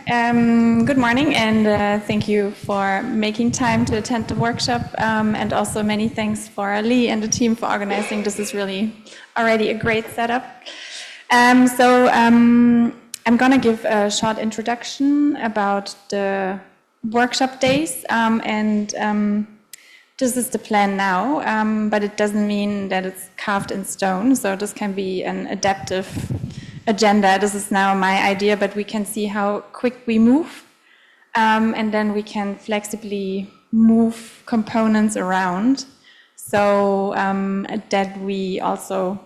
Good morning, and thank you for making time to attend the workshop, and also many thanks for Lee and the team for organizing. This is really already a great setup. I'm going to give a short introduction about the workshop days, and this is the plan now, but it doesn't mean that it's carved in stone, so this can be an adaptive agenda. This is now my idea, but we can see how quick we move, and then we can flexibly move components around, so that we also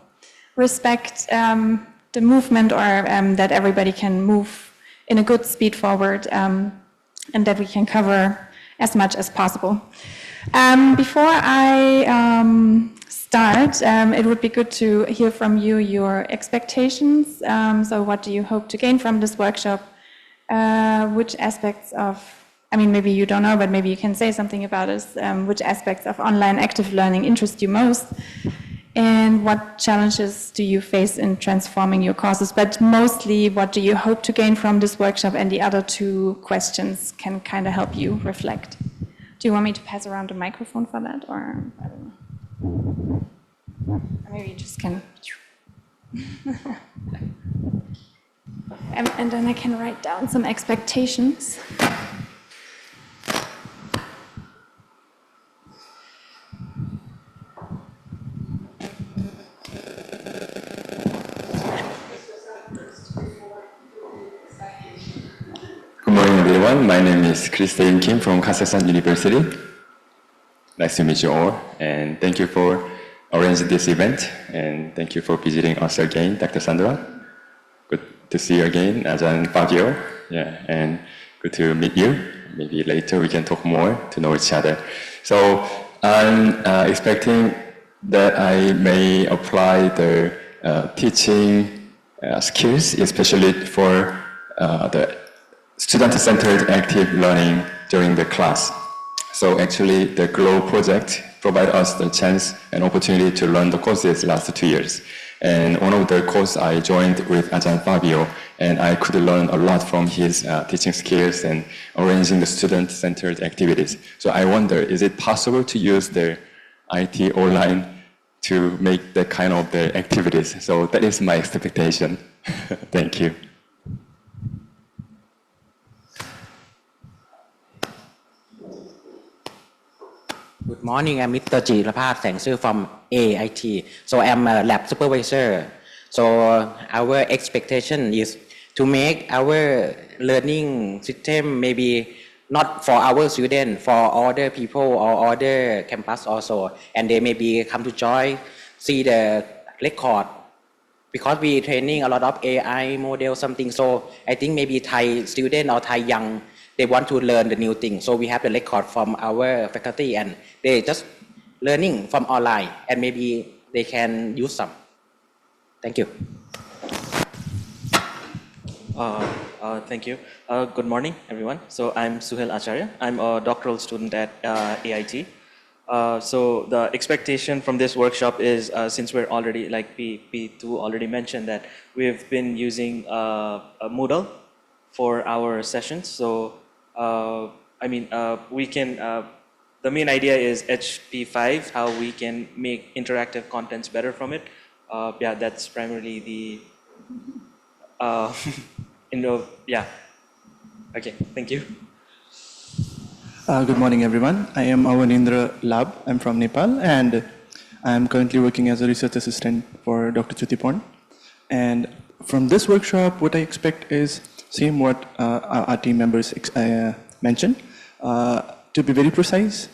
respect the movement, or that everybody can move in a good speed forward, and that we can cover as much as possible. Before I start, it would be good to hear from you your expectations. So what do you hope to gain from this workshop? Which aspects of, maybe you don't know, but maybe you can say something about this. Which aspects of online active learning interest you most? And what challenges do you face in transforming your courses? But mostly, what do you hope to gain from this workshop? And the other two questions can kind of help you reflect. Do you want me to pass around the microphone for that, or I don't know? Maybe you just can. And then I can write down some expectations. Good morning, everyone. My name is Christine Kim from Thammasat University. Nice to meet you all, and thank you for arranging this event, and thank you for visiting us again, Dr. Sandra. Good to see you again, Ajahn Fabio. Yeah, and good to meet you. Maybe later we can talk more to know each other. So I'm expecting that I may apply the teaching skills, especially for the student-centered active learning during the class. So actually, the GLOW project provided us the chance and opportunity to learn the courses last 2 years. And one of the courses I joined with Ajahn Fabio, and I could learn a lot from his teaching skills and arranging the student-centered activities. So I wonder, is it possible to use the IT online to make that kind of the activities? So that is my expectation. Thank you. Good morning, I'm Mr. Jirapat Sangsu from AIT. So I'm a lab supervisor. So our expectation is to make our learning system maybe not for our students, for other people or other campus also. And they maybe come to join, see the record. Because we training a lot of AI model something. So I think maybe Thai student or Thai young, they want to learn the new thing. So we have the record from our faculty and they just learning from online and maybe they can use some. Thank you. Thank you. Good morning, everyone. So I'm Suhel Acharya. I'm a doctoral student at AIT. So the expectation from this workshop is, since we're already, like P2 already mentioned, that we've been using Moodle for our sessions. So we can, the main idea is HP5, how we can make interactive contents better from it. Yeah, that's primarily the, yeah. Okay, thank you. Good morning, everyone. I am Awanindra Lab. I'm from Nepal, and I'm currently working as a research assistant for Dr. Chutiporn. And from this workshop, what I expect is same what our team members mentioned, to be very precise.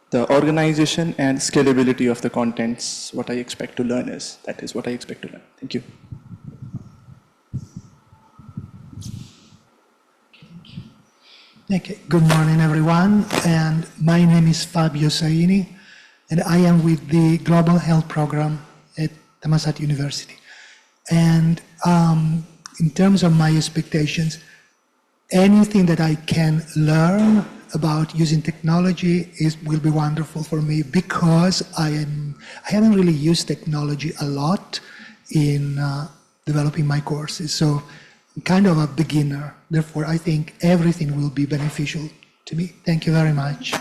The organization and scalability of the contents, what I expect to learn is, that is what I expect to learn. Thank you. Okay. Good morning, everyone. And my name is Fabio Saini, and I am with the Global Health Program at Thammasat University. And in terms of my expectations, anything that I can learn about using technology will be wonderful for me, because I haven't really used technology a lot in developing my courses. So kind of a beginner. Therefore, I think everything will be beneficial to me. Thank you very much.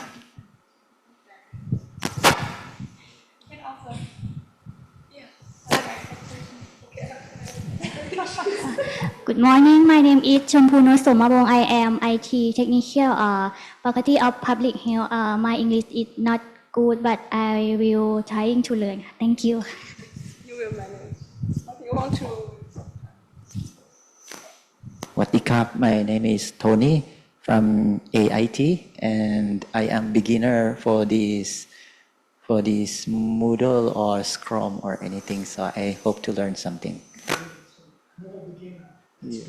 Good morning. My name is Champuno Somabong. I am IT technical faculty of public health. My English is not good, but I will trying to learn. Thank you. You will manage. You want to? Watikap, my name is Tony from AIT, and I am beginner for this Moodle or Scrum or anything. So I hope to learn something. Yeah.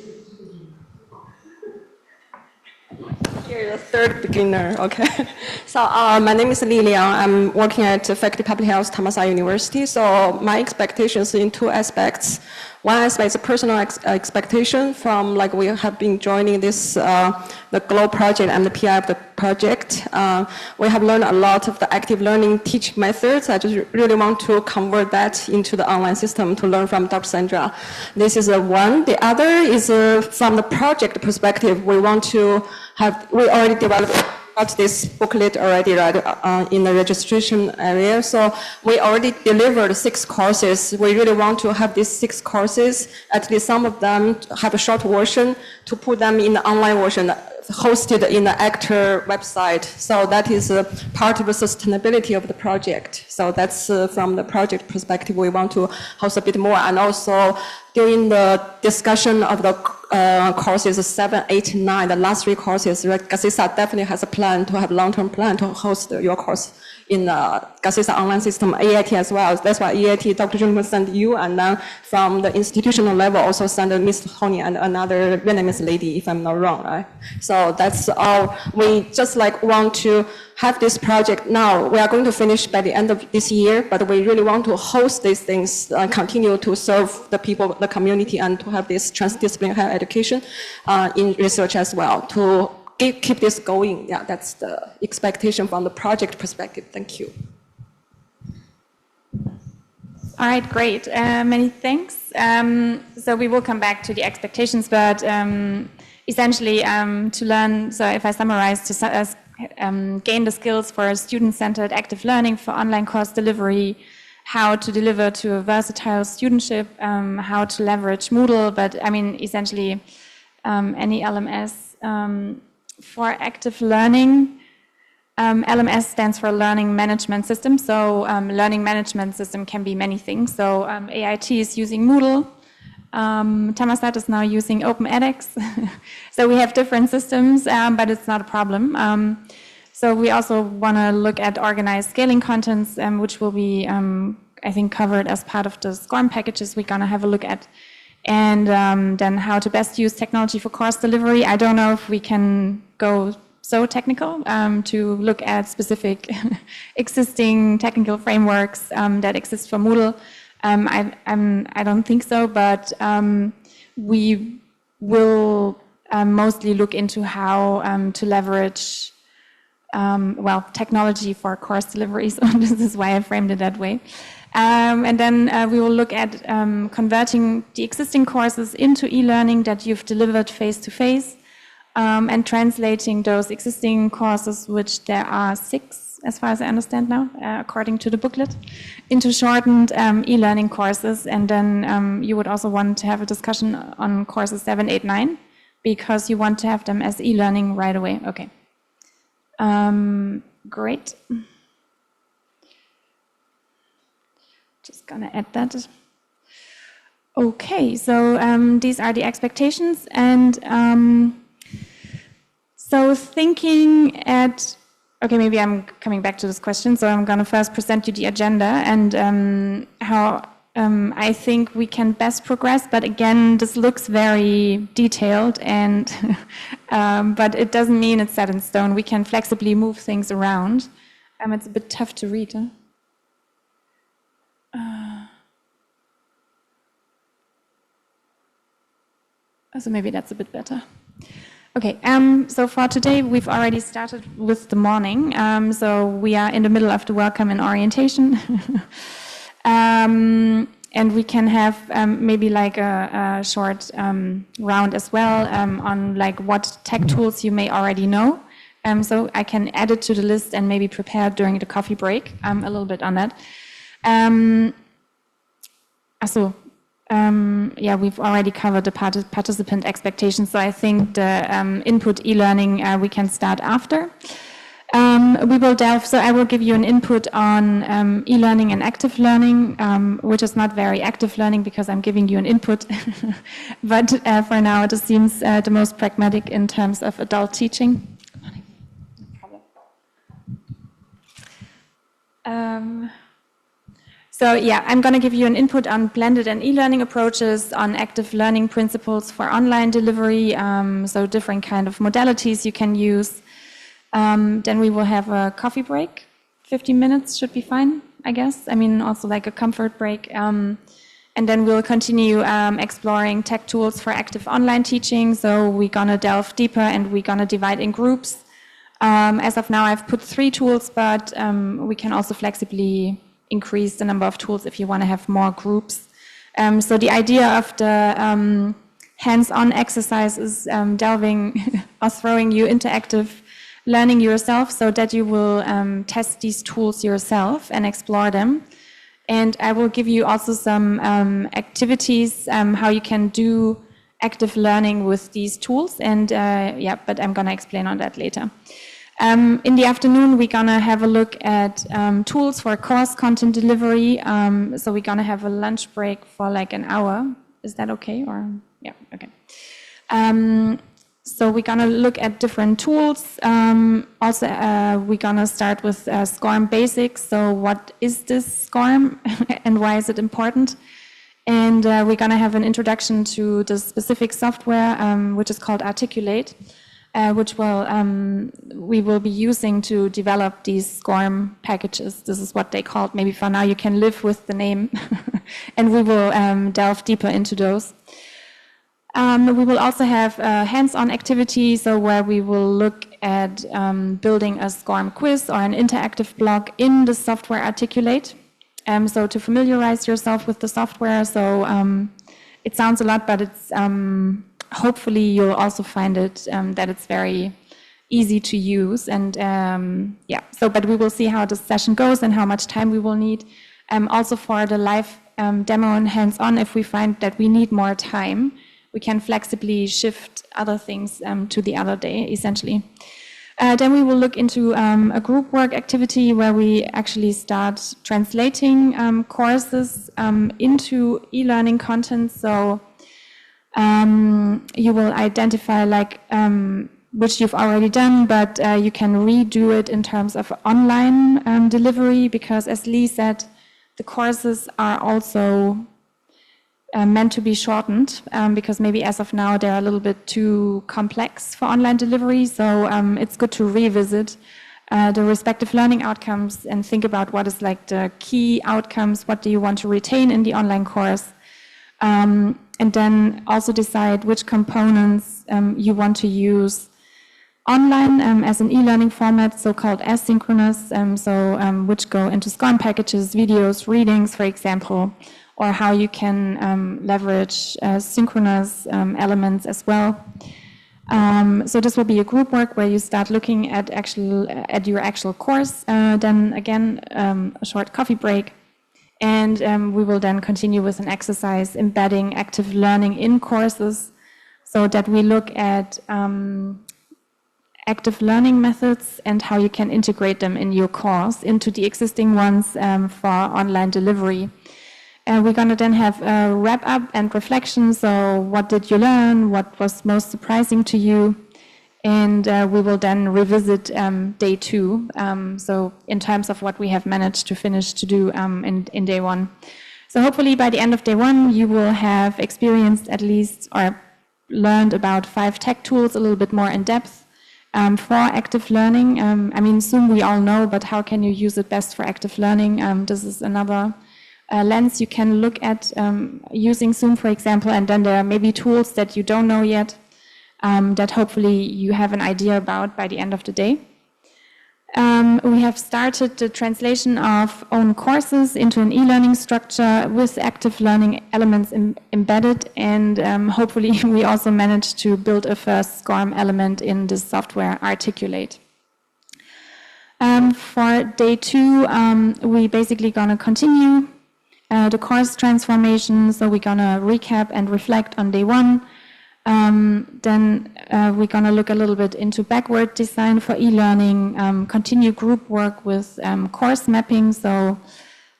You're the third beginner, okay. So my name is Li Liang. I'm working at Faculty of Public Health, Thammasat University. So my expectations in two aspects. One aspect is a personal expectation from like we have been joining this, the Global project and the PI of the project. We have learned a lot of the active learning teaching methods. I just really want to convert that into the online system to learn from Dr. Sandra. This is one. The other is from the project perspective. We want to have, we already developed this booklet already, right, in the registration area. So we already delivered 6 courses. We really want to have these 6 courses, at least some of them have a short version, to put them in the online version, hosted in the actor website. So that is part of the sustainability of the project. So that's from the project perspective, we want to host a bit more. And also during the discussion of the courses 7, 8, 9, the last 3 courses, GASISA definitely has a plan to have long-term plan to host your course in the GASISA online system, EIT as well. That's why EIT, Dr. Jung will send you, and then from the institutional level also send Ms. Tony and another Vietnamese lady, if I'm not wrong, right? So that's all. We just like want to have this project now. We are going to finish by the end of this year, but we really want to host these things, continue to serve the people, the community, and to have this transdisciplinary higher education in research as well, to keep this going. Yeah, that's the expectation from the project perspective. Thank you. All right, great. Many thanks. So we will come back to the expectations, but essentially to learn, so if I summarize, to gain the skills for student-centered active learning, for online course delivery, how to deliver to a versatile studentship, how to leverage Moodle, but I mean, essentially any LMS. For active learning, LMS stands for Learning Management System. So learning management system can be many things. So AIT is using Moodle. Thammasat is now using OpenEdX. So we have different systems, but it's not a problem. So we also want to look at organized scaling contents, which will be, I think, covered as part of the SCORM packages we're going to have a look at. And then how to best use technology for course delivery. I don't know if we can go so technical to look at specific existing technical frameworks that exist for Moodle. I don't think so, but we will mostly look into how to leverage well, technology for course delivery. So this is why I framed it that way. And then we will look at converting the existing courses into e-learning that you've delivered face-to-face, and translating those existing courses, which there are 6, as far as I understand now, according to the booklet, into shortened e-learning courses. And then you would also want to have a discussion on courses 7, 8, 9, because you want to have them as e-learning right away. Okay. Great. Just gonna add that. Okay, so these are the expectations, and so thinking at, okay, maybe I'm coming back to this question, so I'm gonna first present you the agenda and how I think we can best progress, but again, this looks very detailed, and but it doesn't mean it's set in stone. We can flexibly move things around. It's a bit tough to read, huh? So maybe that's a bit better. Okay, so for today, we've already started with the morning. So we are in the middle of the welcome and orientation. And we can have maybe like a short round as well on like what tech tools you may already know. So I can add it to the list and maybe prepare during the coffee break a little bit on that. Yeah, we've already covered the participant expectations, so I think the input e-learning we can start after. We will delve, so I will give you an input on e-learning and active learning, which is not very active learning because I'm giving you an input, but for now it seems the most pragmatic in terms of adult teaching. So yeah, I'm going to give you an input on blended and e-learning approaches, on active learning principles for online delivery, so different kind of modalities you can use. Then we will have a coffee break. 15 minutes should be fine, I guess. I mean, also like a comfort break. And then we'll continue exploring tech tools for active online teaching. So we're going to delve deeper and we're going to divide in groups. As of now, I've put 3 tools, but we can also flexibly increase the number of tools if you want to have more groups. So the idea of the hands-on exercise is delving or throwing you into active learning yourself so that you will test these tools yourself and explore them. And I will give you also some activities, how you can do active learning with these tools. And yeah, but I'm going to explain on that later. In the afternoon, we're going to have a look at tools for course content delivery. So we're going to have a lunch break for like an hour. Is that okay? Or yeah, okay. So we're going to look at different tools. Also, we're going to start with SCORM basics. So what is this SCORM and why is it important? And we're going to have an introduction to the specific software, which is called Articulate, which we will be using to develop these SCORM packages. This is what they called. Maybe for now you can live with the name, and we will delve deeper into those. We will also have a hands-on activity, so where we will look at building a SCORM quiz or an interactive blog in the software Articulate. So to familiarize yourself with the software. So it sounds a lot, but it's hopefully you'll also find it that it's very easy to use. And yeah, so but we will see how the session goes and how much time we will need. Also for the live demo and hands-on, if we find that we need more time, we can flexibly shift other things to the other day, essentially. Then we will look into a group work activity where we actually start translating courses into e-learning content. So you will identify like which you've already done, but you can redo it in terms of online delivery, because as Lee said, the courses are also meant to be shortened because maybe as of now they're a little bit too complex for online delivery. So it's good to revisit the respective learning outcomes and think about what is like the key outcomes, what do you want to retain in the online course, and then also decide which components you want to use online as an e-learning format, so-called asynchronous, which go into SCORM packages, videos, readings, for example, or how you can leverage synchronous elements as well. So this will be a group work where you start looking at your actual course, then again a short coffee break, and we will then continue with an exercise embedding active learning in courses, so that we look at active learning methods and how you can integrate them in your course into the existing ones for online delivery. We're going to then have a wrap-up and reflection. So what did you learn? What was most surprising to you? And we will then revisit day 2. So in terms of what we have managed to finish to do in day 1. So hopefully by the end of day 1, you will have experienced at least or learned about 5 tech tools a little bit more in depth for active learning. I mean, Zoom we all know, but how can you use it best for active learning? This is another lens you can look at using Zoom, for example, and then there are maybe tools that you don't know yet that hopefully you have an idea about by the end of the day. We have started the translation of own courses into an e-learning structure with active learning elements embedded, and hopefully we also managed to build a first SCORM element in this software Articulate. For day 2, we basically gonna continue the course transformation, so we're gonna recap and reflect on day 1. Then we're going to look a little bit into backward design for e-learning, continue group work with course mapping, so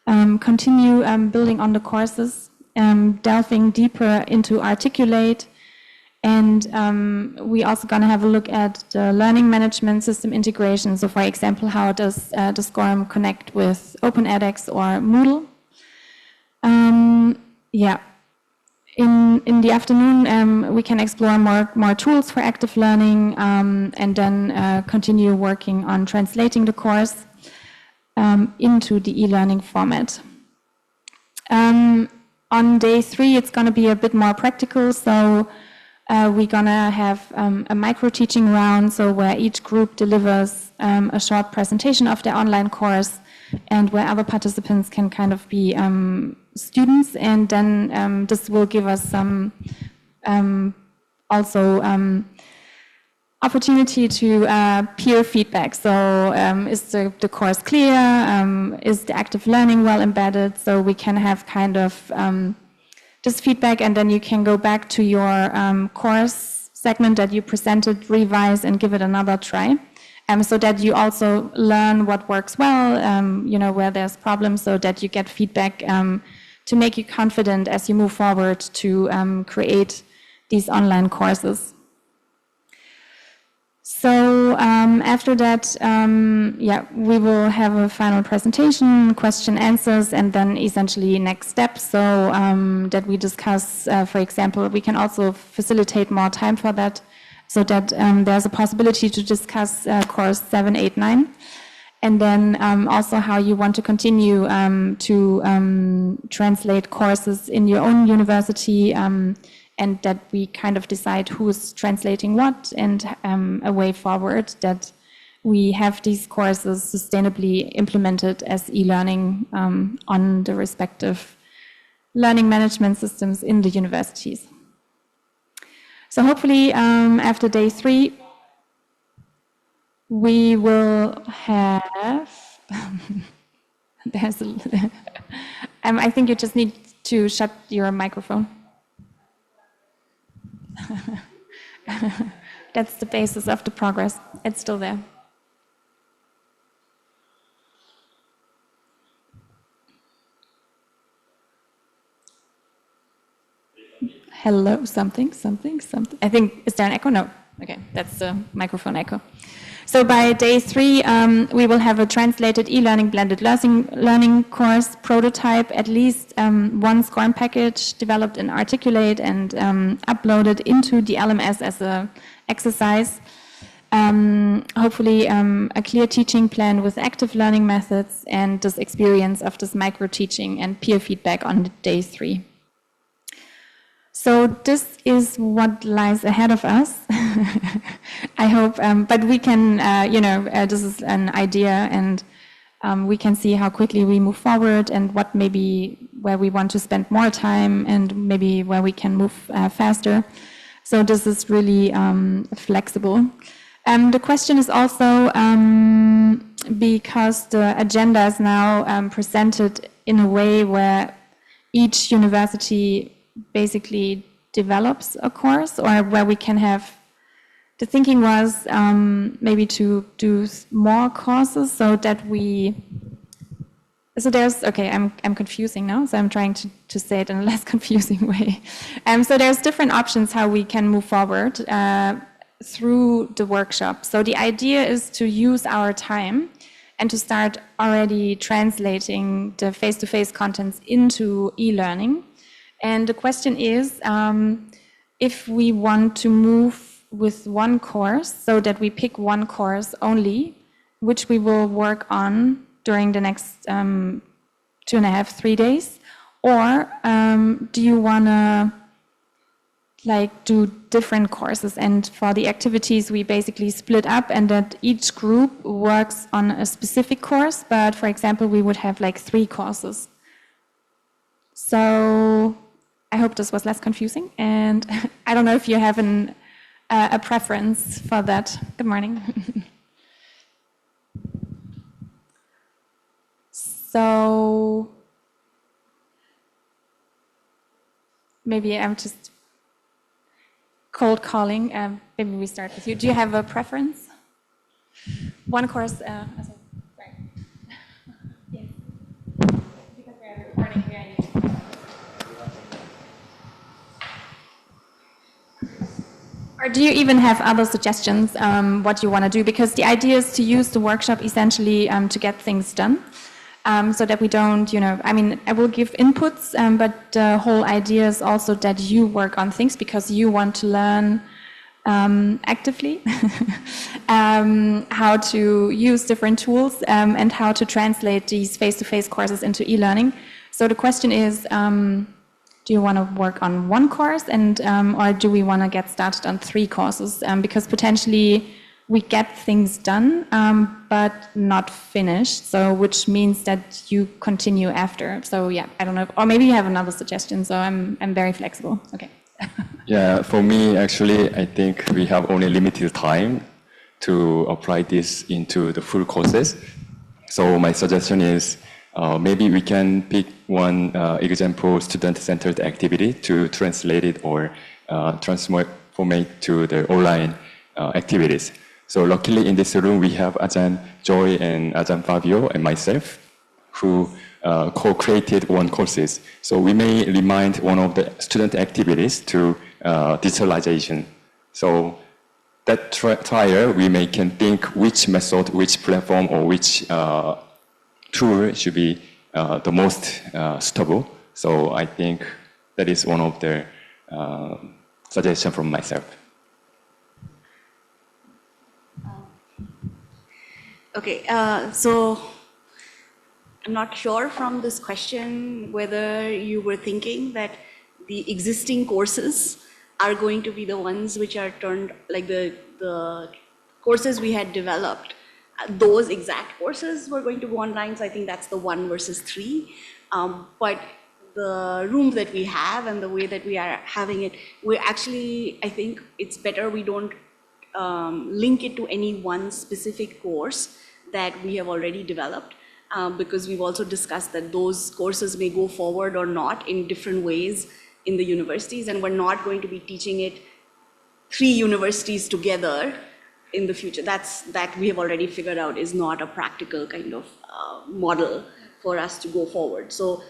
continue building on the courses, delving deeper into Articulate, and we also going to have a look at the learning management system integration. So for example, how does the SCORM connect with OpenEdX or Moodle? In the afternoon, we can explore more tools for active learning, and then continue working on translating the course into the e-learning format. On day 3, it's going to be a bit more practical, so we're going to have a micro-teaching round, so where each group delivers a short presentation of their online course, and where other participants can kind of be students, and then this will give us some also opportunity to peer feedback. So is the course clear? Is the active learning well embedded? So we can have kind of this feedback, and then you can go back to your course segment that you presented, revise, and give it another try. So that you also learn what works well, where there's problems, so that you get feedback to make you confident as you move forward to create these online courses. So after that, we will have a final presentation, question answers, and then essentially next steps. So that we discuss, for example, we can also facilitate more time for that, so that there's a possibility to discuss course 7, 8, 9, and then also how you want to continue to translate courses in your own university, and that we kind of decide who's translating what, and a way forward that we have these courses sustainably implemented as e-learning on the respective learning management systems in the universities. So hopefully after day 3, we will have, I think you just need to shut your microphone. That's the basis of the progress. It's still there. Hello, something. I think, is there an echo? No. Okay, that's the microphone echo. So by day 3, we will have a translated e-learning blended learning course prototype, at least one SCORM package developed in Articulate and uploaded into the LMS as an exercise. Hopefully a clear teaching plan with active learning methods, and this experience of this micro-teaching and peer feedback on day 3. So this is what lies ahead of us. I hope, but we can, this is an idea, and we can see how quickly we move forward, and what maybe where we want to spend more time, and maybe where we can move faster. So this is really flexible. The question is also, because the agenda is now presented in a way where each university basically develops a course, or where we can have, the thinking was maybe to do more courses, so that there's, okay, I'm confusing now, so I'm trying to say it in a less confusing way. So there's different options how we can move forward through the workshop. So the idea is to use our time and to start already translating the face-to-face contents into e-learning. And the question is, if we want to move with one course, so that we pick one course only, which we will work on during the next 2.5, 3 days, or do you want to like do different courses, and for the activities we basically split up and that each group works on a specific course, but for example we would have like 3 courses. So I hope this was less confusing, and I don't know if you have a preference for that. Good morning. So maybe I'm just cold calling. Maybe we start with you. Do you have a preference? One course. Sorry. Yes. Because we are recording here. Or do you even have other suggestions what you want to do? Because the idea is to use the workshop essentially to get things done. So that we don't, I mean, I will give inputs, but the whole idea is also that you work on things because you want to learn actively how to use different tools and how to translate these face-to-face courses into e-learning. So the question is, do you want to work on one course or do we want to get started on 3 courses? Because potentially we get things done, but not finished, so which means that you continue after. So yeah, I don't know, or maybe you have another suggestion, so I'm very flexible. Okay. Yeah, for me, actually, I think we have only limited time to apply this into the full courses. So my suggestion is maybe we can pick one example student-centered activity to translate it or transform it to the online activities. So luckily in this room we have Ajahn Joy and Ajahn Fabio and myself who co-created one courses. So we may remind one of the student activities to digitalization. So that trial we can think which method, which platform or which tool should be the most suitable. So I think that is one of the suggestions from myself. Okay, so I'm not sure from this question whether you were thinking that the existing courses are going to be the ones which are turned, like the courses we had developed, those exact courses were going to go online, so I think that's the 1 versus 3. But the room that we have and the way that we are having it, we actually, I think it's better we don't link it to any one specific course that we have already developed, because we've also discussed that those courses may go forward or not in different ways in the universities, and we're not going to be teaching it 3 universities together in the future. That we have already figured out is not a practical kind of model for us to go forward. So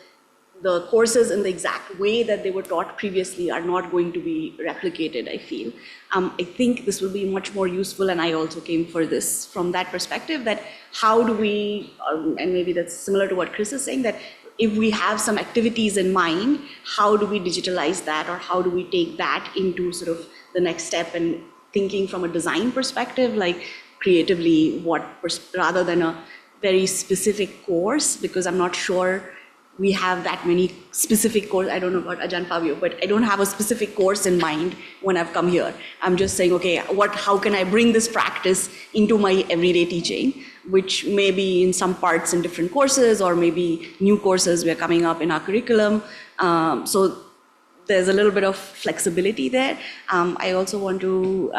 the courses in the exact way that they were taught previously are not going to be replicated, I feel. I think this will be much more useful, and I also came for this from that perspective, that how do we, and maybe that's similar to what Chris is saying, that if we have some activities in mind, how do we digitalize that, or how do we take that into sort of the next step, and thinking from a design perspective, like creatively, rather than a very specific course, because I'm not sure we have that many specific courses. I don't know about Ajahn Fabio, but I don't have a specific course in mind when I've come here. I'm just saying, okay, how can I bring this practice into my everyday teaching, which may be in some parts in different courses, or maybe new courses we are coming up in our curriculum. So there's a little bit of flexibility there. I also want to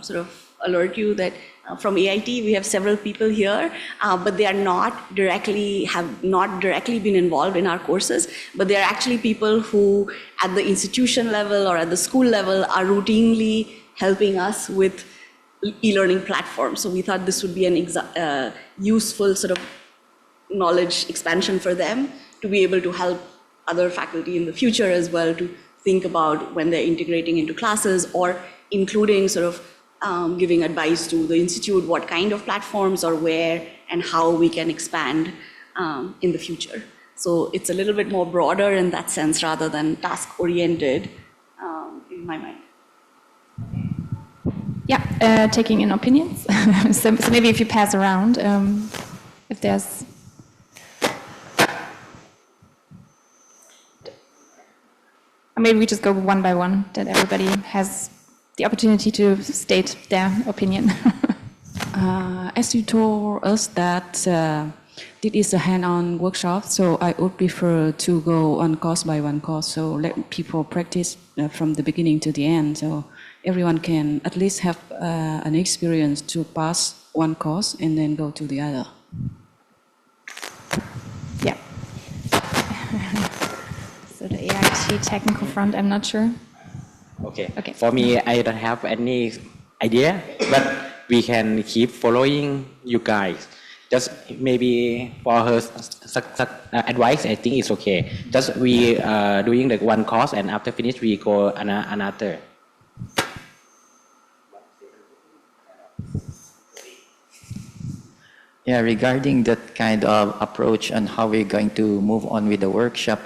sort of alert you that from AIT, we have several people here, but they have not directly been involved in our courses, but they are actually people who at the institution level or at the school level are routinely helping us with e-learning platforms. So we thought this would be an useful sort of knowledge expansion for them to be able to help other faculty in the future as well to think about when they're integrating into classes, or including sort of giving advice to the institute what kind of platforms or where and how we can expand in the future. So it's a little bit more broader in that sense rather than task-oriented in my mind. Yeah, taking in opinions. so maybe if you pass around, if there's... Or maybe we just go one by one, that everybody has the opportunity to state their opinion. As you told us that this is a hand-on workshop, so I would prefer to go one course by one course, so let people practice from the beginning to the end, so everyone can at least have an experience to pass one course and then go to the other. Yeah. So the AIT technical front, I'm not sure. Okay. Okay. For me, I don't have any idea, but we can keep following you guys. Just maybe for her advice, I think it's okay. Just we doing like one course, and after finish we go another. Yeah, regarding that kind of approach and how we're going to move on with the workshop,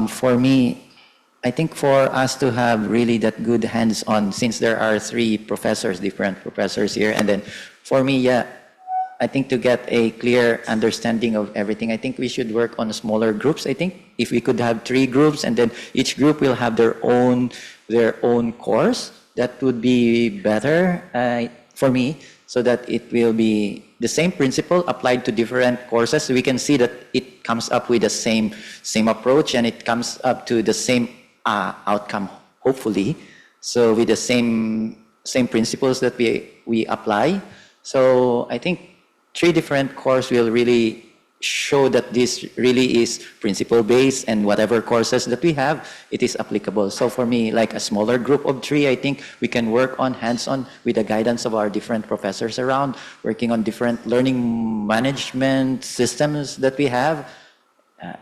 for me, I think for us to have really that good hands-on, since there are three professors, different professors here, and then for me, yeah, I think to get a clear understanding of everything, I think we should work on smaller groups. I think if we could have 3 groups and then each group will have their own course, that would be better for me, so that it will be the same principle applied to different courses. So we can see that it comes up with the same approach and it comes up to the same outcome, hopefully. So with the same principles that we apply. So I think 3 different courses will really show that this really is principle-based, and whatever courses that we have, it is applicable. So for me, like a smaller group of 3, I think we can work on hands-on with the guidance of our different professors around, working on different learning management systems that we have,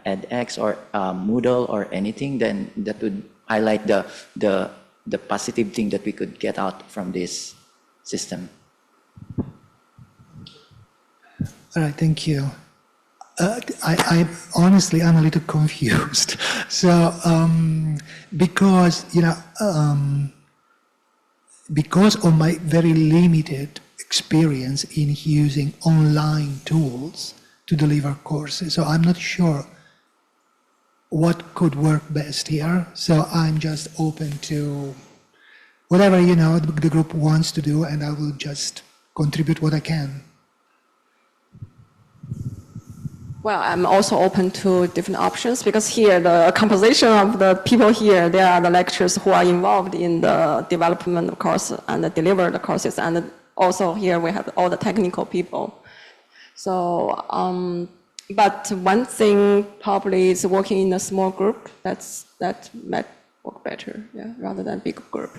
edX or Moodle or anything, then that would highlight the positive thing that we could get out from this system. All right, thank you. I honestly, I'm a little confused. So, because, because of my very limited experience in using online tools to deliver courses, so I'm not sure what could work best here. So I'm just open to whatever, the group wants to do, and I will just contribute what I can. Well, I'm also open to different options, because here the composition of the people here, they are the lecturers who are involved in the development of courses and deliver the courses, and also here we have all the technical people. So, but one thing probably is working in a small group. That might work better, yeah, rather than big group.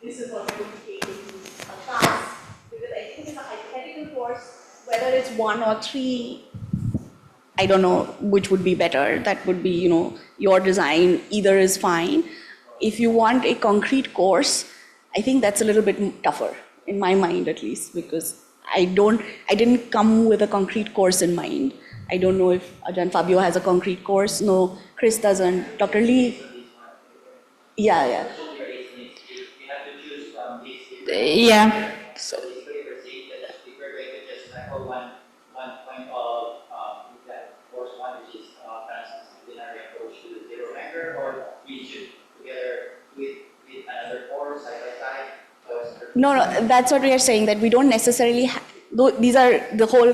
This is what we're going to take into a class, because I think it's a hypothetical course, whether it's 1 or 3, I don't know which would be better. That would be, your design, either is fine. If you want a concrete course, I think that's a little bit tougher, in my mind at least, because I didn't come with a concrete course in mind. I don't know if Ajahn Fabio has a concrete course. No, Chris doesn't. Dr. Lee? Yeah. Yeah. So basically we're saying that if we're going to just tackle one point of that course 1, which is transdisciplinary approach to the zero anger, or we should together with another course side by side? No, that's what we are saying, that we don't necessarily these are the whole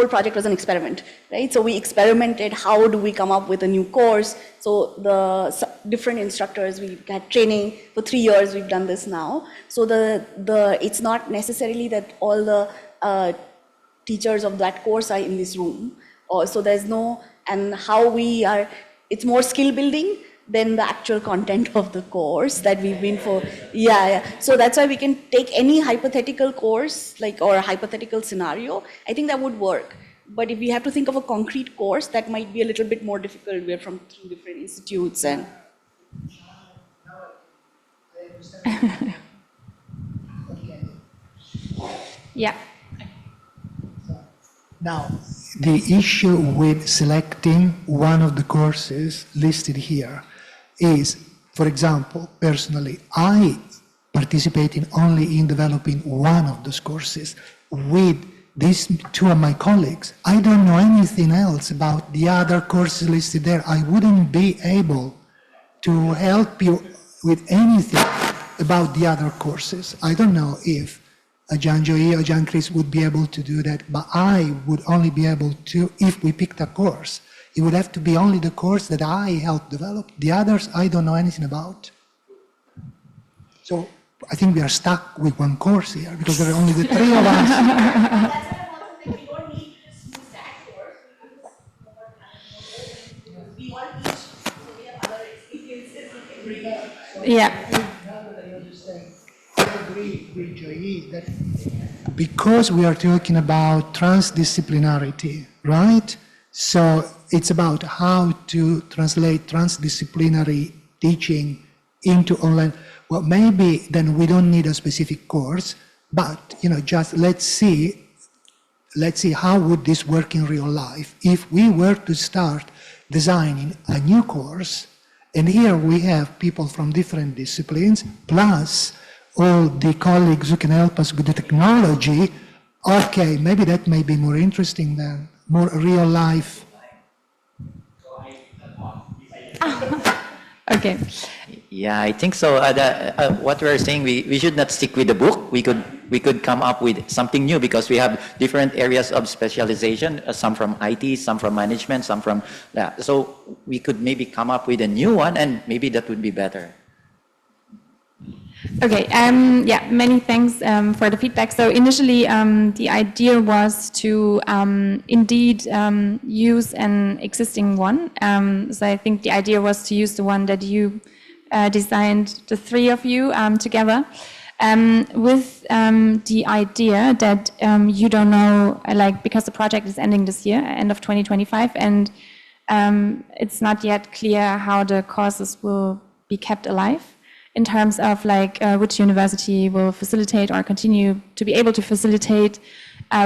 project was an experiment, right? So we experimented, how do we come up with a new course? So the different instructors, we've had training for 3 years, we've done this now. So it's not necessarily that all the teachers of that course are in this room. So there's no, and how we are, it's more skill building than the actual content of the course that we've been for. Yeah. So that's why we can take any hypothetical course, or a hypothetical scenario. I think that would work. But if we have to think of a concrete course, that might be a little bit more difficult. We're from 3 different institutes and. Yeah. Now, the issue with selecting one of the courses listed here is, for example, personally, I participating only in developing one of those courses. With these two of my colleagues, I don't know anything else about the other courses listed there. I wouldn't be able to help you with anything about the other courses. I don't know if Jan Joy or Jan Chris would be able to do that, but I would only be able to, if we picked a course, it would have to be only the course that I helped develop. The others, I don't know anything about. So I think we are stuck with one course here because there are only the three of us. Yeah. I agree with Joy that because we are talking about transdisciplinarity, right? So it's about how to translate transdisciplinary teaching into online. Well, maybe then we don't need a specific course, but just let's see how would this work in real life if we were to start designing a new course. And here we have people from different disciplines, plus all the colleagues who can help us with the technology. Okay, maybe that may be more interesting than more real life. Okay. Yeah, I think so. What we're saying, we should not stick with the book. We could come up with something new because we have different areas of specialization. Some from IT, some from management, some from that. So we could maybe come up with a new one, and maybe that would be better. Okay, yeah, many thanks for the feedback. So initially, the idea was to indeed use an existing one. So I think the idea was to use the one that you designed, the three of you together, with the idea that you don't know, because the project is ending this year, end of 2025, and it's not yet clear how the courses will be kept alive, in terms of which university will facilitate or continue to be able to facilitate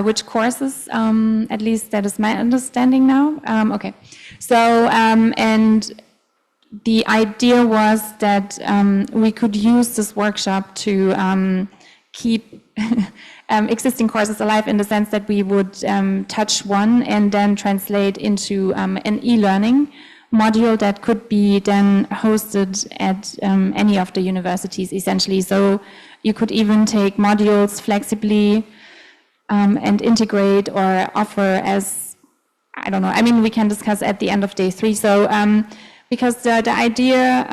which courses, at least that is my understanding now. Okay, so, and the idea was that we could use this workshop to keep existing courses alive in the sense that we would touch one and then translate into an e-learning module that could be then hosted at any of the universities, essentially. So you could even take modules flexibly and integrate or offer as, I don't know, I mean, we can discuss at the end of day 3. So because the idea,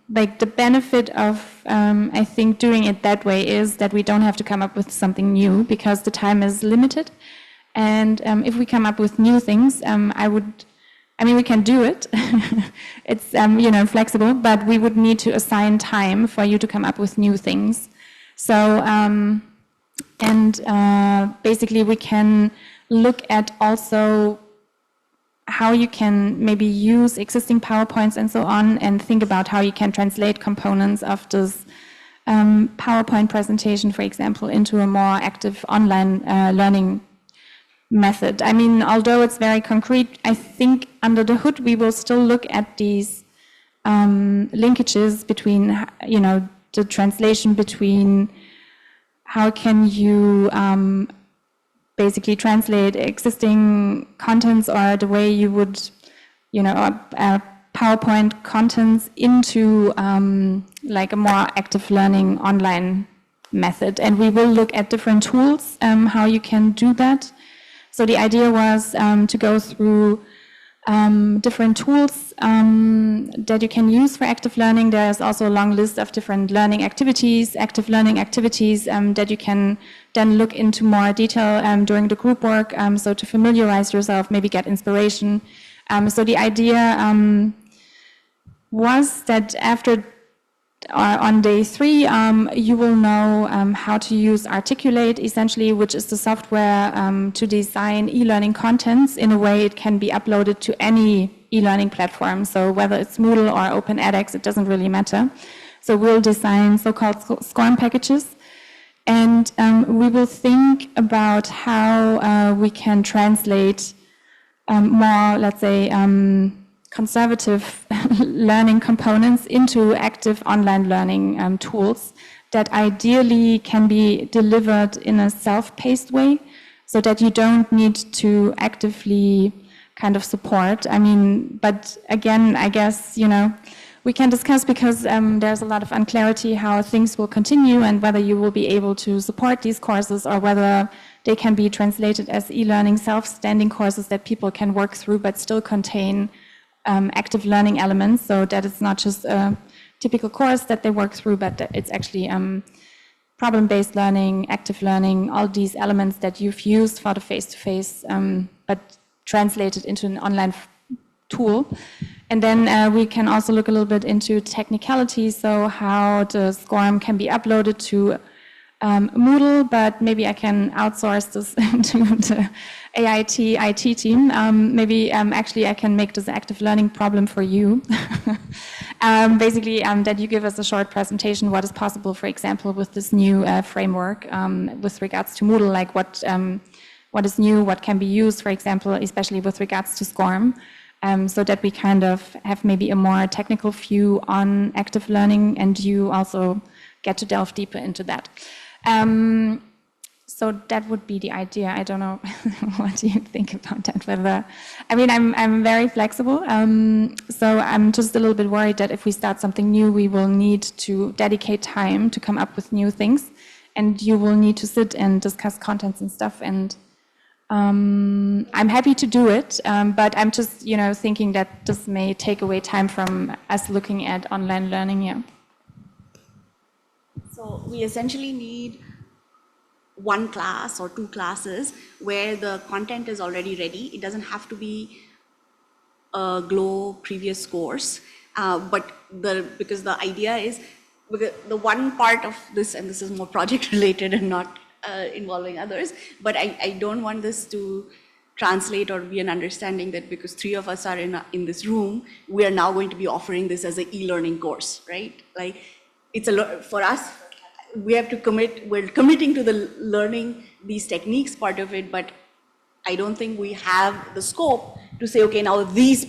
the benefit of, I think, doing it that way is that we don't have to come up with something new because the time is limited. And if we come up with new things, we can do it. It's, flexible, but we would need to assign time for you to come up with new things. So, basically we can look at also how you can maybe use existing PowerPoints and so on, and think about how you can translate components of this PowerPoint presentation, for example, into a more active online learning method. I mean, although it's very concrete, I think under the hood we will still look at these linkages between, the translation between how can you basically translate existing contents or the way you would, PowerPoint contents into a more active learning online method. And we will look at different tools, how you can do that. So the idea was to go through different tools that you can use for active learning. There's also a long list of different learning activities, active learning activities that you can then look into more detail during the group work. So to familiarize yourself, maybe get inspiration. So the idea was that after on day 3, you will know how to use Articulate, essentially, which is the software to design e-learning contents in a way it can be uploaded to any e-learning platform. So whether it's Moodle or Open edX, it doesn't really matter. So we'll design so-called SCORM packages. And we will think about how we can translate more, let's say, conservative learning components into active online learning tools that ideally can be delivered in a self-paced way, so that you don't need to actively kind of support. I mean, but again, I guess, we can discuss, because there's a lot of unclarity how things will continue and whether you will be able to support these courses or whether they can be translated as e-learning, self-standing courses that people can work through but still contain active learning elements, so that it's not just a typical course that they work through, but that it's actually problem-based learning, active learning, all these elements that you've used for the face-to-face, but translated into an online tool. And then we can also look a little bit into technicalities, so how the SCORM can be uploaded to Moodle, but maybe I can outsource this to the AIT IT team. Maybe actually I can make this active learning problem for you. Basically, that you give us a short presentation what is possible, for example, with this new framework with regards to Moodle, like what is new, what can be used, for example, especially with regards to SCORM. So that we kind of have maybe a more technical view on active learning, and you also get to delve deeper into that. So that would be the idea. I don't know what do you think about that. Whether, I mean, I'm very flexible. So I'm just a little bit worried that if we start something new, we will need to dedicate time to come up with new things, and you will need to sit and discuss contents and stuff. And I'm happy to do it, but I'm just, thinking that this may take away time from us looking at online learning. Yeah. So we essentially need one class or two classes where the content is already ready. It doesn't have to be a GLOW previous course, but because the idea is, the one part of this, and this is more project related and not involving others, but I don't want this to translate or be an understanding that because three of us are in this room, we are now going to be offering this as an e-learning course, right? Like, for us, we have to we're committing to the learning these techniques part of it, but I don't think we have the scope to say, okay, now this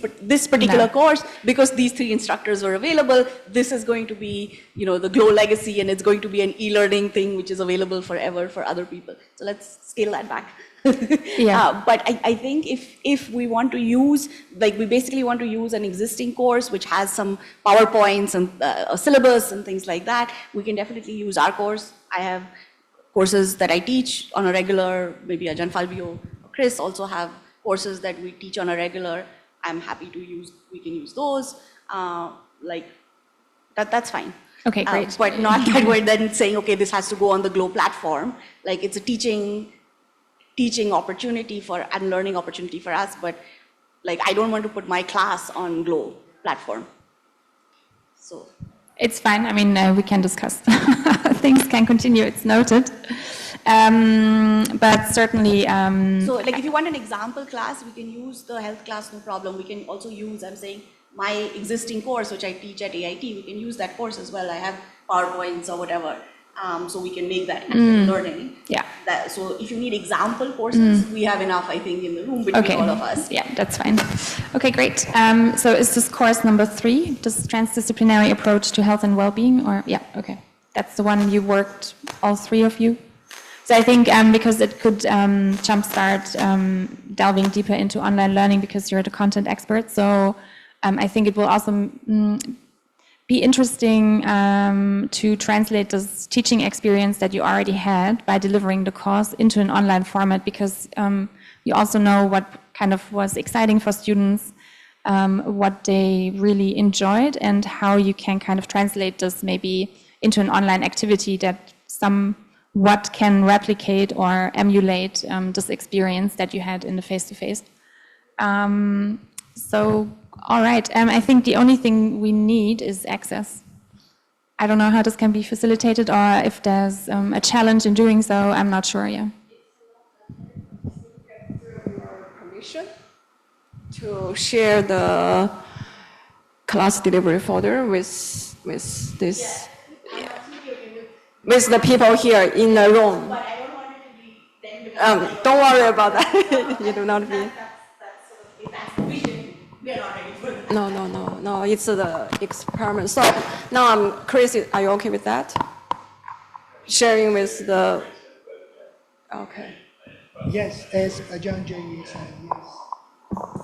particular course, because these three instructors are available, this is going to be, the GLOW legacy, and it's going to be an e-learning thing which is available forever for other people. So let's scale that back. Yeah. But I think if we want to use, we basically want to use an existing course which has some PowerPoints and a syllabus and things like that, we can definitely use our course. I have courses that I teach on a regular, maybe Ajahn Falvio or Chris also have courses that we teach on a regular. I'm happy to we can use those. That's fine. Okay, great. But not that we're then saying, okay, this has to go on the GLOW platform. Like, it's a teaching opportunity and learning opportunity for us, but I don't want to put my class on GLOW platform. So it's fine. I mean, we can discuss. Things can continue. It's noted. But certainly. So, if you want an example class, we can use the health class, no problem. We can also use, I'm saying, my existing course, which I teach at AIT, we can use that course as well. I have PowerPoints or whatever. So we can make that learning. Yeah. So if you need example courses, we have enough, I think, in the room between all of us. Yeah, that's fine. Okay, great. So is this course number 3, this transdisciplinary approach to health and well-being? Or yeah, okay. That's the one you worked, all 3 of you? So I think because it could jumpstart delving deeper into online learning because you're the content expert. So I think it will also be interesting to translate this teaching experience that you already had by delivering the course into an online format, because you also know what kind of was exciting for students, what they really enjoyed, and how you can kind of translate this maybe into an online activity that somewhat can replicate or emulate this experience that you had in the face-to-face. So, all right, I think the only thing we need is access. I don't know how this can be facilitated, or if there's a challenge in doing so. I'm not sure, yeah. Permission to share the class delivery folder with this, with the people here in the room. But I don't want it to be then. Don't worry about that. You do not be. That's the vision. We are not ready for that. No. It's the experiment. So now, Chris, are you okay with that? sharing with the, okay. Yes, as John Jay said, yes.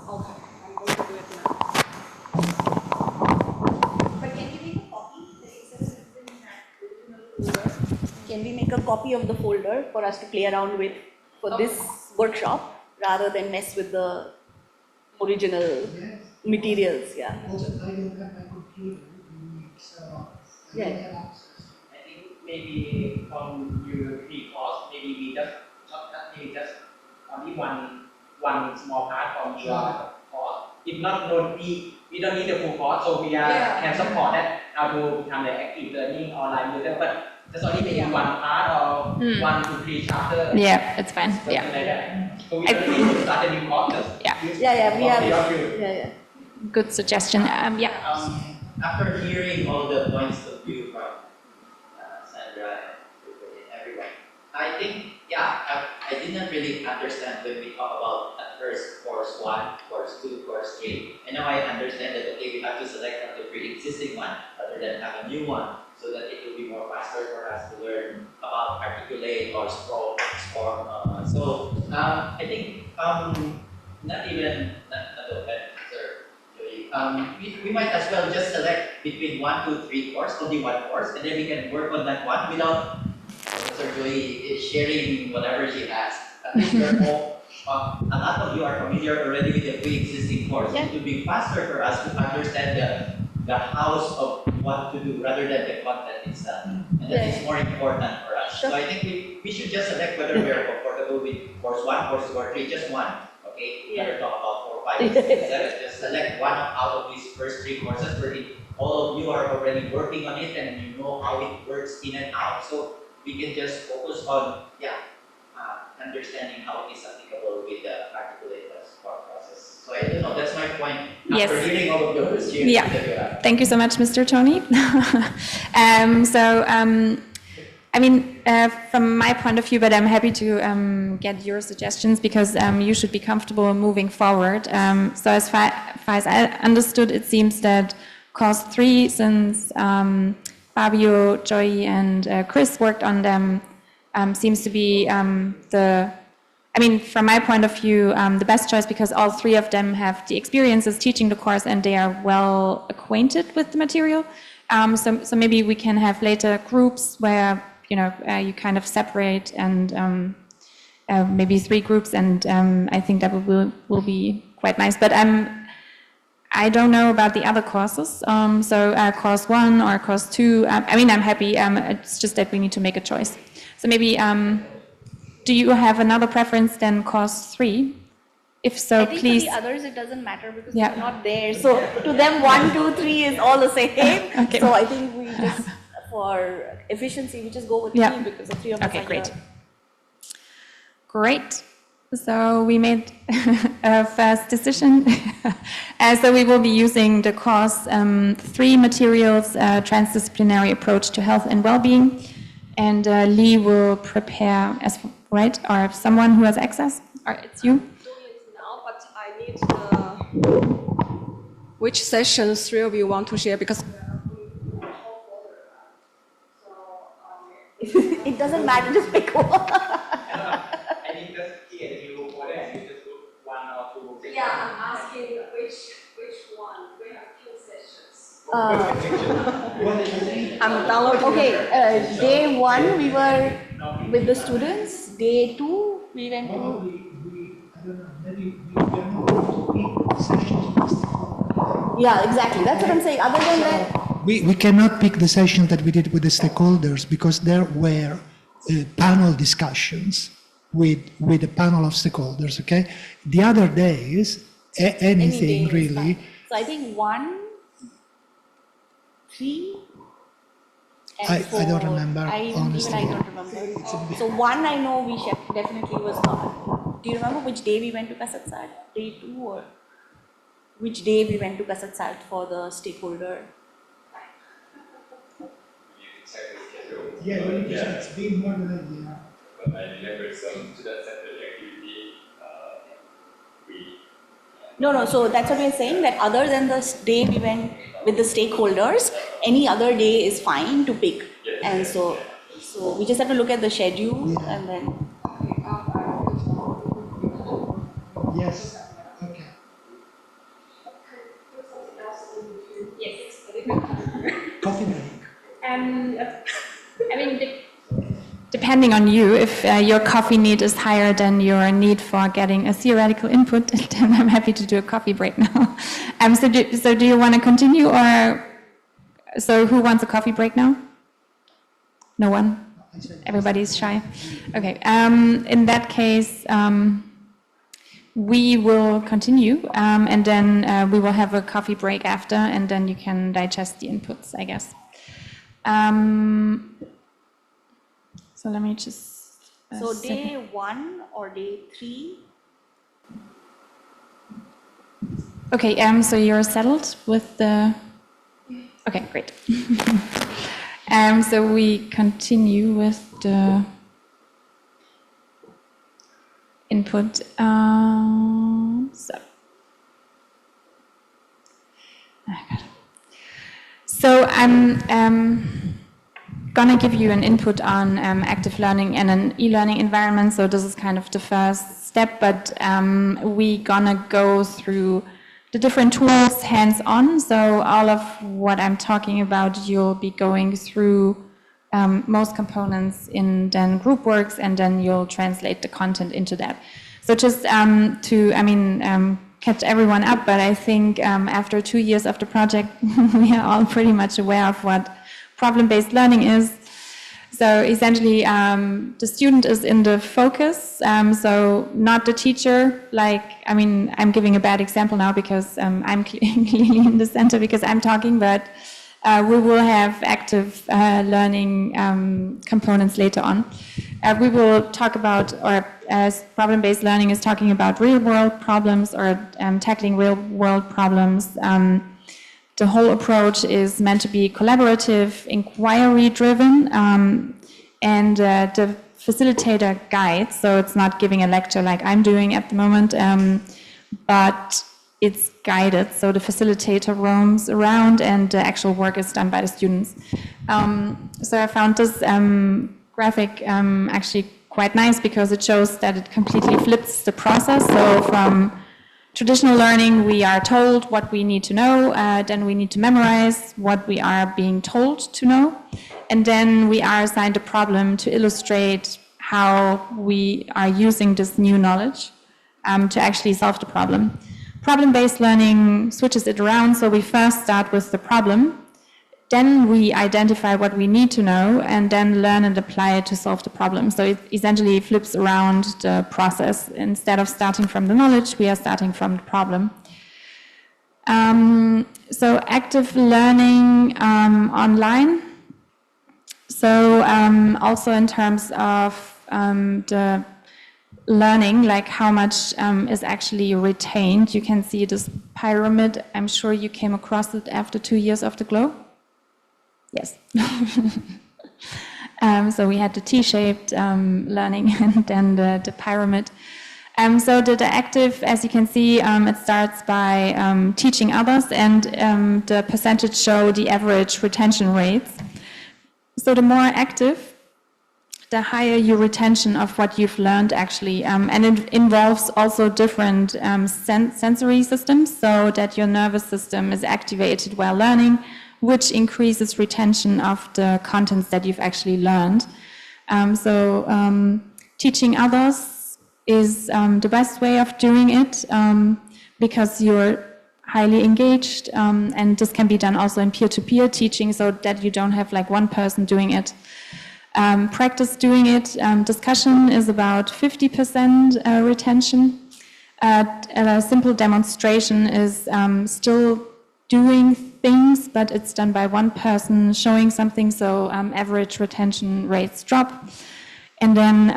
Okay, I'm going to do it now. But can we make a copy? Can we make a copy of the folder for us to play around with for this workshop rather than mess with the original materials? Yeah. Also, I don't have my computer, so I don't have access. I think maybe from your pre-course, maybe we just only one small part from your course. If not, we don't need the full course, so we can support that how to become the active learning online user, but just only maybe one part or 1 to 3 chapters. Yeah, it's fine. Something Yeah. like that. So we don't need to start a new course. Just Yeah, we have. you. Yeah. Good suggestion. Yeah. After hearing all the points of view from Sandra and everyone, I think, I didn't really understand when we talk about at first course 1, course 2, course 3. And now I understand that, okay, we have to select from the pre-existing one rather than have a new one, so that it will be more faster for us to learn about articulate or scroll. I think not we might as well just select between 1, 2, 3 course, only one course, and then we can work on that one without Professor Joy sharing whatever she has. At least we're all, a lot of you are familiar already with the pre-existing course. It will be faster for us to understand the house of what to do rather than the content itself. And that is more important for us. So I think we should just select whether we are comfortable with course 1, course 2, or 3, just one. Okay, never talk about 4, 5, 6, 7. Just select one out of these first 3 courses where all of you are already working on it and you know how it works in and out. So we can just focus on understanding how it is applicable with the articulate process. So I don't know, that's my point. After hearing all of those, Thank you so much, Mr. Tony. I mean, from my point of view, but I'm happy to get your suggestions because you should be comfortable moving forward. So as far as I understood, it seems that course 3, since Fabio, Joy, and Chris worked on them, seems to be from my point of view, the best choice because all 3 of them have the experiences teaching the course and they are well acquainted with the material. So maybe we can have later groups where you kind of separate and maybe 3 groups, and I think that will be quite nice. But I don't know about the other courses. Course 1 or course 2. I'm happy. It's just that we need to make a choice. So maybe, do you have another preference than course 3? If so, I think please. For the others, it doesn't matter because they're not there. So to them, 1, 2, 3 is all the same. Okay. So I think we just, for efficiency, we just go with 3 because the 3 of us are great. here. Great. So we made a first decision. So we will be using the course 3 materials, Transdisciplinary Approach to Health and Wellbeing. And Lee will prepare or someone who has access? Or it's you? I'm doing it now, but I need which sessions 3 of you want to share because it doesn't matter, just pick one. I think just here you folder and you just do 1 or 2. Yeah, I'm asking which one. We have 2 sessions. I'm downloading. Okay, day 1 we were with the students. Day 2 we went to. I don't know, maybe we are not pick sessions. Yeah, exactly. That's what I'm saying. Other than that. We cannot pick the sessions that we did with the stakeholders because there were panel discussions with a panel of stakeholders, okay? The other days, anything day really. So I think 1, 3, and I 4. don't remember, honestly. Even I don't remember. So 1 I know we definitely was not. Do you remember which day we went to Kasat Sat? Day 2 or which day we went to Kasat Sat for the stakeholder? Yeah, it's been more than a year. But I remember some student-centered activity. No, so that's what we're saying, that other than the day we went with the stakeholders, any other day is fine to pick. Yes. And so So we just have to look at the schedule and then. Yes. Okay. Coffee break. I mean, depending on you, if your coffee need is higher than your need for getting a theoretical input, then I'm happy to do a coffee break now. So do you want to continue, or so who wants a coffee break now? No one? Everybody's shy? Okay. In that case, we will continue, and then we will have a coffee break after, and then you can digest the inputs, I guess. So let me just... So day 1 or day 3? Okay, so you're settled with the... Okay, great. So we continue with the input. So I'm gonna give you an input on active learning and an e-learning environment. So this is kind of the first step, but we gonna go through the different tools hands-on. So all of what I'm talking about, you'll be going through most components in then group works, and then you'll translate the content into that. So just to, catch everyone up, but I think after 2 years of the project, we are all pretty much aware of what problem-based learning is. So essentially, the student is in the focus, so not the teacher. I'm giving a bad example now because I'm clearly in the center because I'm talking, but we will have active learning components later on. We will talk about, or as problem-based learning is talking about real-world problems or tackling real-world problems. The whole approach is meant to be collaborative, inquiry-driven, and the facilitator guides, so it's not giving a lecture like I'm doing at the moment, but it's guided, so the facilitator roams around and the actual work is done by the students. So I found this graphic actually quite nice because it shows that it completely flips the process. So from traditional learning, we are told what we need to know, then we need to memorize what we are being told to know, and then we are assigned a problem to illustrate how we are using this new knowledge to actually solve the problem. Problem-based learning switches it around, so we first start with the problem, then we identify what we need to know, and then learn and apply it to solve the problem. So it essentially flips around the process. Instead of starting from the knowledge, we are starting from the problem. So active learning online. So also in terms of the learning, like how much is actually retained. You can see this pyramid. I'm sure you came across it after 2 years of the GLOW. Yes. So we had the T-shaped learning and then the pyramid. So the active, as you can see, it starts by teaching others, and the percentage show the average retention rates. So the more active, the higher your retention of what you've learned actually. And it involves also different sensory systems, so that your nervous system is activated while learning, which increases retention of the contents that you've actually learned. Teaching others is the best way of doing it because you're highly engaged, and this can be done also in peer-to-peer teaching, so that you don't have like one person doing it. Practice doing it. Discussion is about 50% retention. A simple demonstration is still doing things, but it's done by one person showing something, so average retention rates drop. And then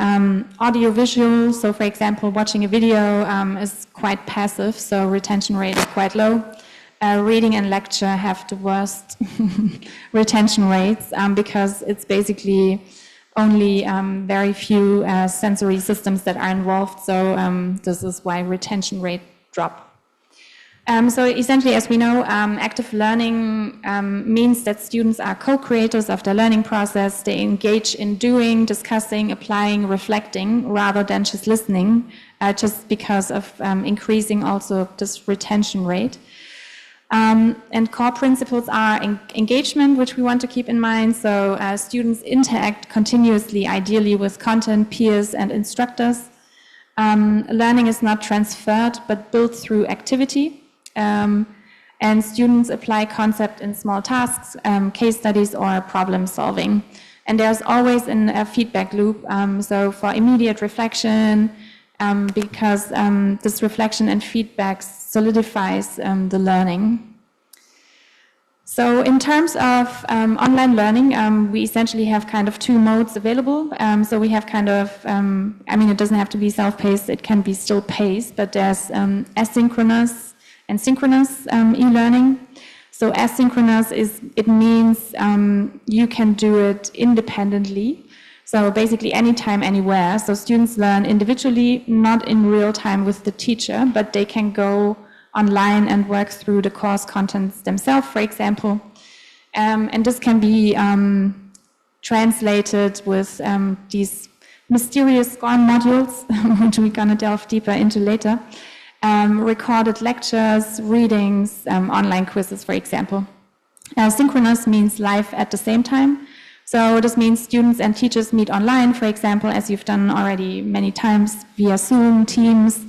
audio-visual, so for example, watching a video is quite passive, so retention rate is quite low. Reading and lecture have the worst retention rates because it's basically only very few sensory systems that are involved, so this is why retention rate drop. So essentially, as we know, active learning means that students are co-creators of their learning process. They engage in doing, discussing, applying, reflecting, rather than just listening, just because of increasing also this retention rate. And core principles are engagement, which we want to keep in mind. So students interact continuously, ideally with content, peers, and instructors. Learning is not transferred, but built through activity. And students apply concept in small tasks, case studies, or problem solving. And there's always a feedback loop. So for immediate reflection, because this reflection and feedback solidifies the learning. So in terms of online learning, we essentially have kind of two modes available. So we have kind of, it doesn't have to be self-paced, it can be still paced, but there's asynchronous and synchronous e-learning. So asynchronous it means you can do it independently. So basically anytime, anywhere. So students learn individually, not in real time with the teacher, but they can go online and work through the course contents themselves, for example. And this can be translated with these mysterious SCORM modules, which we're going to delve deeper into later. Recorded lectures, readings, online quizzes, for example. Synchronous means live at the same time. So this means students and teachers meet online, for example, as you've done already many times via Zoom, Teams,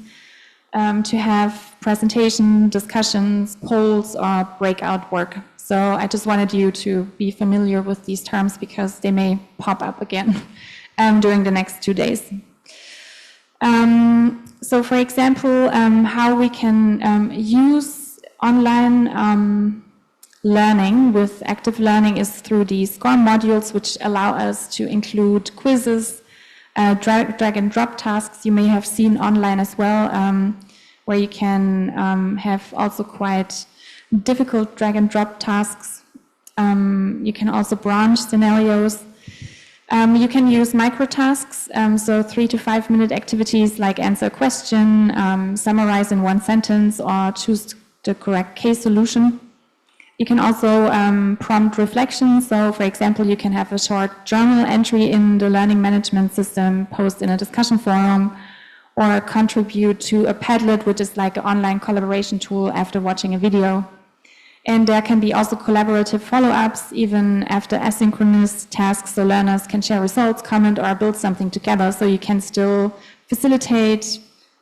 to have presentation, discussions, polls, or breakout work. So I just wanted you to be familiar with these terms because they may pop up again during the next 2 days. So for example, how we can use online learning with active learning is through these SCORM modules, which allow us to include quizzes, drag and drop tasks you may have seen online as well, where you can have also quite difficult drag and drop tasks. You can also branch scenarios. You can use microtasks, so 3 to 5 minute activities like answer a question, summarize in 1 sentence, or choose the correct case solution. You can also prompt reflection. So, for example, you can have a short journal entry in the learning management system, post in a discussion forum, or contribute to a Padlet, which is like an online collaboration tool after watching a video. And there can be also collaborative follow-ups, even after asynchronous tasks, so learners can share results, comment, or build something together. So you can still facilitate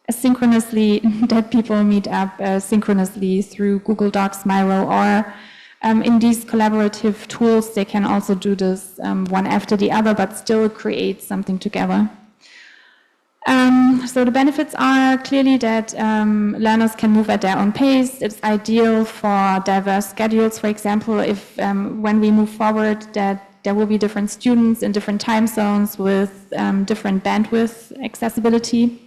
asynchronously that people meet up synchronously through Google Docs, Miro, or in these collaborative tools, they can also do this one after the other, but still create something together. So the benefits are clearly that learners can move at their own pace. It's ideal for diverse schedules. For example, if when we move forward, that there will be different students in different time zones with different bandwidth accessibility.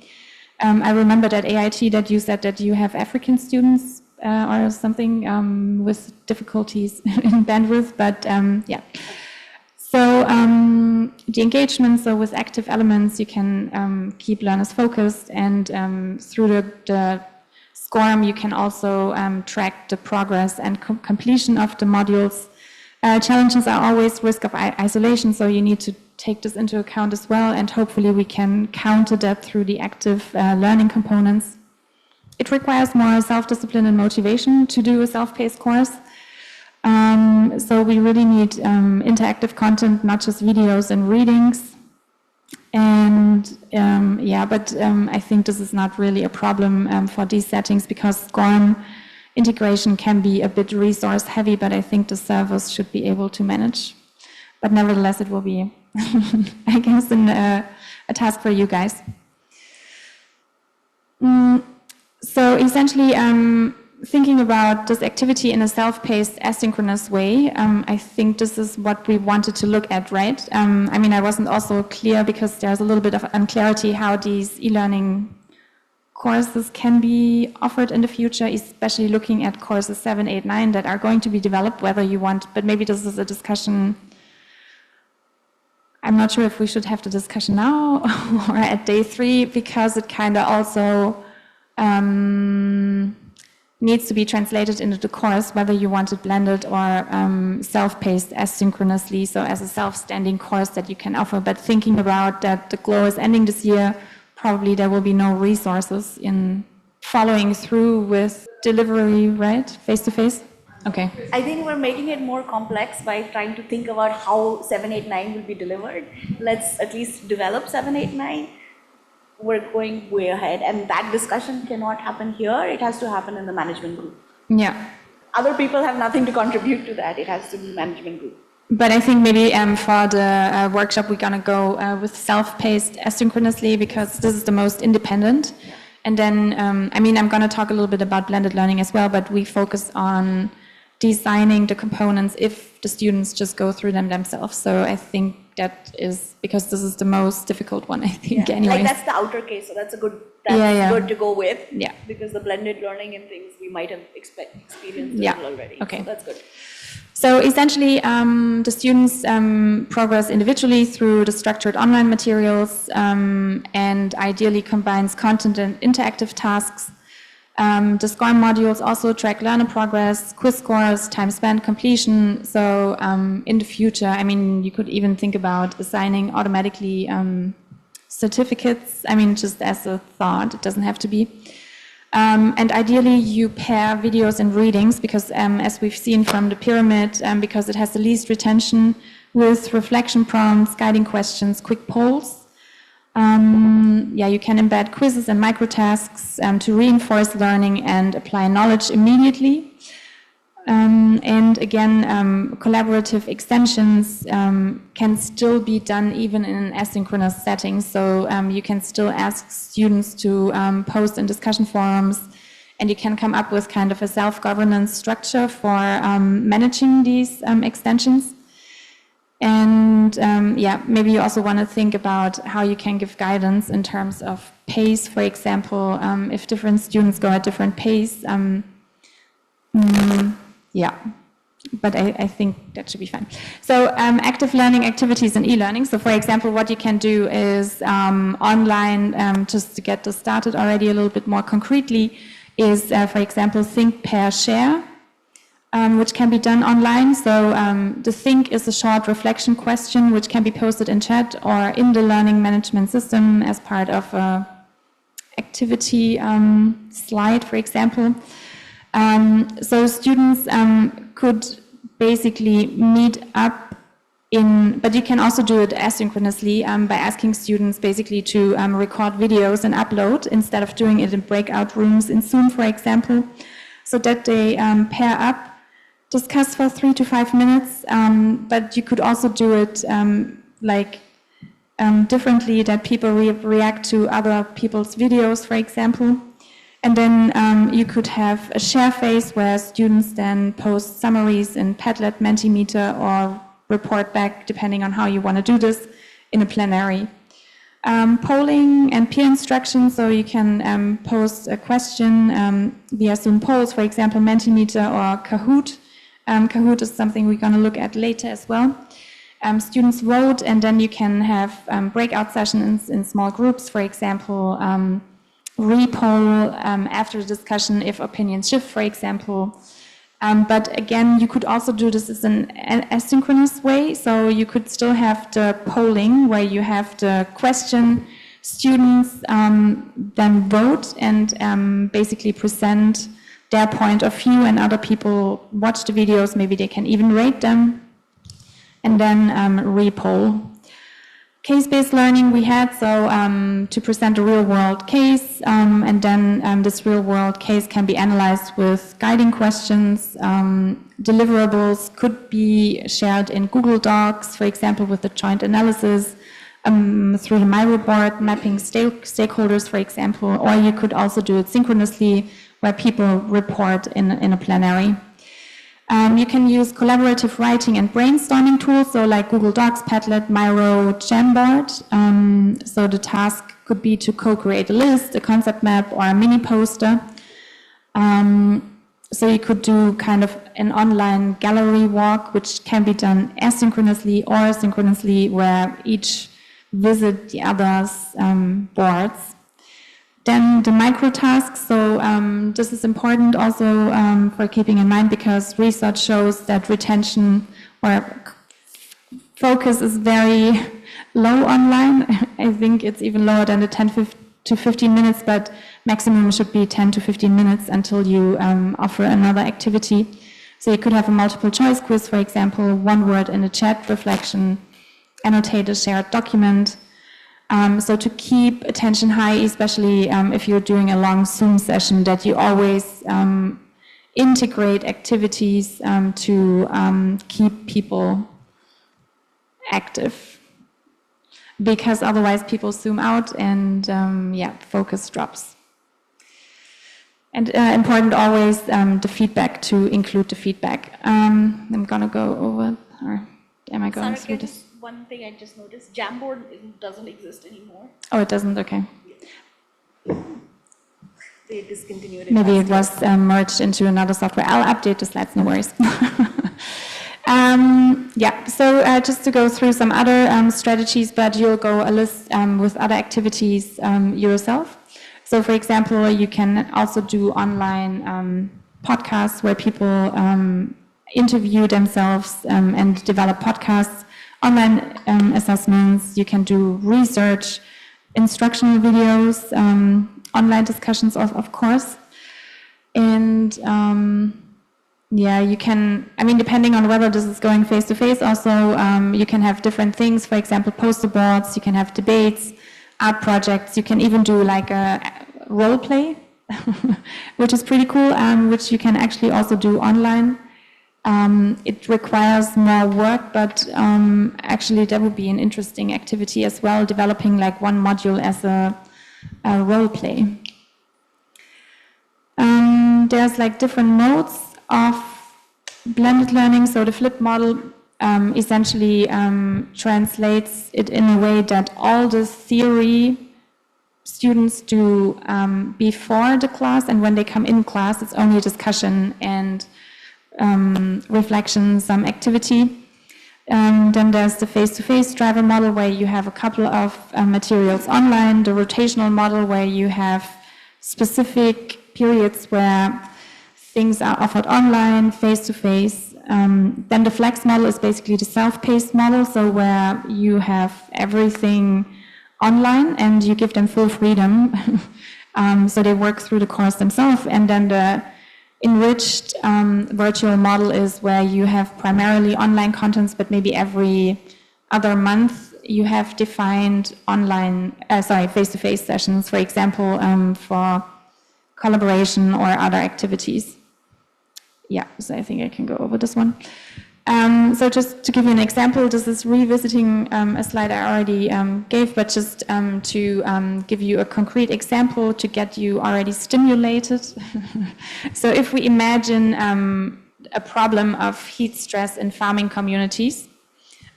I remember that AIT that you said that you have African students or something with difficulties in bandwidth, but yeah. So the engagement, so with active elements, you can keep learners focused, and through the SCORM, you can also track the progress and completion of the modules. Challenges are always risk of isolation, so you need to take this into account as well, and hopefully we can counter that through the active learning components. It requires more self-discipline and motivation to do a self-paced course. So we really need interactive content, not just videos and readings. And yeah, but I think this is not really a problem for these settings because SCORM integration can be a bit resource heavy, but I think the servers should be able to manage. But nevertheless, it will be, I guess, a task for you guys. So essentially, thinking about this activity in a self-paced, asynchronous way, I think this is what we wanted to look at, right? I mean, I wasn't also clear because there's a little bit of unclarity how these e-learning courses can be offered in the future, especially looking at courses 7, 8, 9 that are going to be developed, whether you want, but maybe this is a discussion. I'm not sure if we should have the discussion now or at day 3, because it kind of also needs to be translated into the course, whether you want it blended or self-paced asynchronously, so as a self-standing course that you can offer. But thinking about that the GLOW is ending this year, probably there will be no resources in following through with delivery, right? Face-to-face? Okay. I think we're making it more complex by trying to think about how 789 will be delivered. Let's at least develop 789. We're going way ahead, and that discussion cannot happen here. It has to happen in the management group. Yeah. Other people have nothing to contribute to that. It has to be management group. But I think maybe for the workshop, we're going to go with self-paced asynchronously, because this is the most independent. And then, I mean, I'm going to talk a little bit about blended learning as well, but we focus on designing the components if the students just go through them themselves. So I think that is, because this is the most difficult one, I think, anyways. Like that's the outer case, so that's good to go with. Yeah. Because the blended learning and things we might have experienced already. Okay. So that's good. So essentially, the students progress individually through the structured online materials and ideally combines content and interactive tasks. The SCORM modules also track learner progress, quiz scores, time spent, completion. So in the future, I mean, you could even think about assigning automatically certificates. I mean, just as a thought, it doesn't have to be. And ideally, you pair videos and readings, because as we've seen from the pyramid, because it has the least retention, with reflection prompts, guiding questions, quick polls. You can embed quizzes and microtasks to reinforce learning and apply knowledge immediately. And again, collaborative extensions can still be done even in an asynchronous setting. So you can still ask students to post in discussion forums, and you can come up with kind of a self-governance structure for managing these extensions. And maybe you also want to think about how you can give guidance in terms of pace, for example, if different students go at different pace. But I think that should be fine. So active learning activities and e-learning. So for example, what you can do is online, just to get this started already a little bit more concretely, is for example, think, pair, share. Which can be done online. So the think is a short reflection question which can be posted in chat or in the learning management system as part of a activity slide, for example. So students could basically meet up but you can also do it asynchronously by asking students basically to record videos and upload instead of doing it in breakout rooms in Zoom, for example, so that they pair up, discuss for 3 to 5 minutes, but you could also do it differently, that people react to other people's videos, for example. And then you could have a share phase where students then post summaries in Padlet, Mentimeter, or report back, depending on how you want to do this, in a plenary. Polling and peer instruction, so you can post a question via Zoom polls, for example, Mentimeter or Kahoot. Kahoot is something we're going to look at later as well. Students vote, and then you can have breakout sessions in small groups, for example, repoll after the discussion if opinions shift, for example. But again, you could also do this as an asynchronous way, so you could still have the polling where you have the question, students then vote and basically present their point of view, and other people watch the videos, maybe they can even rate them, and then repoll. Case-based learning we had, so to present a real-world case, and then this real-world case can be analyzed with guiding questions. Deliverables could be shared in Google Docs, for example, with the joint analysis, through the Miro board, mapping stakeholders, for example, or you could also do it synchronously, where people report in a plenary. You can use collaborative writing and brainstorming tools, so like Google Docs, Padlet, Miro, Jamboard. So the task could be to co-create a list, a concept map, or a mini poster. So you could do kind of an online gallery walk, which can be done asynchronously or synchronously, where each visit the other's boards. Then the micro tasks, so this is important also for keeping in mind because research shows that retention or focus is very low online. I think it's even lower than the 10 to 15 minutes, but maximum should be 10 to 15 minutes until you offer another activity. So you could have a multiple choice quiz, for example, one word in the chat, reflection, annotate a shared document. So to keep attention high, especially if you're doing a long Zoom session, that you always integrate activities to keep people active. Because otherwise people zoom out and focus drops. And important always the feedback, to include the feedback. I'm gonna go over, or am I going through this? One thing I just noticed, Jamboard doesn't exist anymore. Oh, it doesn't, okay. They discontinued it. Maybe it was merged into another software. I'll update the slides, no worries. So just to go through some other strategies, but you'll go a list with other activities yourself. So for example, you can also do online podcasts where people interview themselves and develop podcasts, online assessments, you can do research, instructional videos, online discussions of course. And you can, depending on whether this is going face-to-face also, you can have different things, for example, poster boards, you can have debates, art projects, you can even do like a role play, which is pretty cool, which you can actually also do online. It requires more work, but actually that would be an interesting activity as well, developing like one module as a role play. There's like different modes of blended learning. So the flipped model essentially translates it in a way that all the theory students do before the class, and when they come in class, it's only a discussion and reflection, some activity. Then there's the face-to-face driver model where you have a couple of materials online, the rotational model where you have specific periods where things are offered online, face-to-face. Then the flex model is basically the self-paced model, so where you have everything online and you give them full freedom. So they work through the course themselves. And then the enriched virtual model is where you have primarily online contents, but maybe every other month you have defined face-to-face sessions, for example, for collaboration or other activities. Yeah, so I think I can go over this one. So just to give you an example, this is revisiting a slide I already gave, but just to give you a concrete example to get you already stimulated. So if we imagine a problem of heat stress in farming communities,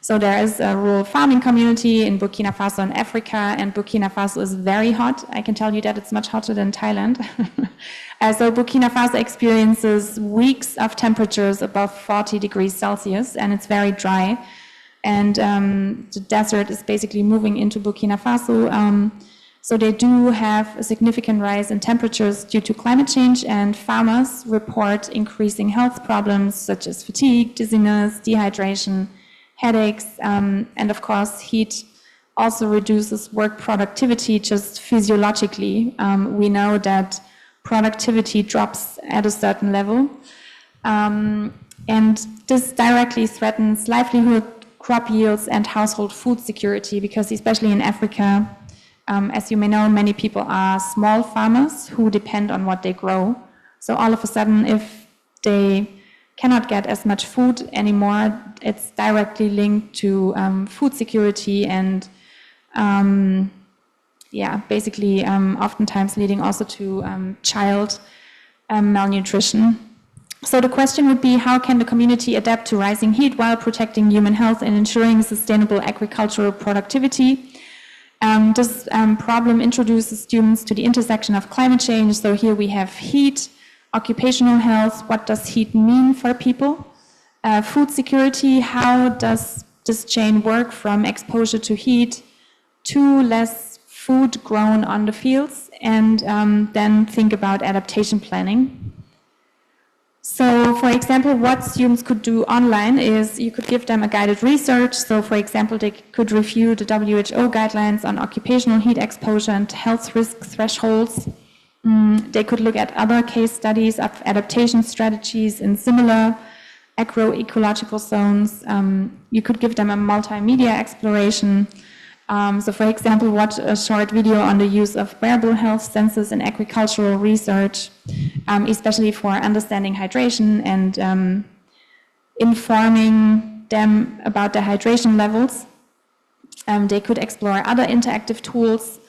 so there is a rural farming community in Burkina Faso in Africa, and Burkina Faso is very hot. I can tell you that it's much hotter than Thailand. So Burkina Faso experiences weeks of temperatures above 40 degrees Celsius, and it's very dry. And the desert is basically moving into Burkina Faso. So they do have a significant rise in temperatures due to climate change, and farmers report increasing health problems such as fatigue, dizziness, dehydration, headaches, and of course heat also reduces work productivity just physiologically. We know that productivity drops at a certain level, and this directly threatens livelihood, crop yields, and household food security, because especially in Africa, as you may know, many people are small farmers who depend on what they grow. So all of a sudden, if they cannot get as much food anymore, it's directly linked to food security and basically oftentimes leading also to child malnutrition. So the question would be, how can the community adapt to rising heat while protecting human health and ensuring sustainable agricultural productivity? This problem introduces students to the intersection of climate change. So here we have heat, occupational health, what does heat mean for people? Food security, how does this chain work from exposure to heat to less food grown on the fields? and then think about adaptation planning. So, for example, what students could do online is you could give them a guided research. So, for example, they could review the WHO guidelines on occupational heat exposure and health risk thresholds. They could look at other case studies of adaptation strategies in similar agroecological zones. You could give them a multimedia exploration. So, for example, watch a short video on the use of wearable health sensors in agricultural research, especially for understanding hydration and informing them about their hydration levels. They could explore other interactive tools.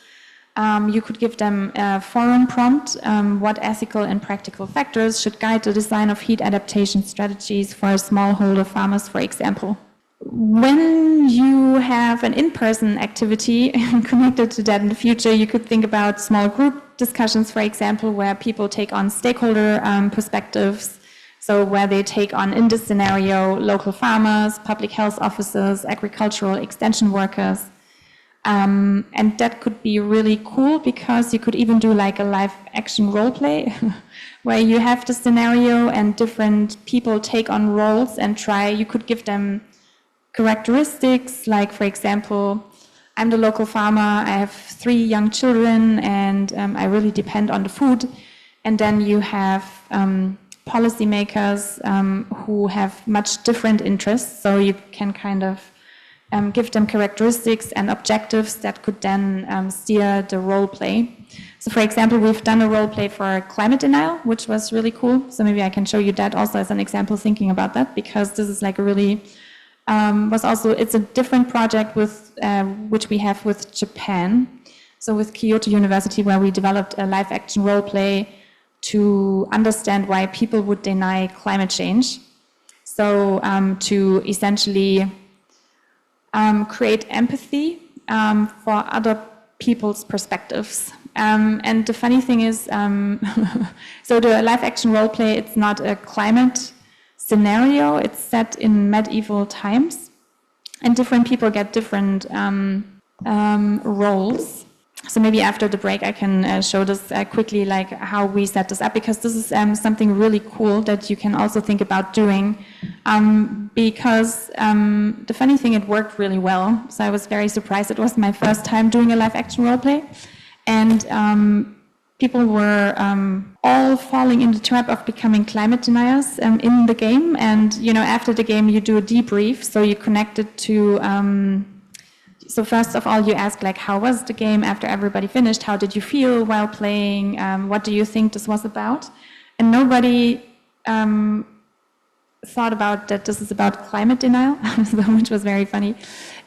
You could give them a forum prompt, what ethical and practical factors should guide the design of heat adaptation strategies for smallholder farmers, for example. When you have an in-person activity connected to that in the future, you could think about small group discussions, for example, where people take on stakeholder perspectives. So where they take on, in this scenario, local farmers, public health officers, agricultural extension workers. And that could be really cool because you could even do like a live action role play where you have the scenario and different people take on roles and try. You could give them characteristics, like, for example, I'm the local farmer, I have 3 young children, and I really depend on the food. And then you have policymakers who have much different interests, so you can kind of give them characteristics and objectives that could then steer the role play. So, for example, we've done a role play for climate denial, which was really cool. So maybe I can show you that also as an example, thinking about that, because this is like a really it's a different project with which we have with Japan. So with Kyoto University, where we developed a live action role play to understand why people would deny climate change. So to essentially create empathy for other people's perspectives. And the funny thing is, so the live action role play, it's not a climate scenario, it's set in medieval times, and different people get different roles. So maybe after the break I can show this quickly, like how we set this up, because this is something really cool that you can also think about doing, because the funny thing, it worked really well. So I was very surprised. It was my first time doing a live action role play, and people were all falling in the trap of becoming climate deniers in the game. And, you know, after the game, you do a debrief. So you connect it to, so first of all, you ask, like, how was the game after everybody finished? How did you feel while playing? What do you think this was about? And nobody thought about that this is about climate denial, which was very funny.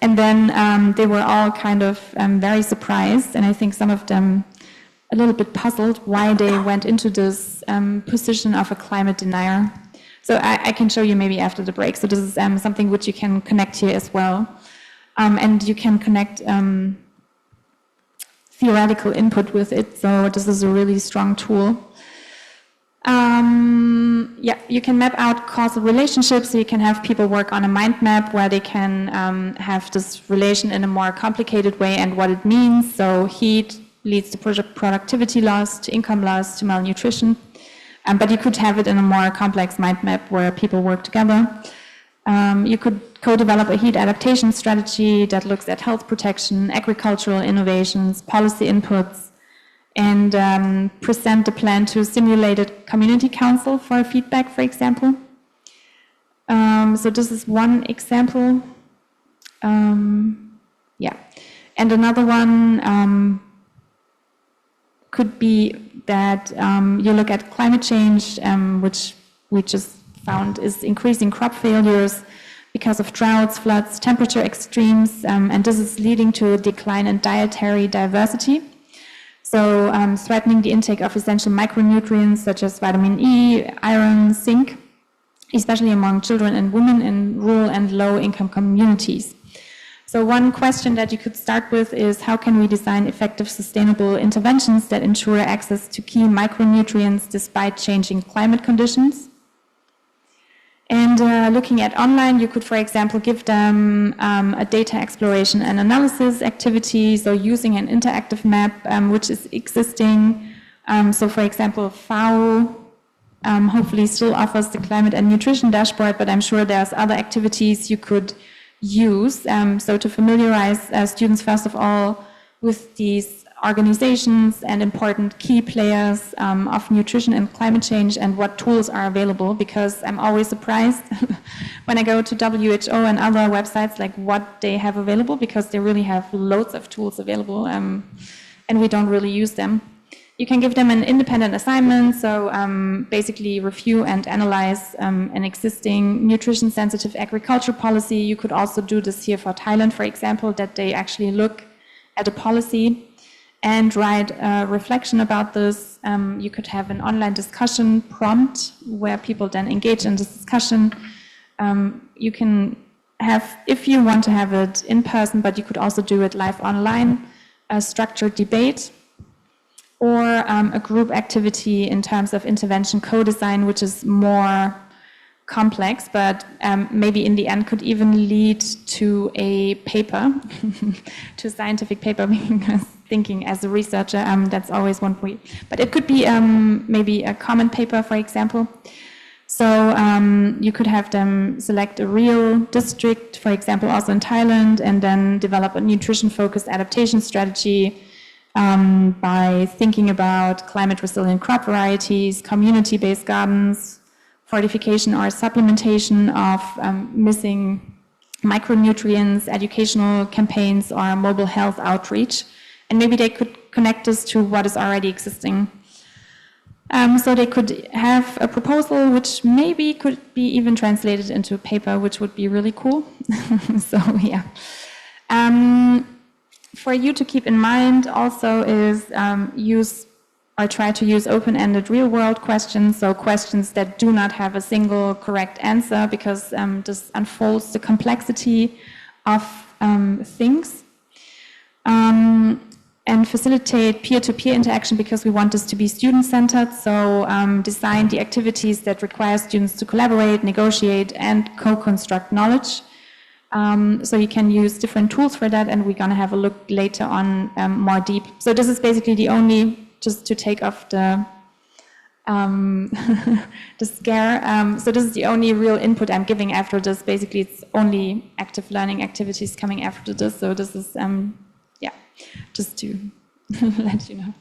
And then they were all kind of very surprised. And I think some of them a little bit puzzled why they went into this position of a climate denier. So I can show you maybe after the break. So this is something which you can connect here as well. And you can connect theoretical input with it. So this is a really strong tool. Yeah, you can map out causal relationships. So you can have people work on a mind map where they can have this relation in a more complicated way and what it means. So heat leads to productivity loss, to income loss, to malnutrition. But you could have it in a more complex mind map where people work together. You could co-develop a heat adaptation strategy that looks at health protection, agricultural innovations, policy inputs, and present the plan to a simulated community council for feedback, for example. So this is one example. Yeah. And another one could be that you look at climate change, which we just found is increasing crop failures because of droughts, floods, temperature extremes, and this is leading to a decline in dietary diversity. So threatening the intake of essential micronutrients such as vitamin E, iron, zinc, especially among children and women in rural and low-income communities. So one question that you could start with is, how can we design effective sustainable interventions that ensure access to key micronutrients despite changing climate conditions? And looking at online, you could, for example, give them a data exploration and analysis activity, so using an interactive map which is existing. So for example, FAO hopefully still offers the climate and nutrition dashboard, but I'm sure there's other activities you could use. So to familiarize students, first of all, with these organizations and important key players of nutrition and climate change and what tools are available, because I'm always surprised when I go to WHO and other websites, like what they have available, because they really have loads of tools available and we don't really use them. You can give them an independent assignment, so basically review and analyze an existing nutrition-sensitive agriculture policy. You could also do this here for Thailand, for example, that they actually look at a policy and write a reflection about this. You could have an online discussion prompt where people then engage in this discussion. You can have, if you want to have it in person, but you could also do it live online, a structured debate, or a group activity in terms of intervention co-design, which is more complex, but maybe in the end could even lead to a paper, to a scientific paper, because thinking as a researcher, that's always one point. But it could be maybe a common paper, for example. So you could have them select a real district, for example, also in Thailand, and then develop a nutrition-focused adaptation strategy by thinking about climate-resilient crop varieties, community-based gardens, fortification or supplementation of missing micronutrients, educational campaigns, or mobile health outreach. And maybe they could connect this to what is already existing. So they could have a proposal which maybe could be even translated into a paper, which would be really cool. So yeah. For you to keep in mind also is use or try to use open-ended real-world questions, so questions that do not have a single correct answer, because this unfolds the complexity of things. And facilitate peer-to-peer interaction, because we want this to be student-centered, so design the activities that require students to collaborate, negotiate, and co-construct knowledge. So you can use different tools for that, and we're going to have a look later on more deep. So this is basically the only, just to take off the the scare. So this is the only real input I'm giving after this. Basically, it's only active learning activities coming after this. So this is, yeah, just to let you know.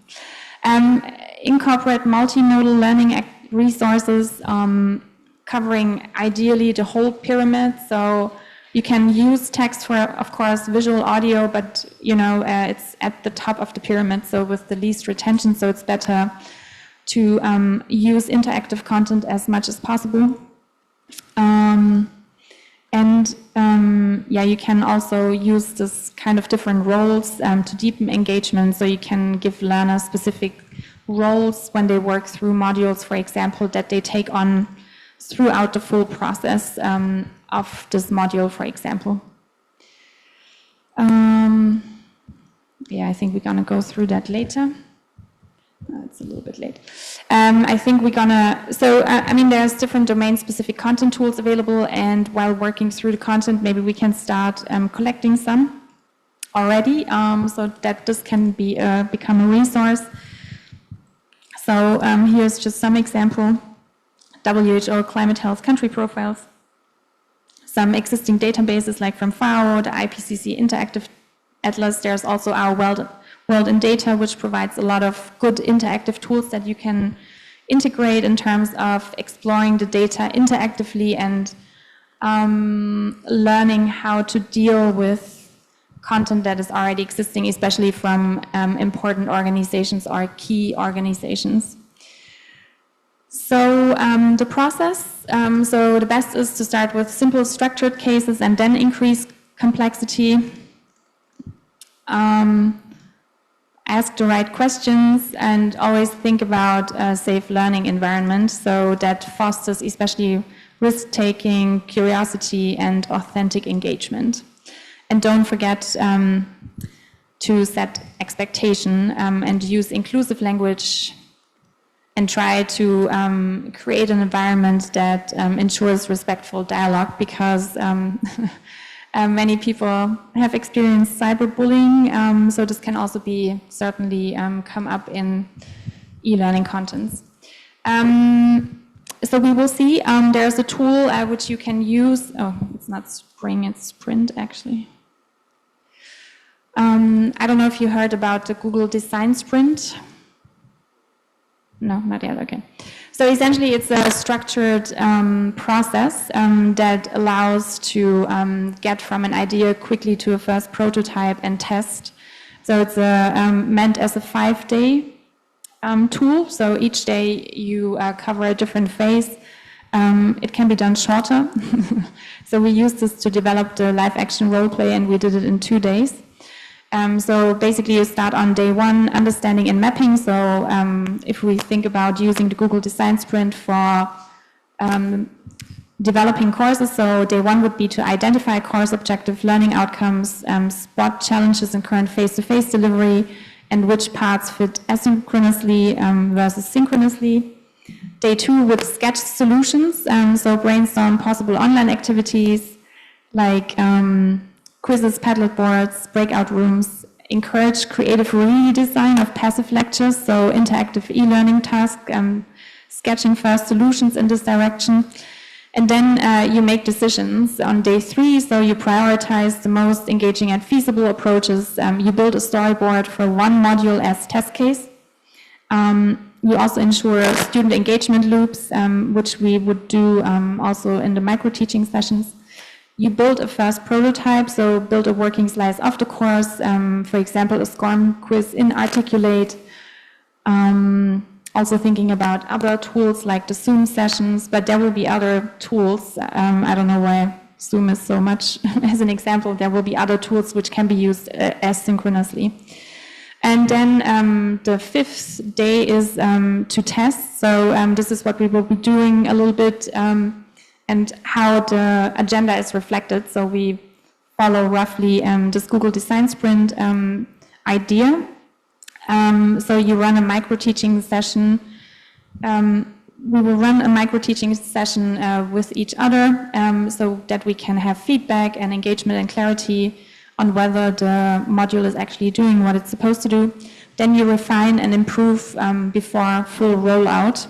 Incorporate multimodal learning resources covering ideally the whole pyramid. So you can use text for, of course, visual, audio, but you know it's at the top of the pyramid, so with the least retention. So it's better to use interactive content as much as possible. Yeah, you can also use this kind of different roles to deepen engagement. So you can give learners specific roles when they work through modules, for example, that they take on throughout the full process of this module, for example. Yeah, I think we're going to go through that later. It's a little bit late. I think we're going to, so I mean, there's different domain-specific content tools available, and while working through the content, maybe we can start collecting some already, so that this can be become a resource. So here's just some example. WHO climate health country profiles, some existing databases like from FAO, the IPCC Interactive Atlas. There's also our World in Data, which provides a lot of good interactive tools that you can integrate in terms of exploring the data interactively and learning how to deal with content that is already existing, especially from important organizations or key organizations. So the process, so the best is to start with simple structured cases and then increase complexity. Ask the right questions and always think about a safe learning environment, so that fosters especially risk-taking, curiosity, and authentic engagement. And don't forget to set expectation and use inclusive language and try to create an environment that ensures respectful dialogue, because many people have experienced cyberbullying, so this can also be certainly come up in e-learning contents. So we will see. There's a tool which you can use. Oh, it's not Spring, it's Sprint actually. I don't know if you heard about the Google Design Sprint. No, not yet, okay. So essentially it's a structured process that allows to get from an idea quickly to a first prototype and test. So it's meant as a 5-day tool. So each day you cover a different phase. It can be done shorter. So we used this to develop the live action role play, and we did it in 2 days. So basically you start on day 1, understanding and mapping. So if we think about using the Google Design Sprint for developing courses, so day 1 would be to identify course objective learning outcomes, spot challenges in current face-to-face delivery, and which parts fit asynchronously versus synchronously. Day 2 would sketch solutions, so brainstorm possible online activities like quizzes, Padlet boards, breakout rooms, encourage creative redesign of passive lectures, so interactive e-learning tasks, sketching first solutions in this direction. And then you make decisions on day 3, so you prioritize the most engaging and feasible approaches. You build a storyboard for one module as test case. You also ensure student engagement loops, which we would do also in the micro-teaching sessions. You build a first prototype, so build a working slice of the course, for example, a SCORM quiz in Articulate. Also thinking about other tools like the Zoom sessions, but there will be other tools. I don't know why Zoom is so much as an example. There will be other tools which can be used asynchronously. And then the 5th day is to test. So this is what we will be doing a little bit, and how the agenda is reflected. So we follow roughly this Google Design Sprint idea. So you run a micro-teaching session. We will run a micro-teaching session with each other, so that we can have feedback and engagement and clarity on whether the module is actually doing what it's supposed to do. Then you refine and improve before full rollout.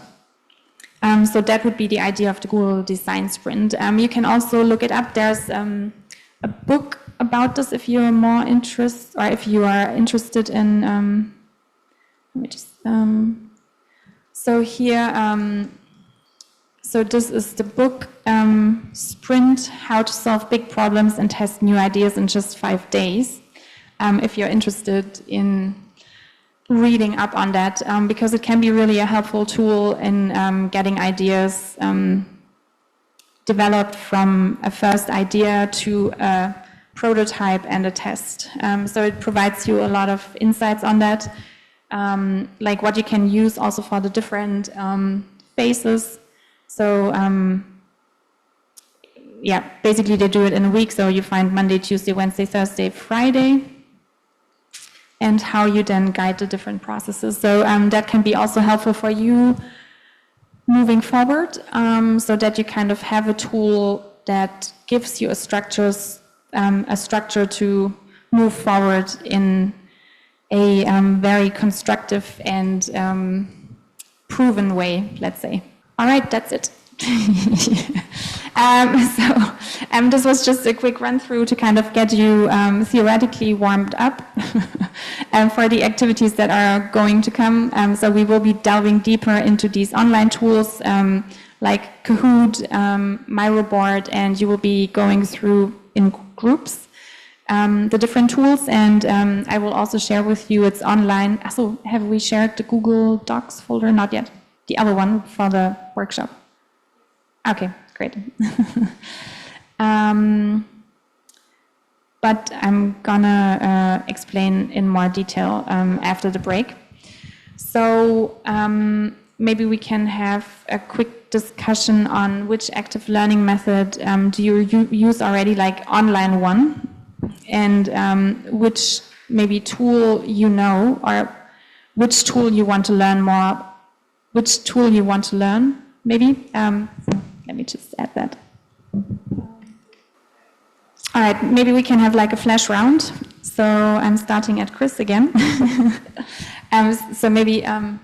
So that would be the idea of the Google Design Sprint. You can also look it up. There's a book about this if you're more interested, or if you are interested in. Let me just. So here, so this is the book Sprint: How to Solve Big Problems and Test New Ideas in Just 5 Days. If you're interested in reading up on that, because it can be really a helpful tool in getting ideas developed from a first idea to a prototype and a test. So it provides you a lot of insights on that, like what you can use also for the different phases. So yeah, basically they do it in a week, so you find Monday, Tuesday, Wednesday, Thursday, Friday, and how you then guide the different processes. So that can be also helpful for you moving forward, so that you kind of have a tool that gives you a structure to move forward in a very constructive and proven way, let's say. All right, that's it. This was just a quick run through to kind of get you theoretically warmed up for the activities that are going to come. So we will be delving deeper into these online tools like Kahoot, Miro board, and you will be going through in groups the different tools, and I will also share with you, it's online. So have we shared the Google Docs folder? Not yet. The other one for the workshop. Okay, great. But I'm gonna explain in more detail after the break. So maybe we can have a quick discussion on which active learning method do you use already, like online one, and which maybe tool you know, or which tool you want to learn more which tool you want to learn, maybe. Let me just add that. All right, maybe we can have like a flash round. So I'm starting at Chris again. So maybe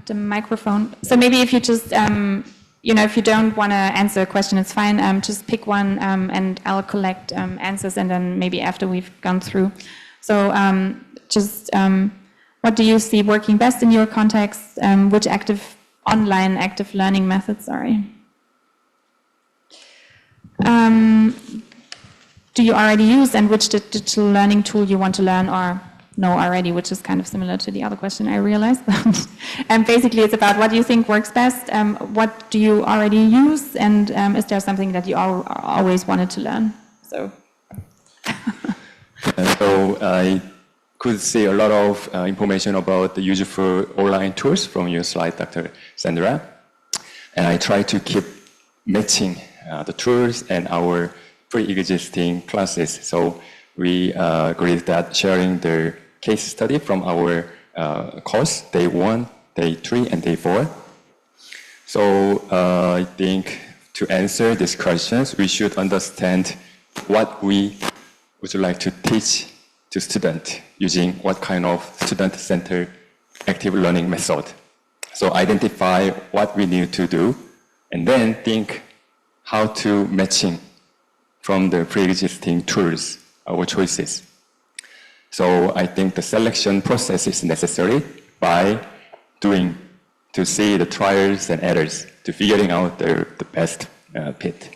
the microphone. So maybe if you just, if you don't want to answer a question, it's fine. Just pick one and I'll collect answers and then maybe after we've gone through. So what do you see working best in your context? Which online active learning methods, do you already use, and which digital learning tool you want to learn or know already, which is kind of similar to the other question, I realized. And basically it's about what do you think works best, what do you already use, and is there something that you always wanted to learn? So I could see a lot of information about the useful online tools from your slide, Dr. Sandra. And I try to keep matching the tools and our pre-existing classes. So we agreed that sharing the case study from our course, day 1, day 3, and day 4. So I think to answer these questions, we should understand what we would like to teach to students using what kind of student-centered active learning method. So identify what we need to do, and then think how to matching from the pre-existing tools or choices. So I think the selection process is necessary by doing to see the trials and errors to figuring out the best fit.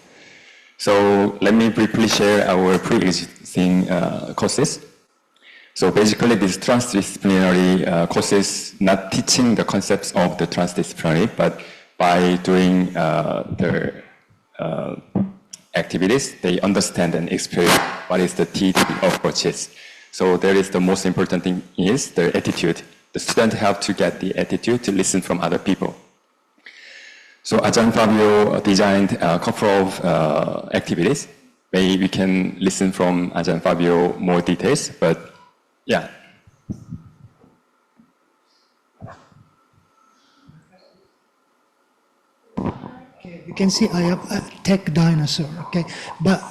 So let me briefly share our pre-existing courses. So basically, these transdisciplinary courses, not teaching the concepts of the transdisciplinary, but by doing the activities, they understand and experience what is the TD approaches. So there is the most important thing is the attitude. The student have to get the attitude to listen from other people. So Ajahn Fabio designed a couple of activities. Maybe we can listen from Ajahn Fabio more details, but yeah. Okay, you can see I have a tech dinosaur, okay? But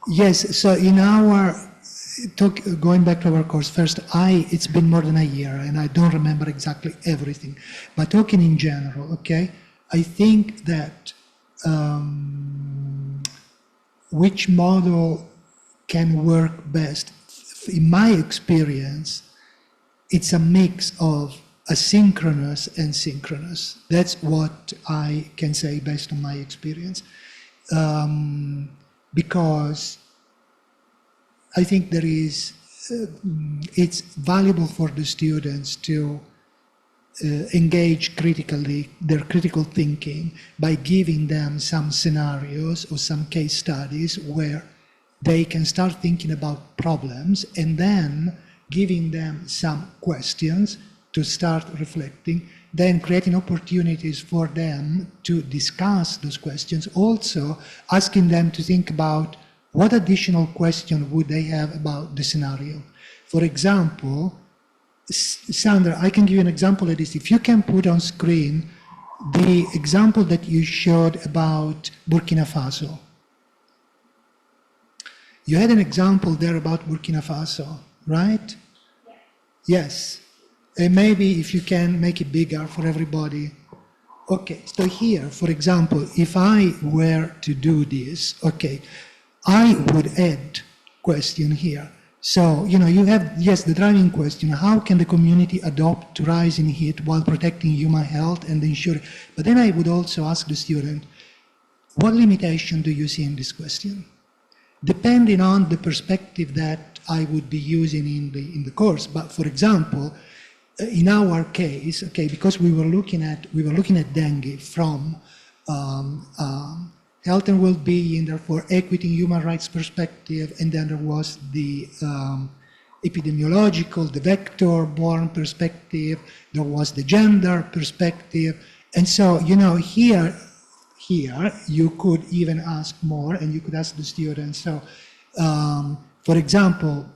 yes, so in our talk, going back to our course first, it's been more than a year and I don't remember exactly everything. But talking in general, okay, I think that which model can work best, in my experience, it's a mix of asynchronous and synchronous. That's what I can say based on my experience. Because I think it's valuable for the students to engage critically, their critical thinking, by giving them some scenarios or some case studies where they can start thinking about problems, and then giving them some questions to start reflecting, then creating opportunities for them to discuss those questions, also asking them to think about what additional question would they have about the scenario. For example, Sandra, I can give you an example of this. If you can put on screen the example that you showed about Burkina Faso. You had an example there about Burkina Faso, right? Yes. And maybe if you can make it bigger for everybody. Okay, so here, for example, if I were to do this, okay, I would add question here. So, you have, yes, the driving question, how can the community adopt to rise in heat while protecting human health and ensuring, but then I would also ask the student, what limitation do you see in this question? Depending on the perspective that I would be using in the course. But for example, in our case, okay, because we were looking at dengue from health and well-being, therefore equity and human rights perspective, and then there was the epidemiological, the vector-borne perspective, there was the gender perspective, and so here you could even ask more, and you could ask the students. So, for example,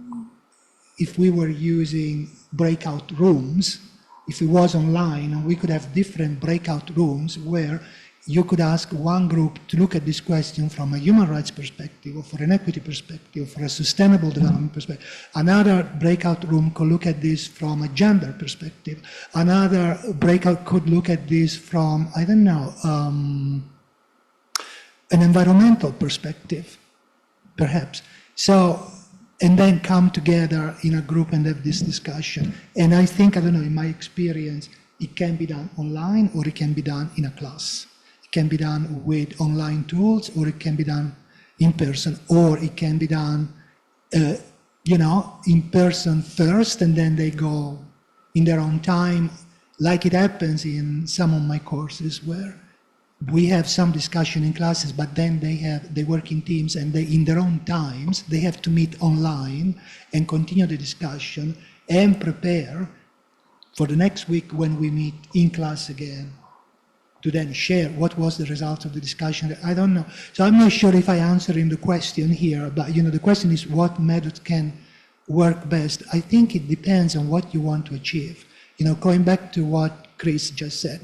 if we were using breakout rooms, if it was online, we could have different breakout rooms where you could ask one group to look at this question from a human rights perspective, or for an equity perspective, or for a sustainable development perspective. Another breakout room could look at this from a gender perspective. Another breakout could look at this from, I don't know, an environmental perspective, perhaps. So, and then come together in a group and have this discussion. And I think, I don't know, in my experience, it can be done online or it can be done in a class. It can be done with online tools, or it can be done in person, or it can be done, in person first, and then they go in their own time, like it happens in some of my courses where we have some discussion in classes, but then they work in teams, and they, in their own times, they have to meet online and continue the discussion and prepare for the next week when we meet in class again, to then share what was the result of the discussion. I don't know. So I'm not sure if I answer in the question here, but the question is what method can work best. I think it depends on what you want to achieve. Going back to what Chris just said,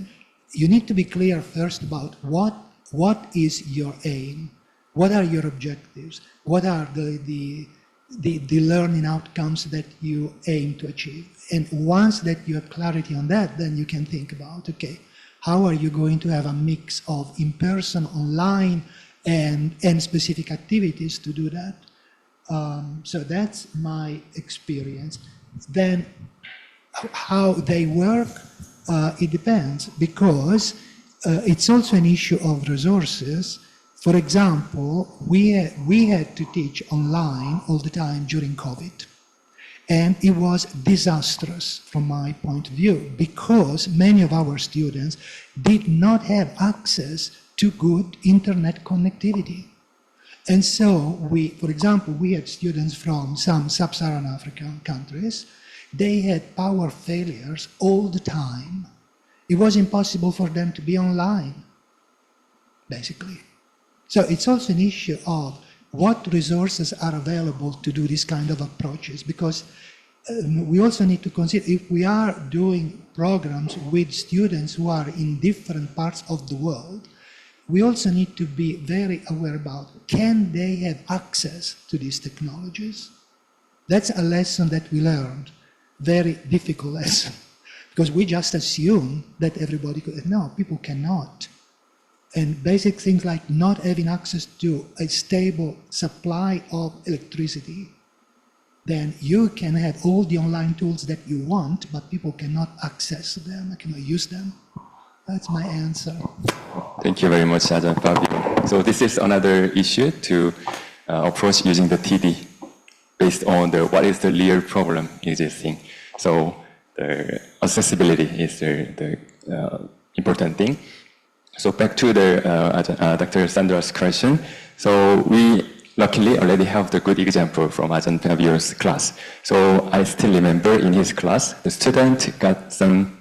you need to be clear first about what is your aim, what are your objectives, what are the learning outcomes that you aim to achieve. And once that you have clarity on that, then you can think about, okay, how are you going to have a mix of in-person, online, and specific activities to do that? So that's my experience. Then how they work, it depends, because it's also an issue of resources. For example, we had to teach online all the time during COVID. And it was disastrous from my point of view, because many of our students did not have access to good internet connectivity. And so for example, we had students from some sub-Saharan African countries. They had power failures all the time. It was impossible for them to be online, basically. So it's also an issue of what resources are available to do this kind of approaches, because we also need to consider, if we are doing programs with students who are in different parts of the world, we also need to be very aware about, can they have access to these technologies? That's a lesson that we learned, very difficult lesson, because we just assume that everybody could. No, people cannot. And basic things like not having access to a stable supply of electricity, then you can have all the online tools that you want, but people cannot access them, cannot use them. That's my answer. Thank you very much, Ajahn Fabio. So this is another issue to approach using the TD based on what is the real problem existing. So the accessibility is the important thing. So back to Dr. Sandra's question. So we luckily already have the good example from Ajahn Fabio's class. So I still remember in his class, the student got some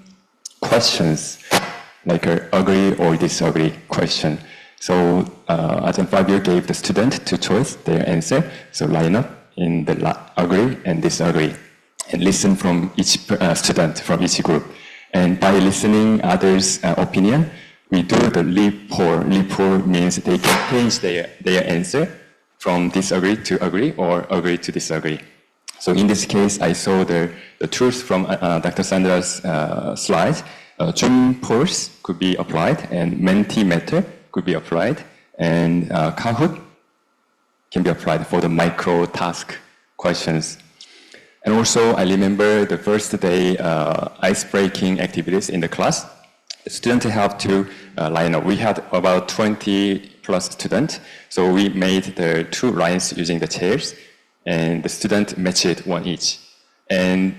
questions, like an agree or disagree question. So Ajahn Fabio gave the student to choose their answer. So line up in the agree and disagree, and listen from each student from each group. And by listening others' opinion, we do the rapport. Rapport means they can change their answer from disagree to agree or agree to disagree. So in this case, I saw the tools from Dr. Sandra's slides. Zoom polls could be applied, and Mentimeter could be applied, and Kahoot can be applied for the micro task questions. And also, I remember the first day ice-breaking activities in the class. The students have to line up. We had about 20 plus students, so we made the 2 lines using the chairs, and the student matched one each. And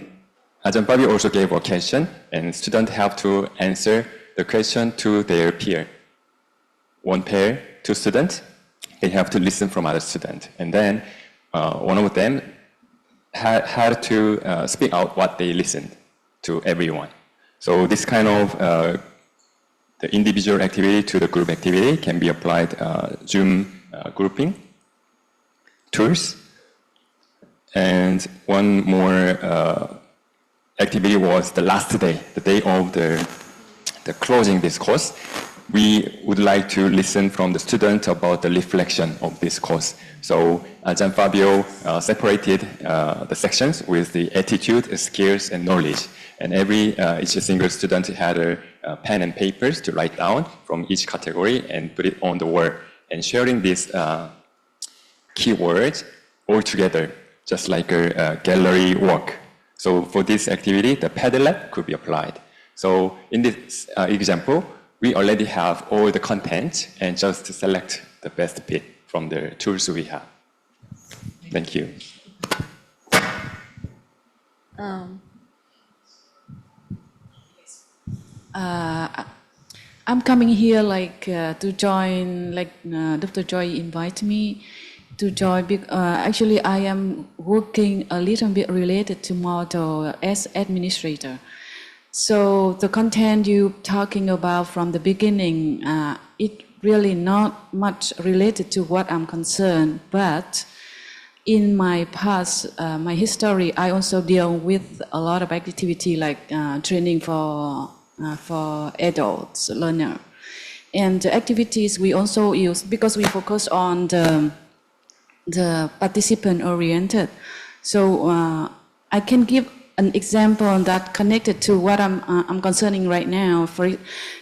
Ajahn Fabio also gave a question, and students have to answer the question to their peer. One pair, 2 students, they have to listen from other student, and then one of them had to speak out what they listened to everyone. So this kind of the individual activity to the group activity can be applied Zoom grouping tools. And one more activity was the last day, the day of the closing this course. We would like to listen from the student about the reflection of this course. So Gian Fabio separated the sections with the attitude, skills, and knowledge. And each single student had a pen and papers to write down from each category and put it on the wall. And sharing these keywords all together, just like a gallery walk. So for this activity, the Padlet could be applied. So in this example, we already have all the content and just to select the best bit from the tools we have. Thank you. I'm coming here to join, Dr. Joy invited me to join. Actually, I am working a little bit related to model as administrator. So the content you talking about from the beginning, it really not much related to what I'm concerned, but in my past, my history, I also deal with a lot of activity like training for adults, learner. And the activities we also use, because we focus on the participant-oriented. So I can give an example that connected to what I'm concerning right now. For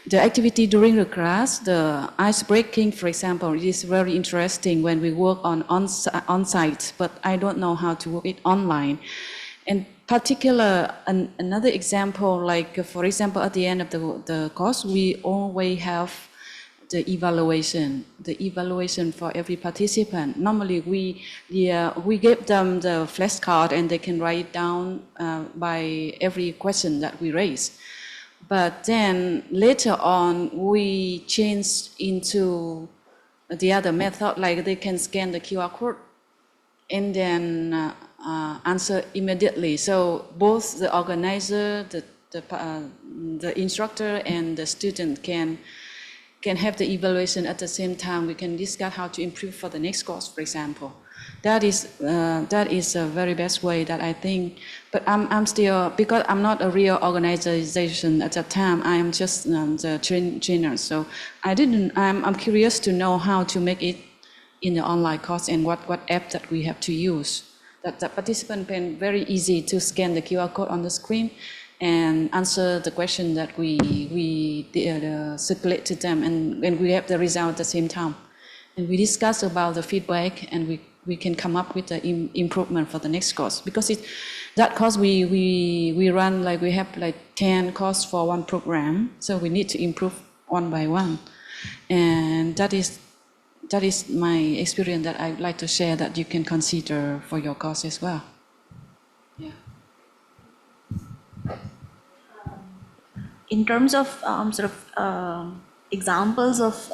the activity during the class, the ice breaking, for example, is very interesting when we work on-site, but I don't know how to work it online. And particular, another example, for example, at the end of the course, we always have the evaluation for every participant. Normally, we give them the flashcard and they can write down by every question that we raise. But then later on, we changed into the other method, like they can scan the QR code and then answer immediately. So both the organizer, the instructor, and the student can have the evaluation at the same time. We can discuss how to improve for the next course, for example. That is a very best way that I think. But I'm still, because I'm not a real organization at that time. I am just the trainer. So I'm curious to know how to make it in the online course and what app that we have to use. That the participant can very easy to scan the QR code on the screen and answer the question that we circulate to them, and we have the result at the same time. And we discuss about the feedback, and we can come up with the improvement for the next course. Because that course we run, we have 10 courses for one program, so we need to improve one by one. And that is my experience that I'd like to share that you can consider for your course as well. Yeah. In terms of examples of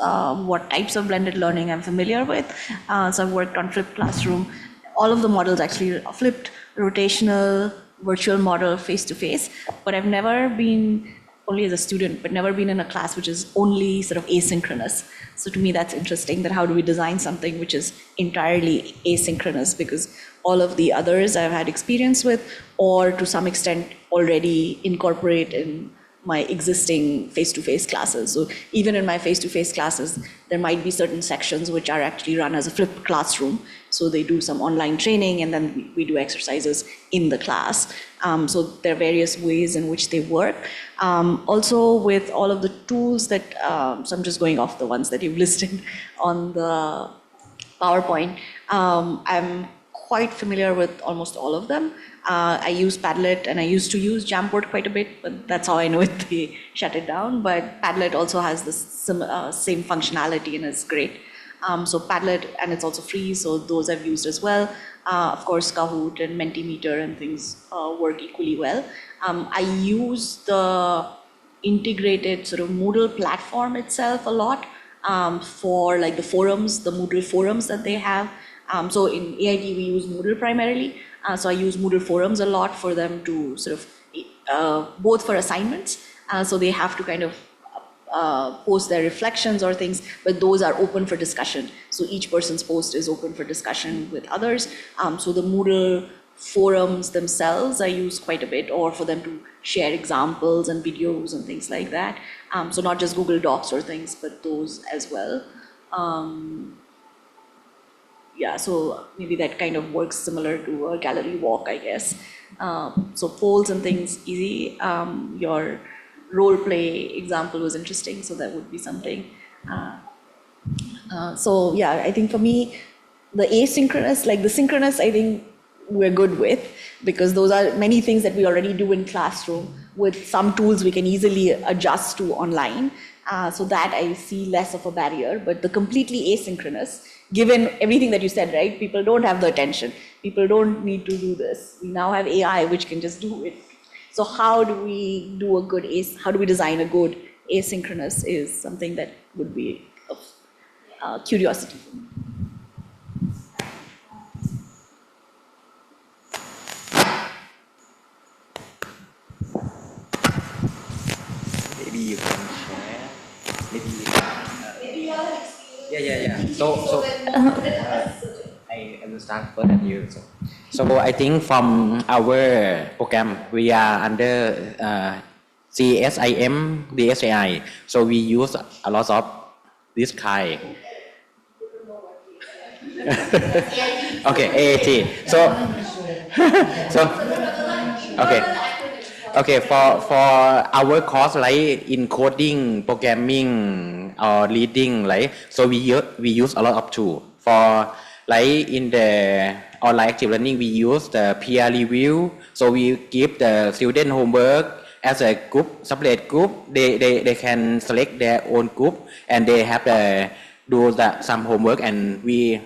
what types of blended learning I'm familiar with, so I've worked on flipped classroom. All of the models actually are flipped, rotational, virtual model, face-to-face, but I've never been, only as a student, but never been in a class which is only asynchronous. So to me, that's interesting, that how do we design something which is entirely asynchronous, because all of the others I've had experience with, or to some extent already incorporate in my existing face-to-face classes. So even in my face-to-face classes, there might be certain sections which are actually run as a flipped classroom. So they do some online training, and then we do exercises in the class. So there are various ways in which they work. Also with all of the tools that, so I'm just going off the ones that you've listed on the PowerPoint. I'm quite familiar with almost all of them. I use Padlet, and I used to use Jamboard quite a bit, but that's how I know it, they shut it down. But Padlet also has the same functionality and is great. So Padlet, and it's also free, so those I've used as well. Of course, Kahoot and Mentimeter and things work equally well. I use the integrated Moodle platform itself a lot for the forums, the Moodle forums that they have. So in AIT, we use Moodle primarily. So I use Moodle forums a lot for them to both for assignments. So they have to post their reflections or things, but those are open for discussion. So each person's post is open for discussion with others. So the Moodle forums themselves I use quite a bit, or for them to share examples and videos and things like that. So not just Google Docs or things, but those as well. Yeah, so maybe that kind of works similar to a gallery walk, I guess. So polls and things, easy. Your role play example was interesting, so that would be something. So yeah, I think for me, the asynchronous, like the synchronous, I think we're good with, because those are many things that we already do in classroom. With some tools we can easily adjust to online. So that I see less of a barrier, but the completely asynchronous, given everything that you said, right? People don't have the attention. People don't need to do this. We now have AI which can just do it. So how do we do how do we design a good asynchronous is something that would be of curiosity for me. Maybe you can share. Maybe yeah. So I will start first and you. So I think from our program we are under CSIM, DSAI. So we use a lot of this kind. Okay, AAT. So okay. For our course like in coding, programming, or reading, like so we use a lot of tool. For like in the online active learning, we use the peer review. So we give the student homework as a group, separate group. They can select their own group and they have to do some homework, and you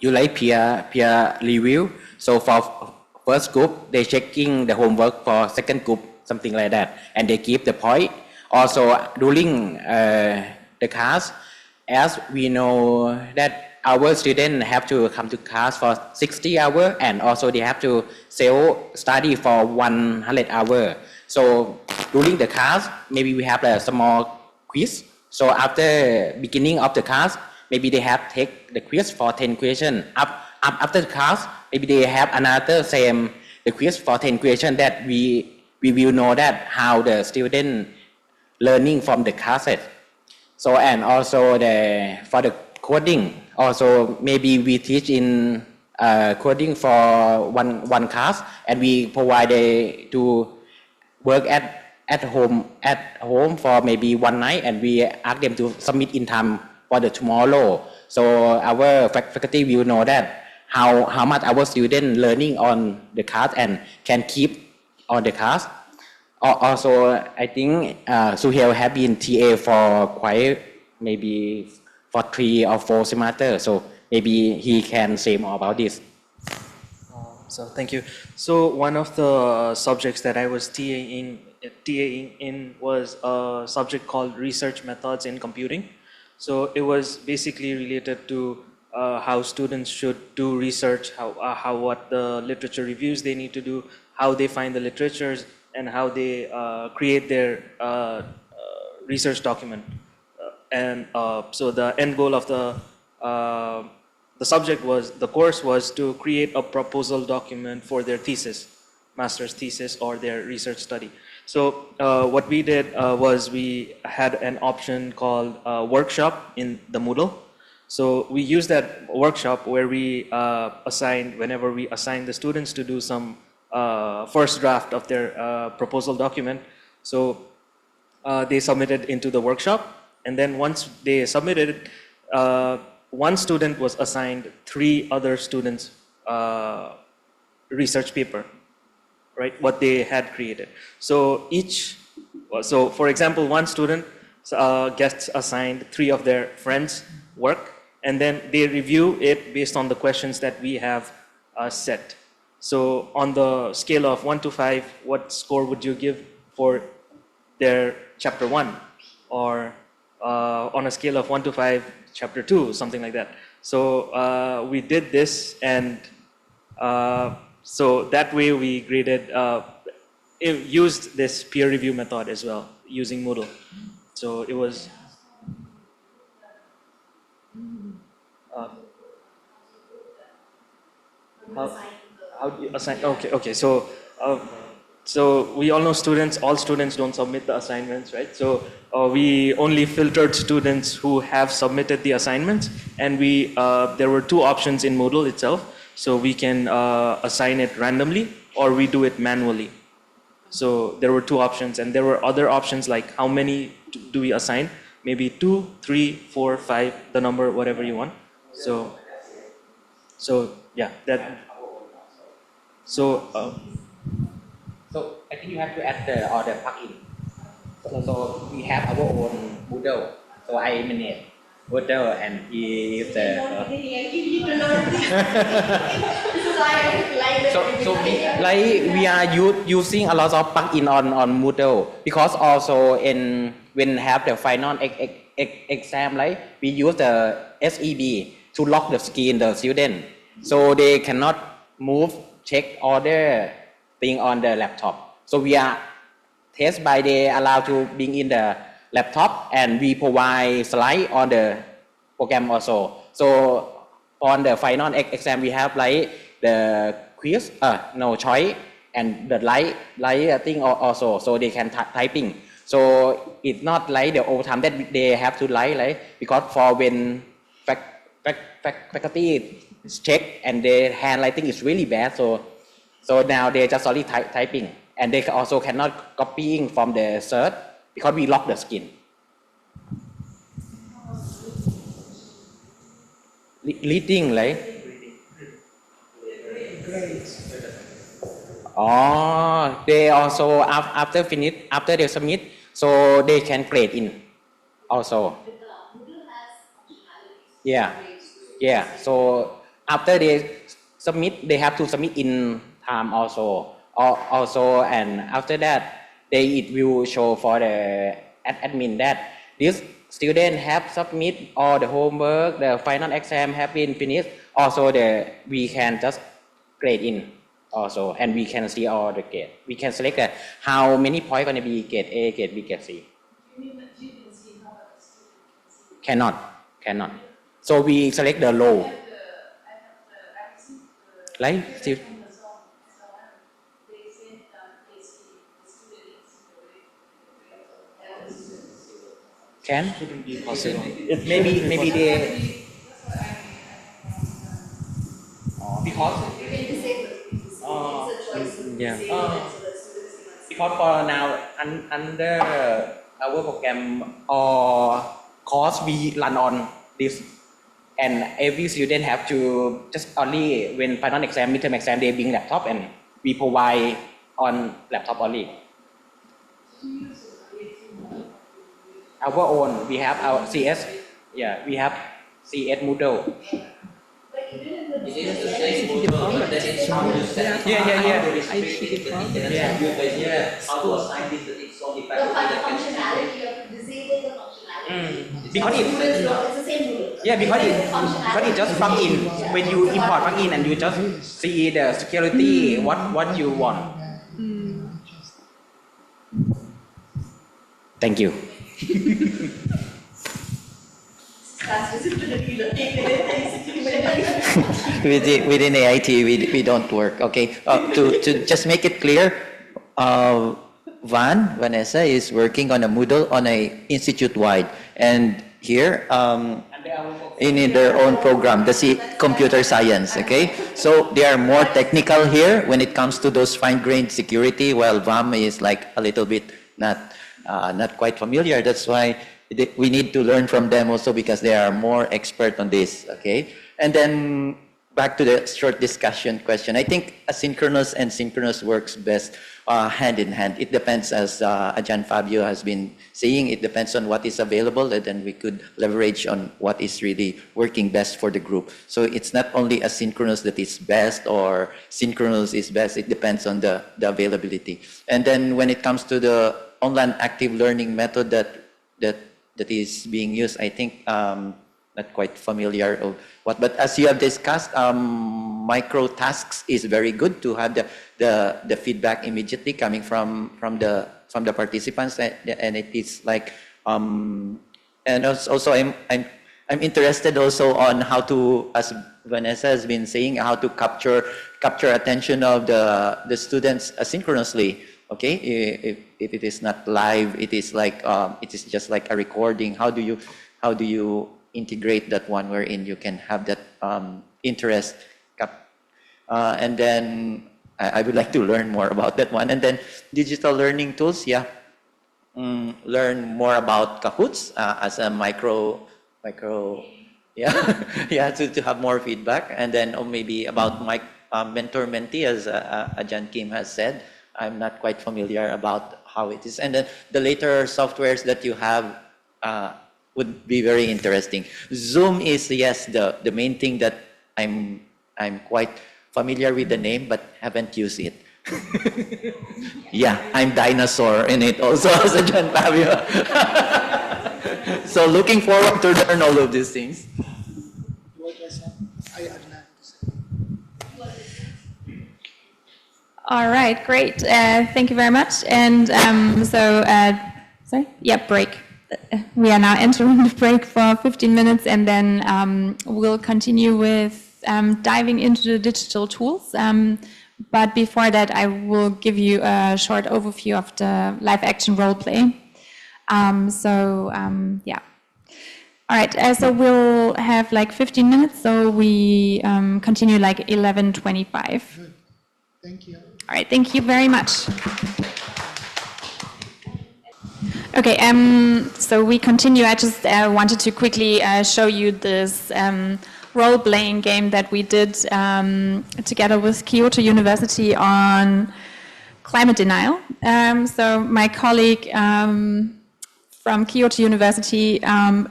like peer review. So for first group, they checking the homework. For second group, something like that, and they give the point. Also during the class, as we know that our students have to come to class for 60 hours, and also they have to self-study for 100 hours. So during the class, maybe we have a small quiz. So after beginning of the class, maybe they have take the quiz for 10 questions. After the class, maybe they have another the quiz for 10 questions that we will know that how the student learning from the classes. So and also for the coding, also maybe we teach in coding for one class, and we provide to work at home for maybe one night, and we ask them to submit in time for the tomorrow. So our faculty will know that how much our student learning on the class and can keep on the class. Also, I think Suhail have been TA for quite maybe for 3 or 4 semesters. So maybe he can say more about this. So thank you. So one of the subjects that I was TAing in was a subject called research methods in computing. So it was basically related to how students should do research, what the literature reviews they need to do, how they find the literatures, and how they create their research document. So the end goal of the course was to create a proposal document for their thesis, master's thesis, or their research study. So what we did was we had an option called workshop in the Moodle. So we used that workshop where we whenever we assigned the students to do some first draft of their proposal document. So they submitted into the workshop, and then once they submitted it, one student was assigned 3 other students' research paper, right? What they had created. So for example, one student gets assigned 3 of their friends' work, and then they review it based on the questions that we have set. So on the scale of 1 to 5, what score would you give for their chapter 1? Or on a scale of 1 to 5, chapter 2, something like that. So we did this, and so that way we graded, used this peer review method as well, using Moodle. So it was How do you assign? Okay. So we all know all students don't submit the assignments, right? So we only filtered students who have submitted the assignments, and there were two options in Moodle itself. So we can assign it randomly or we do it manually. So there were two options, and there were other options like how many do we assign? Maybe 2, 3, 4, 5, the number, whatever you want. So yeah, that. So I think you have to add the other plugin. So we have our own Moodle. So I manage Moodle, and he is the. So we are using a lot of plugin on Moodle, because also when have the final exam, like we use the SEB to lock the screen the student, so they cannot move, check all the thing on the laptop. So we are test by they allowed to being in the laptop, and we provide slide on the program also. So on the final exam we have like the quiz, no choice, and the light thing also, so they can typing. So it's not like the old time that they have to like, because for when faculty check and their handwriting is really bad, so now they just only typing, and they also cannot copying from the cert because we lock the screen. Reading, right? Oh, they also after they submit, so they can grade in also. Yeah. So after they submit, they have to submit in time also, and after that, it will show for the admin that this student have submit all the homework, the final exam have been finished. Also, we can just grade in also, and we can see all the grade. We can select how many points going to be grade A, grade B, grade C. Cannot. So we select the low. Like, can? Shouldn't be possible. Maybe they. Because. Yeah. Because for now, under our program or course we run on this, and every student have to just only when final exam, midterm exam, they bring laptop, and we provide on laptop only. Our own, we have our CS. Yeah, we have CS Moodle. It is the same Moodle, but then it's how you set it. How to assign this, that it's only faculty that can functionality, you have to disable the functionality. Because it's the same Moodle. Yeah, because it just plug in. When you import plug in and you just see the security, what you want. Thank you. Within AIT, we don't work. Okay, to just make it clear, Vanessa is working on a Moodle on a institute-wide, and here in their own program, the computer science. Okay, so they are more technical here when it comes to those fine-grained security, while VAM is like a little bit not quite familiar. That's why we need to learn from them also, because they are more expert on this. Okay, and then back to the short discussion question. I think asynchronous and synchronous works best hand in hand. It depends, as Ajahn Fabio has been saying, it depends on what is available, and then we could leverage on what is really working best for the group. So it's not only asynchronous that is best or synchronous is best, it depends on the availability. And then when it comes to the online active learning method that is being used, I think not quite familiar of what, but as you have discussed, micro tasks is very good to have the feedback immediately coming from the participants, and it is like and also I'm interested also on how to, as Vanessa has been saying, how to capture capture attention of the students asynchronously. Okay, if it is not live, it is like it is just like a recording. How do you integrate that one wherein you can have that interest? And then I would like to learn more about that one. And then digital learning tools, yeah. Learn more about Kahoots as a micro, yeah, yeah, to have more feedback. And then maybe about my mentor-mentee, as Ajahn Kim has said. I'm not quite familiar about how it is. And then the later softwares that you have would be very interesting. Zoom is, yes, the main thing that I'm quite familiar with the name, but haven't used it. Yeah, I'm dinosaur in it also as a John Fabio. So looking forward to learn all of these things. All right, great. Thank you very much. And sorry? Yeah, break. We are now entering the break for 15 minutes, and then we'll continue with diving into the digital tools. But before that, I will give you a short overview of the live action role play. Yeah. All right, so we'll have like 15 minutes, so we continue like 11:25. Good. Thank you. All right, thank you very much. Okay, so we continue. I just wanted to quickly show you this role-playing game that we did together with Kyoto University on climate denial. So my colleague from Kyoto University,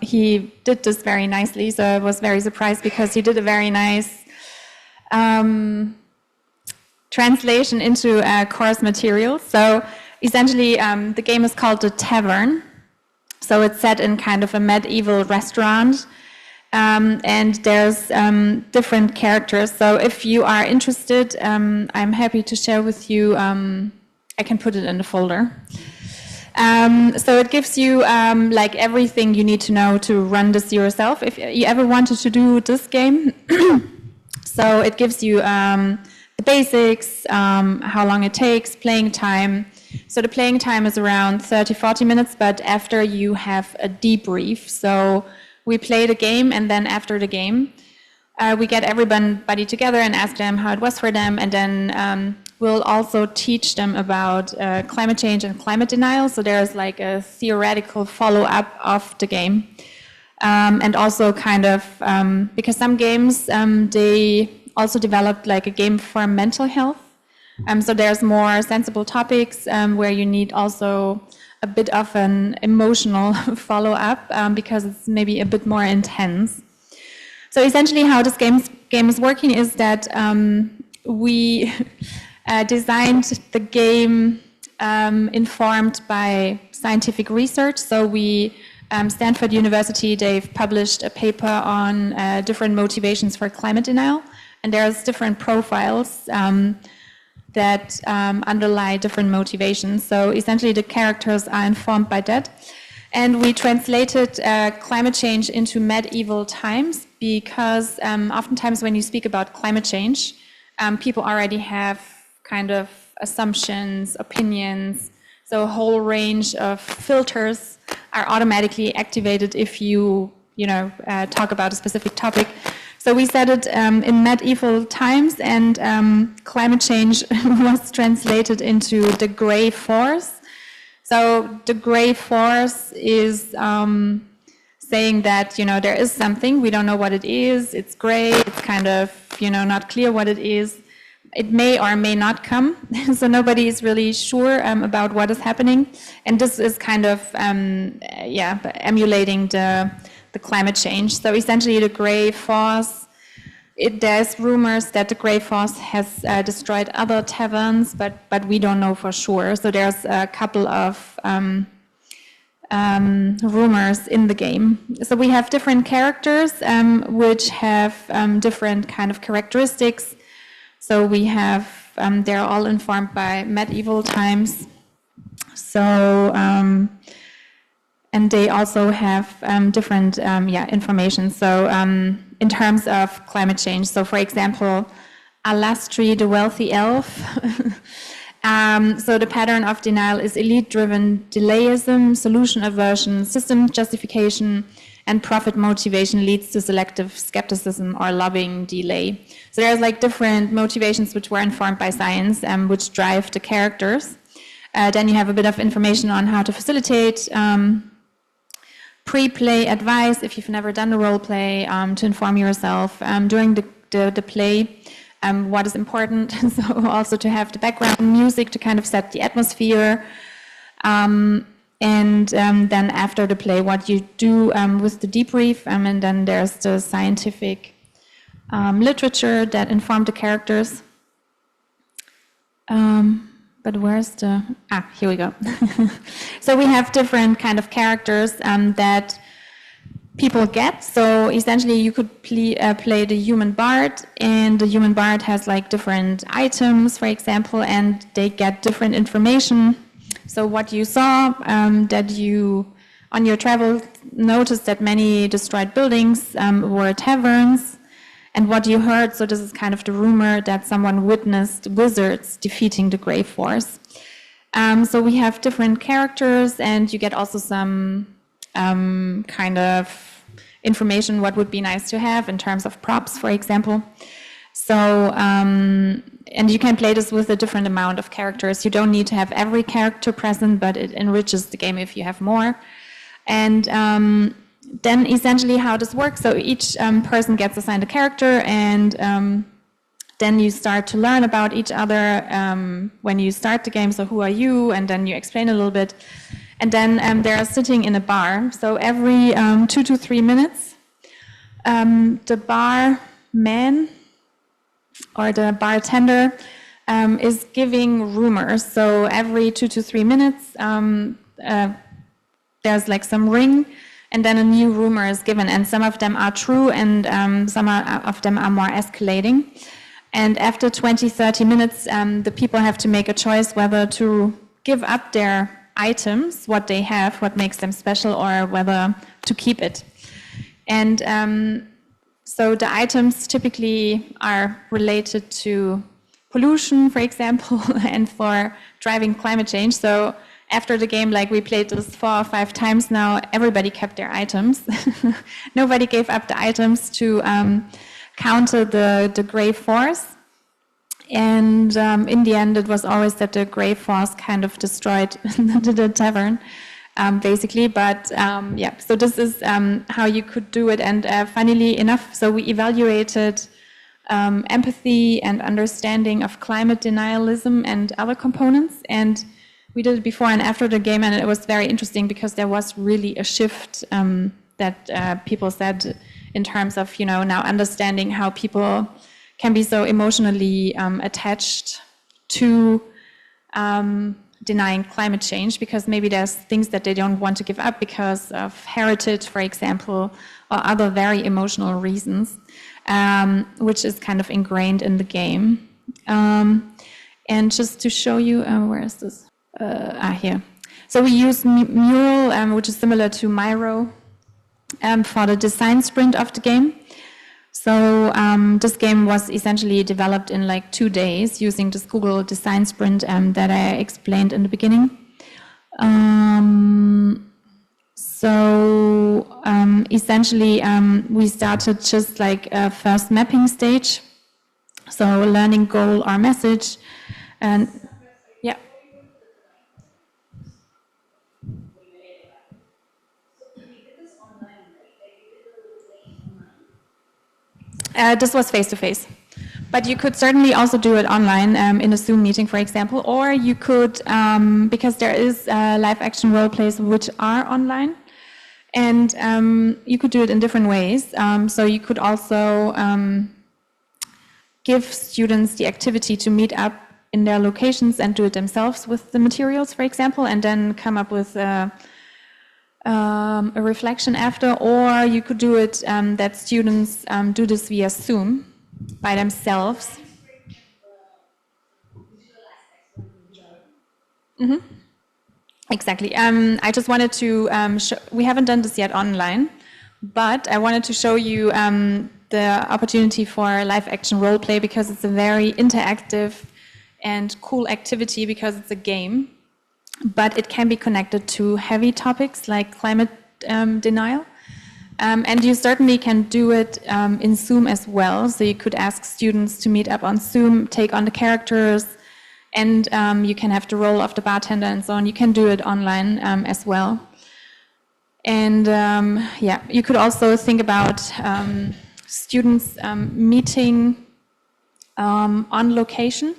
he did this very nicely, so I was very surprised because he did a very nice translation into course material. So essentially, the game is called The Tavern. So it's set in kind of a medieval restaurant. And there's different characters. So if you are interested, I'm happy to share with you. I can put it in the folder. So it gives you like everything you need to know to run this yourself. If you ever wanted to do this game, so it gives you the basics, how long it takes, playing time. So the playing time is around 30-40 minutes, but after you have a debrief. So we play the game, and then after the game, we get everybody together and ask them how it was for them, and then we'll also teach them about climate change and climate denial. So there's like a theoretical follow-up of the game. And also kind of, because some games, they also developed like a game for mental health. So there's more sensible topics where you need also a bit of an emotional follow-up because it's maybe a bit more intense. So essentially how this game is working is that we designed the game informed by scientific research. So we, Stanford University, they've published a paper on different motivations for climate denial. And there's different profiles that underlie different motivations. So essentially the characters are informed by that. And we translated climate change into medieval times because oftentimes when you speak about climate change, people already have kind of assumptions, opinions. So a whole range of filters are automatically activated if you talk about a specific topic. So we said it in medieval times, and climate change was translated into the gray force. So the gray force is saying that, there is something, we don't know what it is, it's gray, it's kind of, not clear what it is. It may or may not come, so nobody is really sure about what is happening. And this is kind of, emulating the climate change. So essentially the gray force, there's rumors that the gray force has destroyed other taverns, but we don't know for sure. So there's a couple of rumors in the game. So we have different characters which have different kind of characteristics. So we have, they're all informed by medieval times. So, and they also have different information. So in terms of climate change, so for example, Alastri, the wealthy elf. So the pattern of denial is elite-driven delayism, solution aversion, system justification, and profit motivation leads to selective skepticism or lobbying delay. So there's like different motivations which were informed by science, which drive the characters. Then you have a bit of information on how to facilitate pre-play advice if you've never done the role play, to inform yourself during the play. What is important, so also to have the background music to kind of set the atmosphere, and then after the play, what you do with the debrief, and then there's the scientific literature that informed the characters. But where's the, here we go. So we have different kind of characters that people get. So essentially you could play the human bard, and the human bard has like different items, for example, and they get different information. So what you saw, that you, on your travel, noticed that many destroyed buildings were taverns, and what you heard, so this is kind of the rumor that someone witnessed wizards defeating the Grey Force. So we have different characters, and you get also some kind of information what would be nice to have in terms of props, for example. So, and you can play this with a different amount of characters. You don't need to have every character present, but it enriches the game if you have more. And then essentially how this works, so each person gets assigned a character, and then you start to learn about each other when you start the game. So who are you? And then you explain a little bit. And then they're sitting in a bar. So every 2 to 3 minutes, the barman or the bartender is giving rumors. So every 2 to 3 minutes, there's like some ring, and then a new rumor is given. And some of them are true, and some of them are more escalating. And after 20, 30 minutes, the people have to make a choice whether to give up their items, what they have, what makes them special, or whether to keep it. And so the items typically are related to pollution, for example, and for driving climate change. So after the game, like we played this 4 or 5 times now, everybody kept their items. Nobody gave up the items to counter the Grey Force. And in the end, it was always that the Grey Force kind of destroyed the tavern, basically. But yeah, so this is how you could do it. And funnily enough, so we evaluated empathy and understanding of climate denialism and other components. And we did it before and after the game, and it was very interesting because there was really a shift that people said in terms of, you know, now understanding how people can be so emotionally attached to denying climate change, because maybe there's things that they don't want to give up because of heritage, for example, or other very emotional reasons, which is kind of ingrained in the game. And just to show you, where is this? Here. So we use Mural, which is similar to Miro, for the design sprint of the game. So this game was essentially developed in like 2 days using this Google design sprint that I explained in the beginning. Essentially we started just like a first mapping stage, so learning goal or message, and yeah. This was face-to-face, but you could certainly also do it online in a Zoom meeting, for example, or you could, because there is live action role plays which are online, and you could do it in different ways. So you could also give students the activity to meet up in their locations and do it themselves with the materials, for example, and then come up with a reflection after, or you could do it that students do this via Zoom by themselves. Mm-hmm. Exactly. I just wanted to we haven't done this yet online, but I wanted to show you the opportunity for live action role play because it's a very interactive and cool activity because it's a game, but it can be connected to heavy topics like climate denial. And you certainly can do it in Zoom as well. So you could ask students to meet up on Zoom, take on the characters, and you can have the role of the bartender and so on. You can do it online as well. And yeah, you could also think about students meeting on location.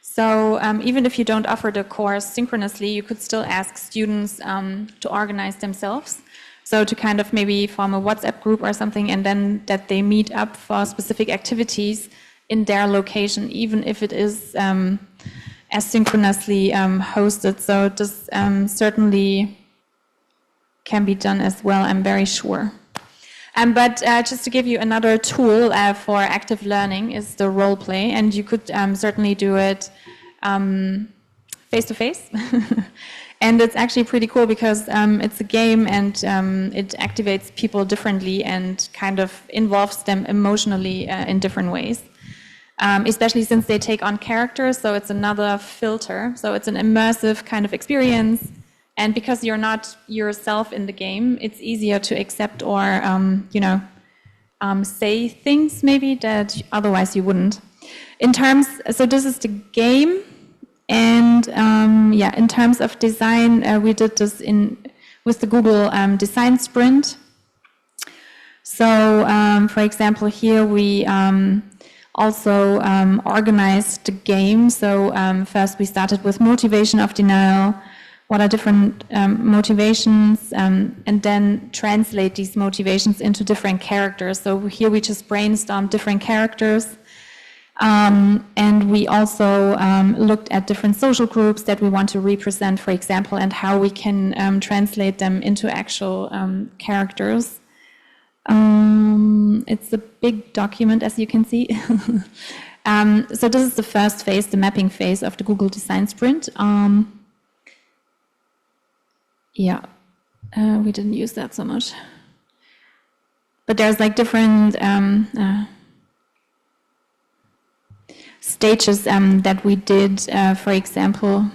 So even if you don't offer the course synchronously, you could still ask students to organize themselves. So to kind of maybe form a WhatsApp group or something, and then that they meet up for specific activities in their location, even if it is asynchronously hosted. So this certainly can be done as well, I'm very sure. But just to give you another tool for active learning is the role play, and you could certainly do it face-to-face. And it's actually pretty cool because it's a game and it activates people differently and kind of involves them emotionally in different ways. Especially since they take on characters, so it's another filter. So it's an immersive kind of experience. And because you're not yourself in the game, it's easier to accept or, say things maybe that otherwise you wouldn't. So this is the game. And yeah, in terms of design, we did this with the Google Design Sprint. So, for example, here we also organized the game. So first we started with motivation of denial. What are different motivations? And then translate these motivations into different characters. So here we just brainstormed different characters. And we also looked at different social groups that we want to represent, for example, and how we can translate them into actual characters. It's a big document, as you can see. So this is the first phase, the mapping phase of the Google Design Sprint. Yeah, we didn't use that so much. But there's like different stages that we did, for example.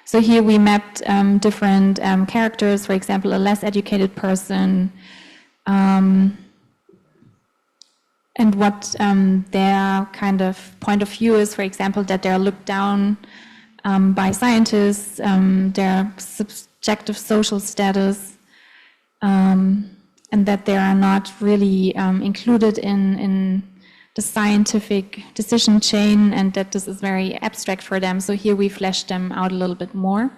So here we mapped different characters, for example, a less educated person, and what their kind of point of view is, for example, that they're looked down by scientists, their subjective social status, and that they are not really included in the scientific decision chain, and that this is very abstract for them. So here we fleshed them out a little bit more.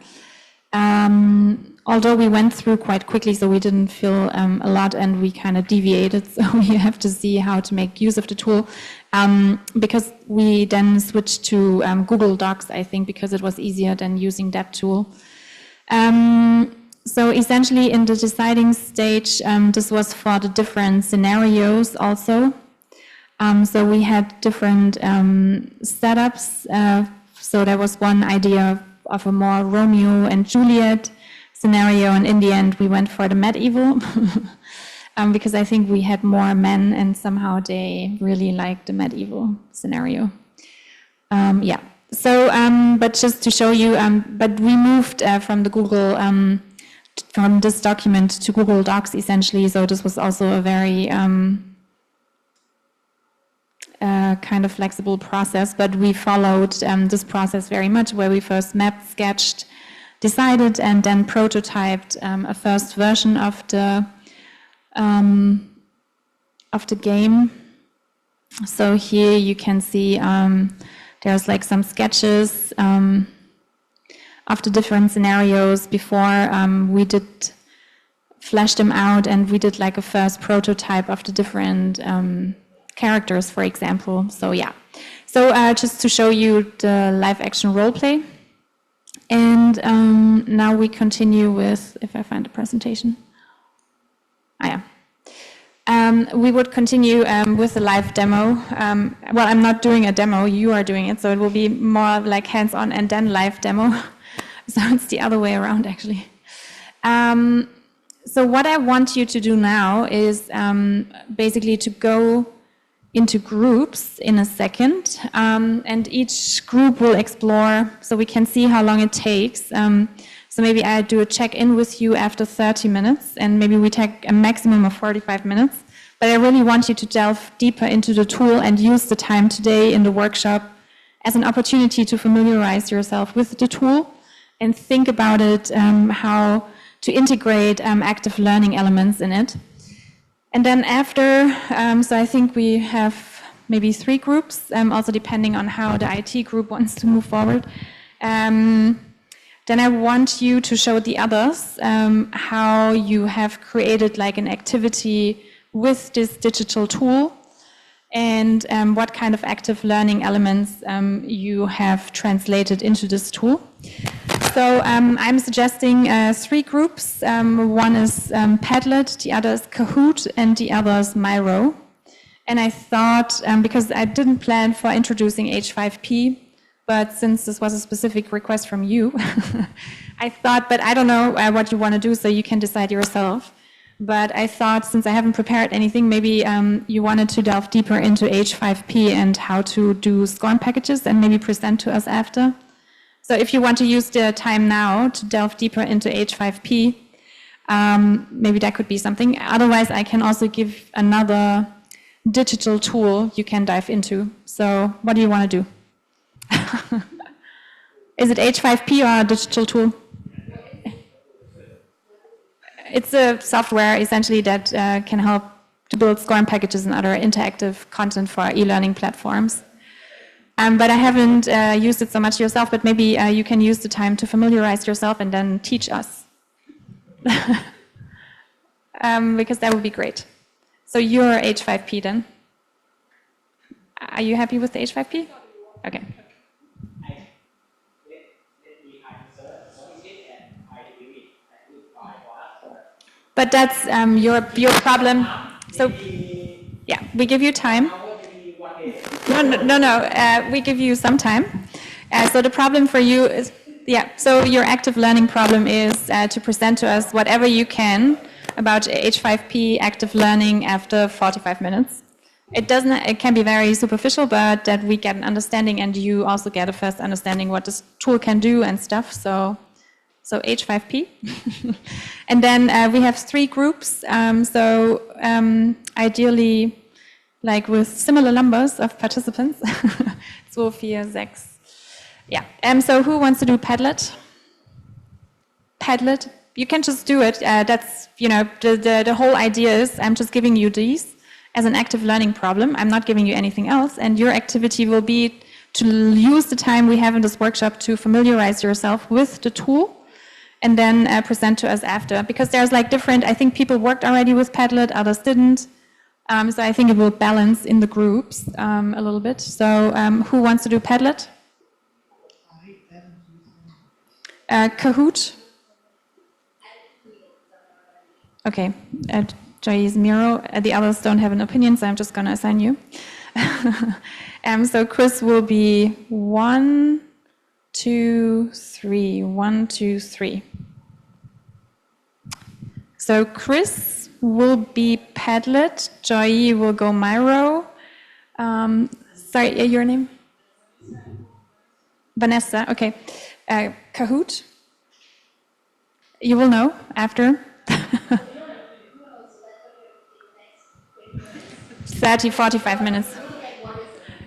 Although we went through quite quickly, so we didn't feel a lot, and we kind of deviated, so you have to see how to make use of the tool. Because we then switched to Google Docs, I think, because it was easier than using that tool. So essentially in the deciding stage, this was for the different scenarios also. So we had different setups. So there was one idea of a more Romeo and Juliet scenario, and in the end we went for the medieval because I think we had more men and somehow they really liked the medieval scenario. Yeah. So, but just to show you, but we moved from the Google from this document to Google Docs essentially, so this was also a very kind of flexible process, but we followed this process very much, where we first mapped, sketched, decided, and then prototyped a first version of the game. So here you can see there's like some sketches of the different scenarios before we did flesh them out, and we did like a first prototype of the different characters, for example. So yeah, so just to show you the live action role play. And now we continue with, if I find the presentation. We would continue with the live demo. Well, I'm not doing a demo, you are doing it, so it will be more like hands-on and then live demo. So it's the other way around, actually. So what I want you to do now is basically to go into groups in a second, and each group will explore, so we can see how long it takes. So maybe I do a check-in with you after 30 minutes, and maybe we take a maximum of 45 minutes. But I really want you to delve deeper into the tool and use the time today in the workshop as an opportunity to familiarize yourself with the tool and think about it, how to integrate active learning elements in it. And then after, so I think we have maybe 3 groups, also depending on how the IT group wants to move forward. Then I want you to show the others how you have created like an activity with this digital tool and what kind of active learning elements you have translated into this tool. So I'm suggesting 3 groups. One is Padlet, the other is Kahoot, and the other is Miro. And I thought, because I didn't plan for introducing H5P, but since this was a specific request from you, I thought, but I don't know what you want to do, so you can decide yourself. But I thought, since I haven't prepared anything, maybe you wanted to delve deeper into H5P and how to do SCORM packages and maybe present to us after. So if you want to use the time now to delve deeper into H5P, maybe that could be something. Otherwise, I can also give another digital tool you can dive into. So what do you want to do? Is it H5P or a digital tool? It's a software essentially that can help to build SCORM packages and other interactive content for e-learning platforms. But I haven't used it so much yourself, but maybe you can use the time to familiarize yourself and then teach us. Because that would be great. So you're H5P then. Are you happy with the H5P? Okay. But that's your problem. So, yeah, we give you time. No. We give you some time. So the problem for you is, so your active learning problem is to present to us whatever you can about H5P active learning after 45 minutes. It can be very superficial, but that we get an understanding and you also get a first understanding what this tool can do and stuff. So H5P. And then we have 3 groups. Ideally, like with similar numbers of participants. 2, 4, 6. Yeah. So who wants to do Padlet? Padlet? You can just do it. That's, the whole idea is I'm just giving you these as an active learning problem. I'm not giving you anything else. And your activity will be to use the time we have in this workshop to familiarize yourself with the tool and then present to us after. Because there's like different, I think people worked already with Padlet, others didn't. So I think it will balance in the groups a little bit. So who wants to do Padlet? Kahoot? Okay, Joy is Miro. The others don't have an opinion, so I'm just going to assign you. So Chris will be 1, 2, 3. 1, 2, 3. So Chris will be Padlet. Joy will go Miro. Sorry, your name? Vanessa. Okay. Kahoot. You will know after. 30, 45 minutes.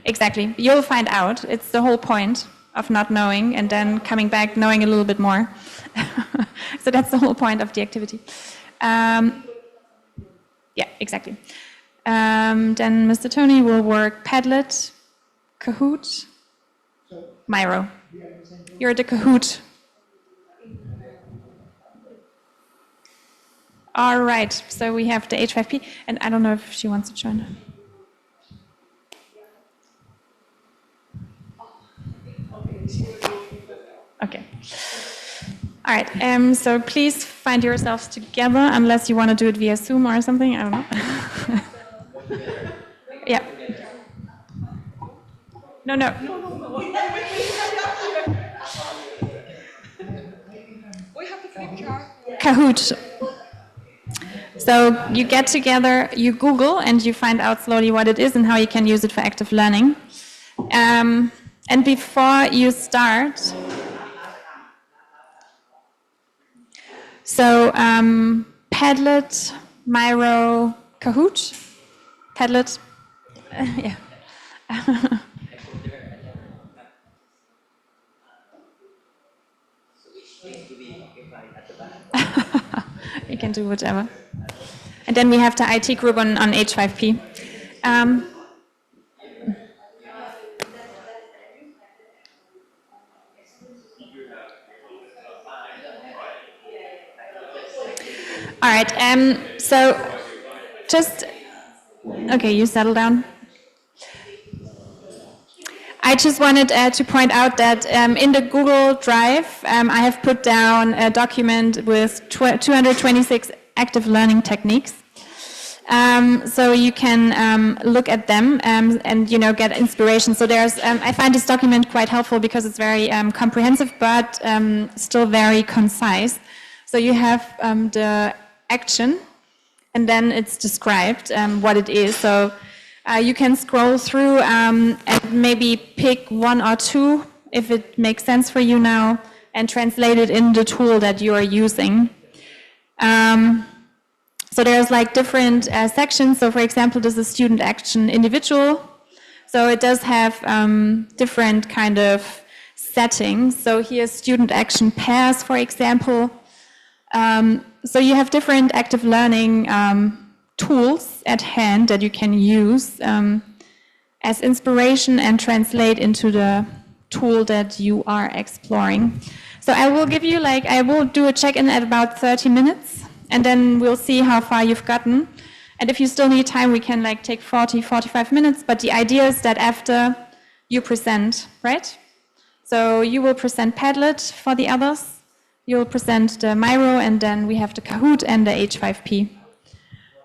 Exactly. You'll find out. It's the whole point of not knowing and then coming back knowing a little bit more. So that's the whole point of the activity. Yeah, exactly. Then Mr. Tony will work Padlet, Kahoot, Miro. You're the Kahoot. All right, so we have the H5P, and I don't know if she wants to join. Okay. All right, so please find yourselves together, unless you want to do it via Zoom or something, I don't know. Yeah. No. We have to flip chart. Kahoot. So you get together, you Google, and you find out slowly what it is and how you can use it for active learning. And before you start, so Padlet, Miro, Kahoot, Padlet, yeah. You can do whatever. And then we have the IT group on H5P. All right, so just, okay, you settle down. I just wanted to point out that in the Google Drive, I have put down a document with 226 active learning techniques. So you can look at them and get inspiration. So there's, I find this document quite helpful because it's very comprehensive, but still very concise. So you have the action, and then it's described what it is. So you can scroll through and maybe pick one or two if it makes sense for you now and translate it in the tool that you are using. So there's like different sections. So for example, this is student action individual. So it does have different kind of settings. So here's student action pairs, for example. So you have different active learning tools at hand that you can use as inspiration and translate into the tool that you are exploring. So I will give you I will do a check-in at about 30 minutes, and then we'll see how far you've gotten. And if you still need time, we can take 40, 45 minutes, but the idea is that after you present, right? So you will present Padlet for the others, you'll present the Miro, and then we have the Kahoot and the H5P.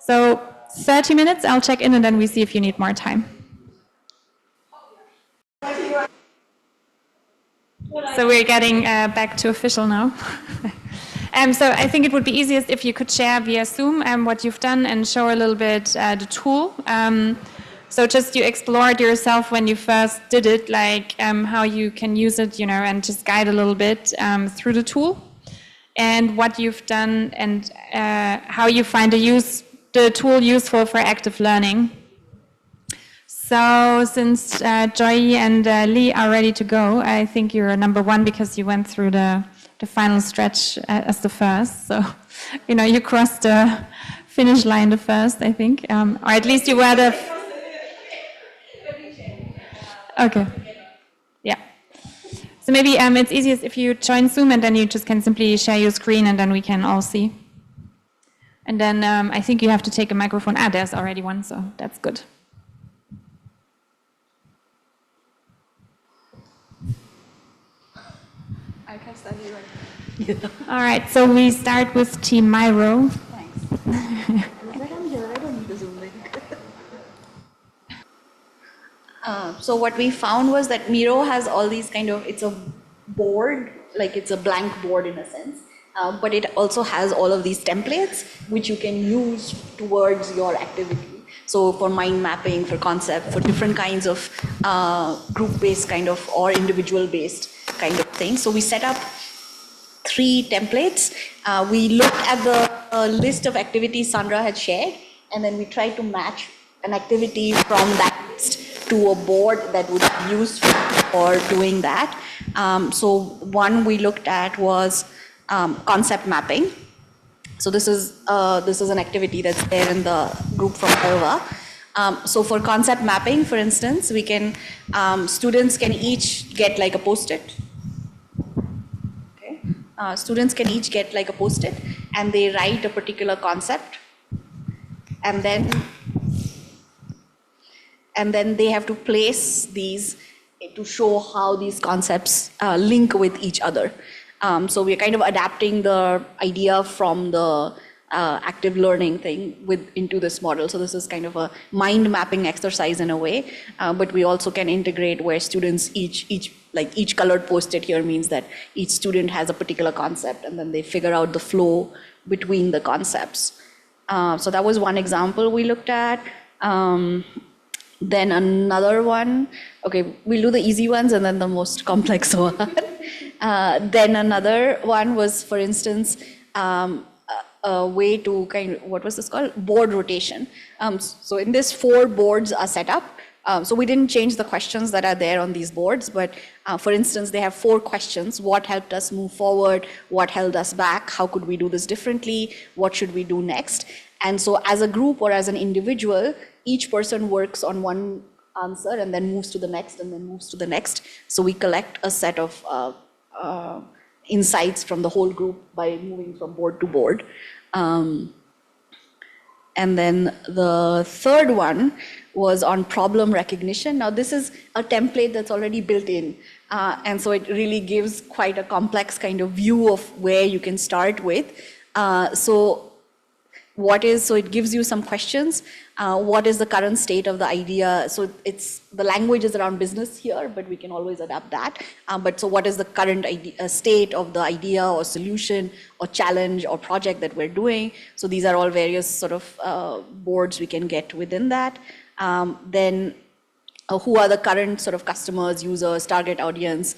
So 30 minutes, I'll check in, and then we see if you need more time. So we're getting back to official now. So I think it would be easiest if you could share via Zoom what you've done and show a little bit the tool. So just you explored yourself when you first did it, how you can use it, and just guide a little bit through the tool, and what you've done and how you find the tool useful for active learning. So since Joy and Lee are ready to go, I think you're number one because you went through the final stretch as the first. So, you crossed the finish line the first, I think. Or at least you were the... Okay. Yeah. So maybe it's easiest if you join Zoom, and then you just can simply share your screen, and then we can all see. And then I think you have to take a microphone. There's already one, so that's good. I can stand here. All right, so we start with Team Miro. Thanks. So what we found was that Miro has all these it's a board, it's a blank board in a sense, but it also has all of these templates which you can use towards your activity. So for mind mapping, for concept, for different kinds of group-based or individual-based kind of things. So we set up 3 templates. We looked at the list of activities Sandra had shared, and then we tried to match an activity from that list to a board that would be used for doing that. So one we looked at was concept mapping. So this is an activity that's there in the group from Elva. So for concept mapping, for instance, we can students can each get a post-it. Okay. Students can each get a post-it, and they write a particular concept, and then they have to place these to show how these concepts link with each other. So we're kind of adapting the idea from the active learning thing into this model. So this is kind of a mind mapping exercise in a way, but we also can integrate where students each colored post-it here means that each student has a particular concept, and then they figure out the flow between the concepts. So that was one example we looked at. Then another one, okay, we'll do the easy ones and then the most complex one. Then another one was, for instance, a way to what was this called? Board rotation. So in this, 4 boards are set up. So we didn't change the questions that are there on these boards, but for instance, they have 4 questions. What helped us move forward? What held us back? How could we do this differently? What should we do next? And so as a group or as an individual, each person works on one answer and then moves to the next and then moves to the next. So we collect a set of insights from the whole group by moving from board to board. And then the third one was on problem recognition. Now this is a template that's already built in. And so it really gives quite a complex kind of view of where you can start with. So it gives you some questions. What is the current state of the idea? So the language is around business here, but we can always adapt that. So what is the current state of the idea or solution or challenge or project that we're doing? So these are all various sort of boards we can get within that. Then who are the current sort of customers, users, target audience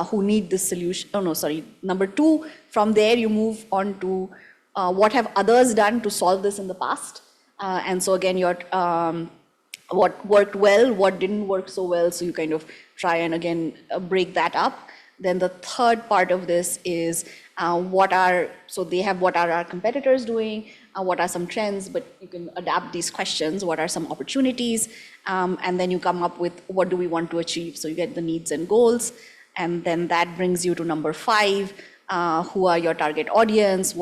who need this solution? Number 2, from there you move on to what have others done to solve this in the past? And so again, what worked well, what didn't work so well, so you kind of try and again break that up. Then the third part of this is what are our competitors doing, what are some trends, but you can adapt these questions, what are some opportunities, and then you come up with what do we want to achieve, so you get the needs and goals, and then that brings you to number 5, who are your target audience,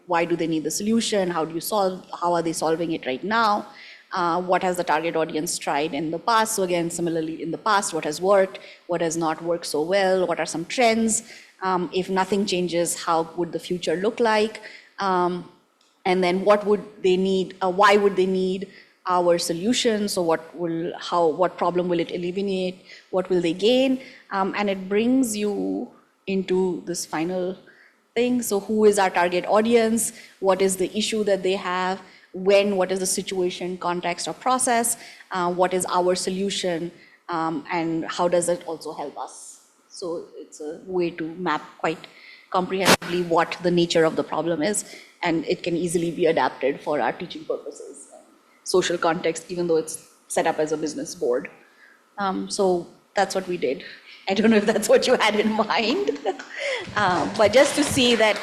why do they need the solution? How are they solving it right now? What has the target audience tried in the past? So again, similarly in the past, what has worked? What has not worked so well? What are some trends? If nothing changes, how would the future look like? And then what would they need? Why would they need our solution? So what problem will it eliminate? What will they gain? And it brings you into this final thing. So who is our target audience? What is the issue that they have? What is the situation, context, or process? What is our solution? And how does it also help us? So it's a way to map quite comprehensively what the nature of the problem is. And it can easily be adapted for our teaching purposes and social context, even though it's set up as a business board. So that's what we did. I don't know if that's what you had in mind, but just to see that,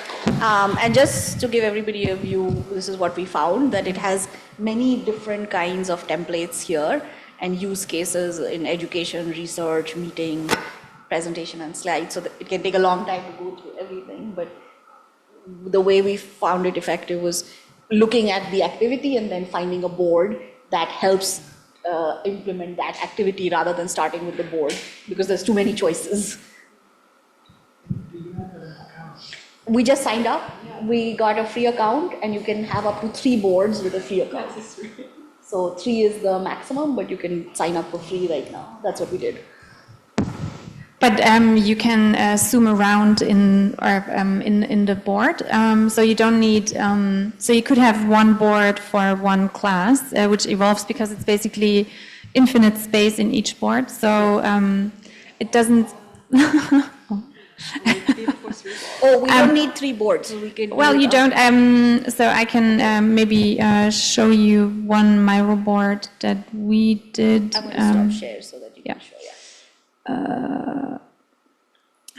and just to give everybody a view, this is what we found, that it has many different kinds of templates here and use cases in education, research, meeting, presentation, and slides. So that it can take a long time to go through everything, but the way we found it effective was looking at the activity and then finding a board that helps implement that activity rather than starting with the board, because there's too many choices. We just signed up. We got a free account, and you can have up to 3 boards with a free account. So 3 is the maximum, but you can sign up for free right now. That's what we did. But you can zoom around in the board, so you don't need. So you could have one board for one class, which evolves because it's basically infinite space in each board. So it doesn't. Oh, we don't need 3 boards. So we can. Well, you don't. So I can maybe show you one Miro board that we did. I'm going to stop share so that you can show.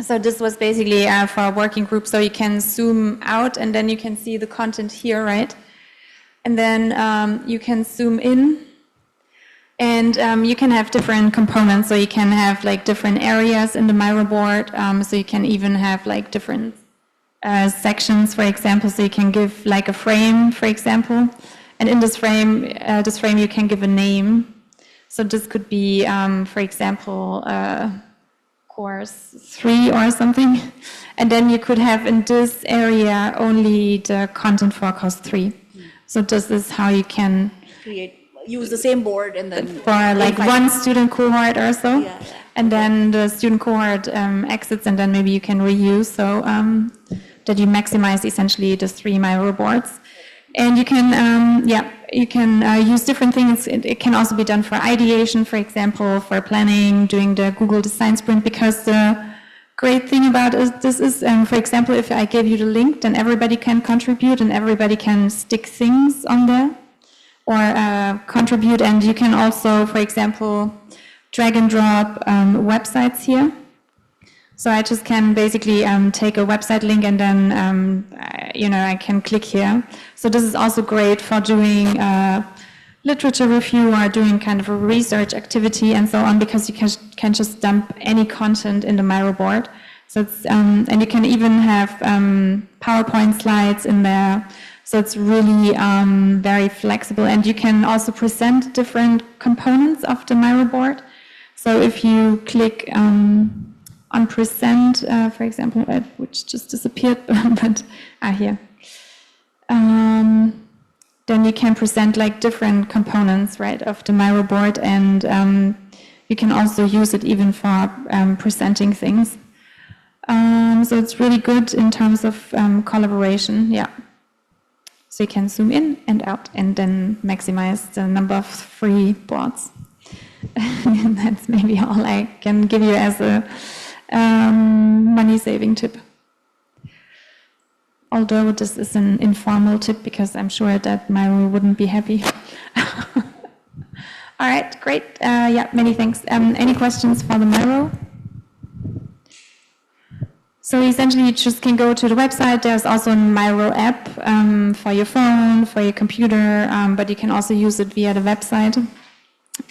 So this was basically for a working group, so you can zoom out and then you can see the content here, right? And then you can zoom in, and you can have different components, so you can have like different areas in the Miro board, so you can even have like different sections, for example, so you can give like a frame, for example, and in this frame you can give a name. So this could be, for example, course 3 or something. And then you could have in this area only the content for course 3. So this is how you can use the same board and then for like one student cohort or so. Yeah. And then the student cohort exits, and then maybe you can reuse, so that you maximize essentially the 3 Miro boards. And you can, you can use different things. It can also be done for ideation, for example, for planning, doing the Google Design Sprint, because the great thing about this is, for example, if I give you the link, then everybody can contribute and everybody can stick things on there or contribute. And you can also, for example, drag and drop websites here. So I just can basically take a website link and then, I can click here. So this is also great for doing literature review or doing kind of a research activity and so on, because you can just dump any content in the Miro board. So it's, and you can even have PowerPoint slides in there. So it's really very flexible, and you can also present different components of the Miro board. So if you click on present, for example, which just disappeared, but here. Then you can present like different components, right, of the Miro board, and you can also use it even for presenting things. So it's really good in terms of collaboration, yeah. So you can zoom in and out and then maximize the number of free boards. And that's maybe all I can give you as a money-saving tip. Although this is an informal tip, because I'm sure that Miro wouldn't be happy. All right, great. Many thanks. Any questions for the Miro? So essentially, you just can go to the website. There's also a Miro app for your phone, for your computer, but you can also use it via the website.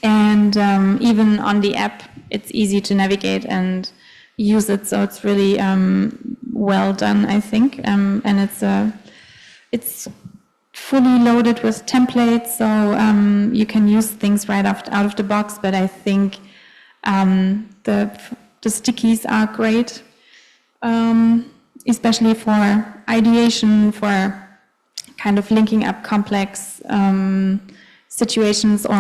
And even on the app, it's easy to navigate and use it, so it's really well done, I think, and it's fully loaded with templates, so you can use things right out of the box. But I think the stickies are great, especially for ideation, for kind of linking up complex situations, or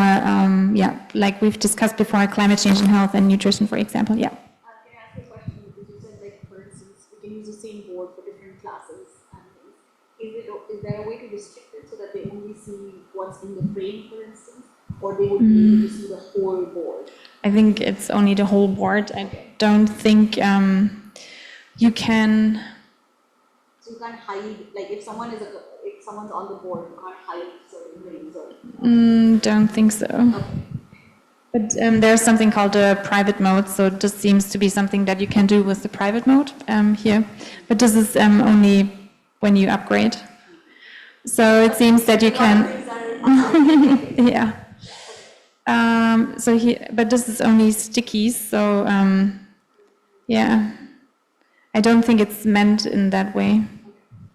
like we've discussed before, climate change and health and nutrition, for example. Yeah. Same board for different classes and things. Is there a way to restrict it so that they only see what's in the frame, for instance, or they would be able to see the whole board? I think it's only the whole board. I don't think you can. So you can't hide, like if someone's on the board, you can't hide certain things or. Don't think so. Okay. But there's something called a private mode, so this seems to be something that you can do with the private mode here. But this is only when you upgrade. So it seems that you can. Yeah. But this is only stickies, so yeah. I don't think it's meant in that way.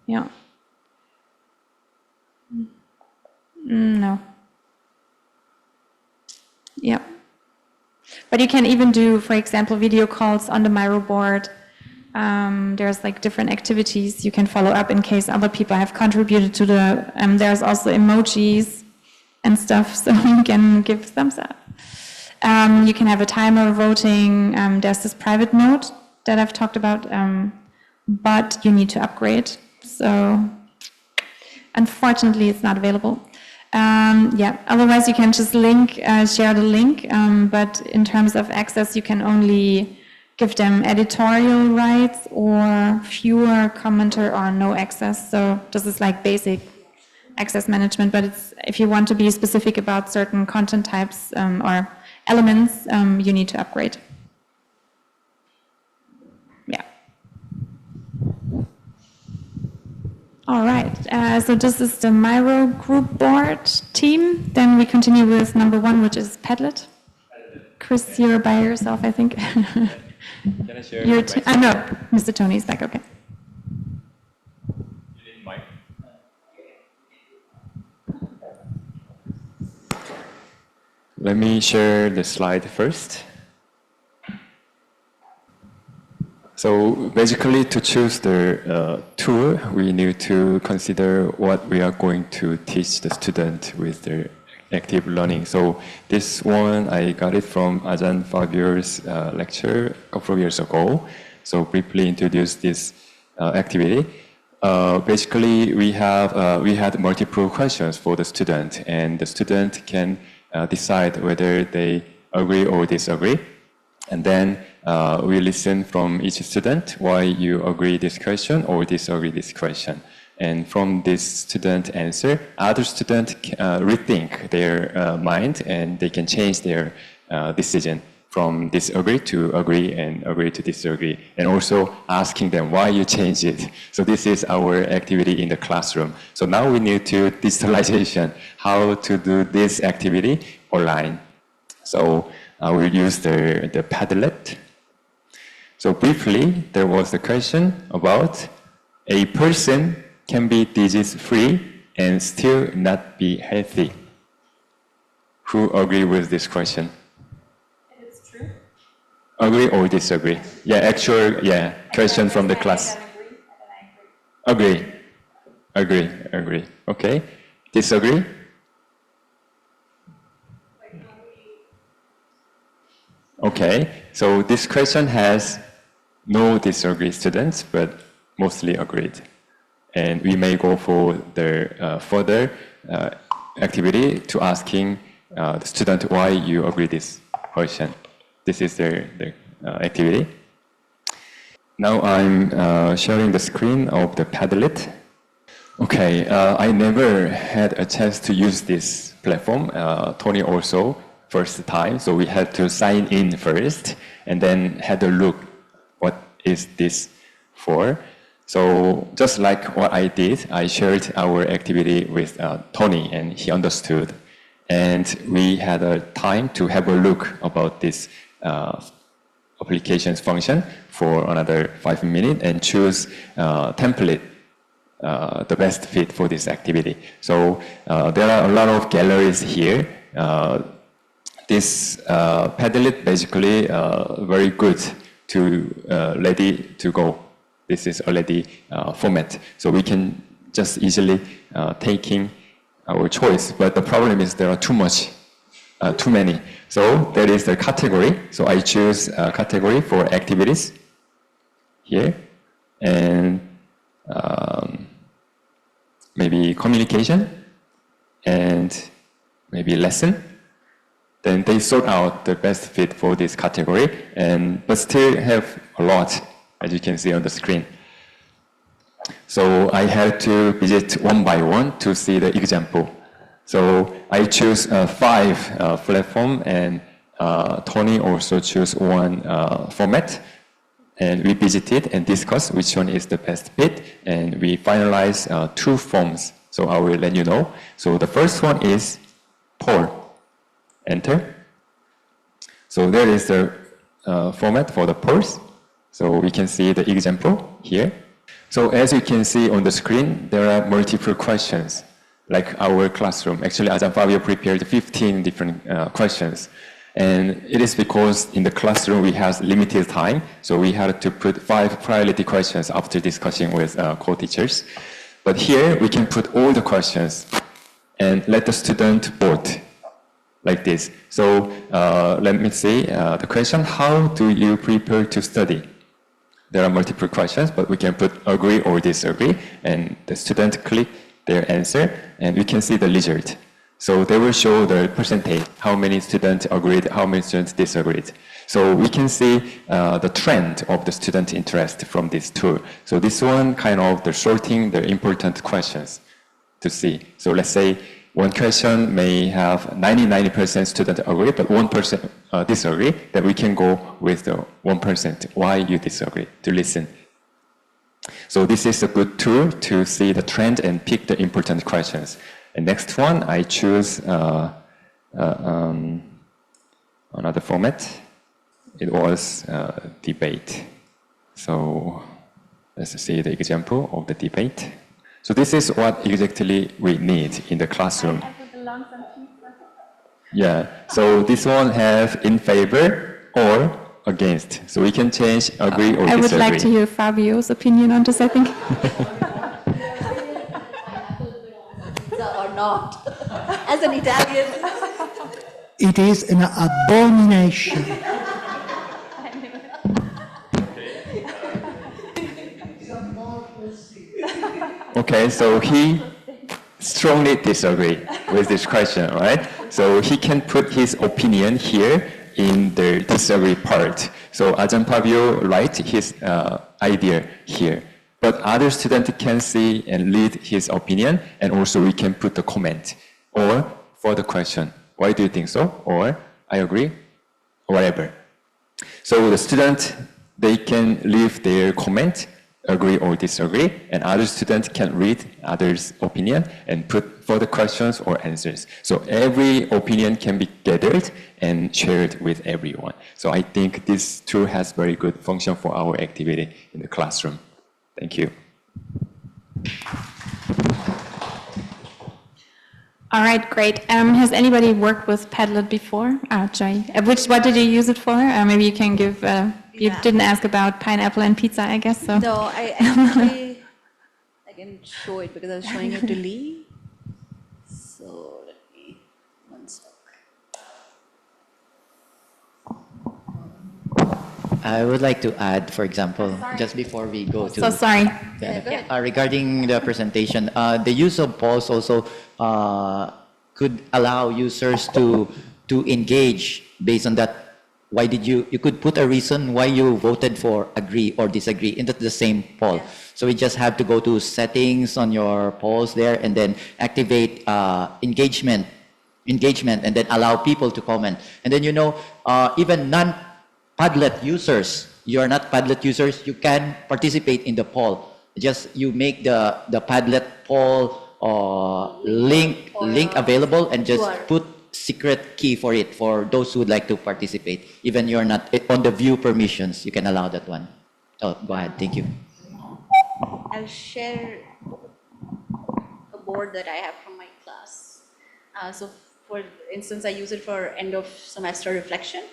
Yeah. No. Yeah. But you can even do, for example, video calls on the Miro board. There's like different activities you can follow up in case other people have contributed to the, there's also emojis and stuff, so you can give thumbs up. You can have a timer voting. There's this private mode that I've talked about, but you need to upgrade. So unfortunately, it's not available. Otherwise you can just share the link, but in terms of access, you can only give them editorial rights or viewer, commenter, or no access. So this is like basic access management, but if you want to be specific about certain content types or elements, you need to upgrade. Yeah. All right, so this is the Miro group board team. Then we continue with number 1, which is Padlet. Chris, you're by yourself, I think. Can I share? No, Mr. Tony is back, okay. You need mic. Let me share the slide first. So basically, to choose the tool, we need to consider what we are going to teach the student with their active learning. So this one, I got it from Ajahn Fabio's lecture a couple of years ago. So briefly introduce this activity. basically we had multiple questions for the student, and the student can decide whether they agree or disagree. And then we listen from each student why you agree this question or disagree this question. And from this student answer, other students rethink their mind, and they can change their decision from disagree to agree and agree to disagree, and also asking them why you change it. So this is our activity in the classroom. So now we need to digitalization, how to do this activity online. So I will use the Padlet. So briefly, there was a question about a person can be disease-free and still not be healthy. Who agree with this question? It's true. Agree or disagree? Yeah, actual, question from the class. Agree. Okay. Disagree? Okay, so this question has no disagree students, but mostly agreed. And we may go for the further activity to asking the student why you agree this question. This is the activity. Now I'm sharing the screen of the Padlet. Okay, I never had a chance to use this platform. Tony also first time, so we had to sign in first and then had a look what is this for. So just like what I did, I shared our activity with Tony, and he understood. And we had a time to have a look about this applications function for another 5 minutes and choose template, the best fit for this activity. So there are a lot of galleries here. This Padlet basically very good to ready to go. This is already format, so we can just easily taking our choice. But the problem is there are too many. So there is the category. So I choose a category for activities here, and maybe communication, and maybe lesson. Then they sort out the best fit for this category, but still have a lot, as you can see on the screen. So I had to visit one by one to see the example. So I choose 5 platform, and Tony also choose one format. And we visited and discussed which one is the best fit, and we finalized 2 forms. So I will let you know. So the first one is poll. Enter. So there is the format for the polls. So we can see the example here. So as you can see on the screen, there are multiple questions, like our classroom. Actually, Ajahn Fabio prepared 15 different questions. And it is because in the classroom we have limited time, so we had to put 5 priority questions after discussing with co-teachers. But here we can put all the questions and let the student vote. Like this. So let me see the question, how do you prepare to study? There are multiple questions, but we can put agree or disagree, and the student click their answer, and we can see the result. So they will show the percentage, how many students agreed, how many students disagreed. So we can see the trend of the student interest from this tool. So this one kind of the sorting the important questions to see. So let's say one question may have 90% student agree, but 1% disagree, then we can go with the 1%, why you disagree, to listen. So this is a good tool to see the trend and pick the important questions. And next one, I choose another format. It was debate. So let's see the example of the debate. So this is what exactly we need in the classroom. Yeah, so this one have in favor or against. So we can change agree or disagree. I would like to hear Fabio's opinion on this, I think. Or not. As an Italian. It is an abomination. Okay, so he strongly disagree with this question, right? So he can put his opinion here in the disagree part. So Ajahn Pabio write his idea here. But other student can see and read his opinion, and also we can put the comment or for the question. Why do you think so? Or I agree, or whatever. So the student, they can leave their comment, agree or disagree, and other students can read others' opinion and put further questions or answers. So every opinion can be gathered and shared with everyone. So I think this tool has very good function for our activity in the classroom. Thank you. All right, great. Has anybody worked with Padlet before? Joy. What did you use it for? Maybe you can give, you didn't ask about pineapple and pizza, I guess. So. No, I actually, I can show it because I was showing it to Lee. So let me, one sec. I would like to add, for example, just before we go to... So sorry. Regarding the presentation, the use of polls also could allow users to engage based on that. Why did you could put a reason why you voted for agree or disagree into the same poll. Yeah. So we just have to go to settings on your polls there and then activate engagement, and then allow people to comment. And then, even non-Padlet users, you are not Padlet users, you can participate in the poll. Just you make the Padlet poll link available and just put secret key for it for those who would like to participate. Even you're not on the view permissions, you can allow that one. Oh, go ahead. Thank you. I'll share a board that I have from my class. So for instance, I use it for end of semester reflection.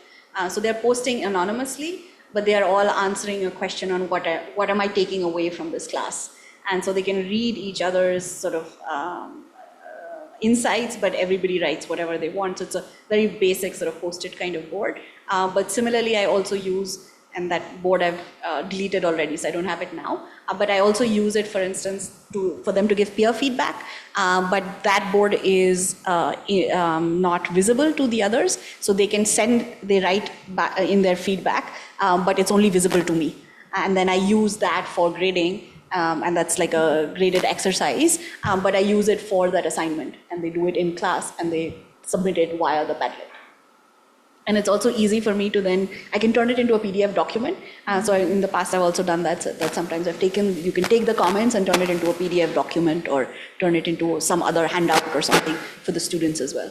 So they're posting anonymously, but they are all answering a question on what am I taking away from this class. And so they can read each other's sort of insights, but everybody writes whatever they want. So it's a very basic sort of post-it kind of board. But similarly, I also use, and that board I've deleted already, so I don't have it now. But I also use it, for instance, for them to give peer feedback. But that board is not visible to the others. So they write back in their feedback, but it's only visible to me. And then I use that for grading. And that's like a graded exercise, but I use it for that assignment, and they do it in class, and they submit it via the Padlet. And it's also easy for me to then, I can turn it into a PDF document. So in the past, I've also done that, so that sometimes you can take the comments and turn it into a PDF document or turn it into some other handout or something for the students as well.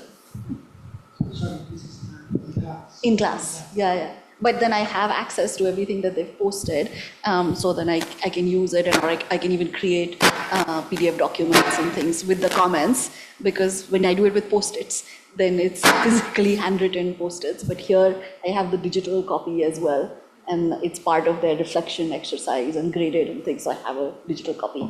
Sorry, this is in class. In class, yeah. But then I have access to everything that they've posted, so then I can use it, and or I can even create PDF documents and things with the comments, because when I do it with post-its, then it's physically handwritten post-its, but here I have the digital copy as well, and it's part of their reflection exercise and graded and things, so I have a digital copy.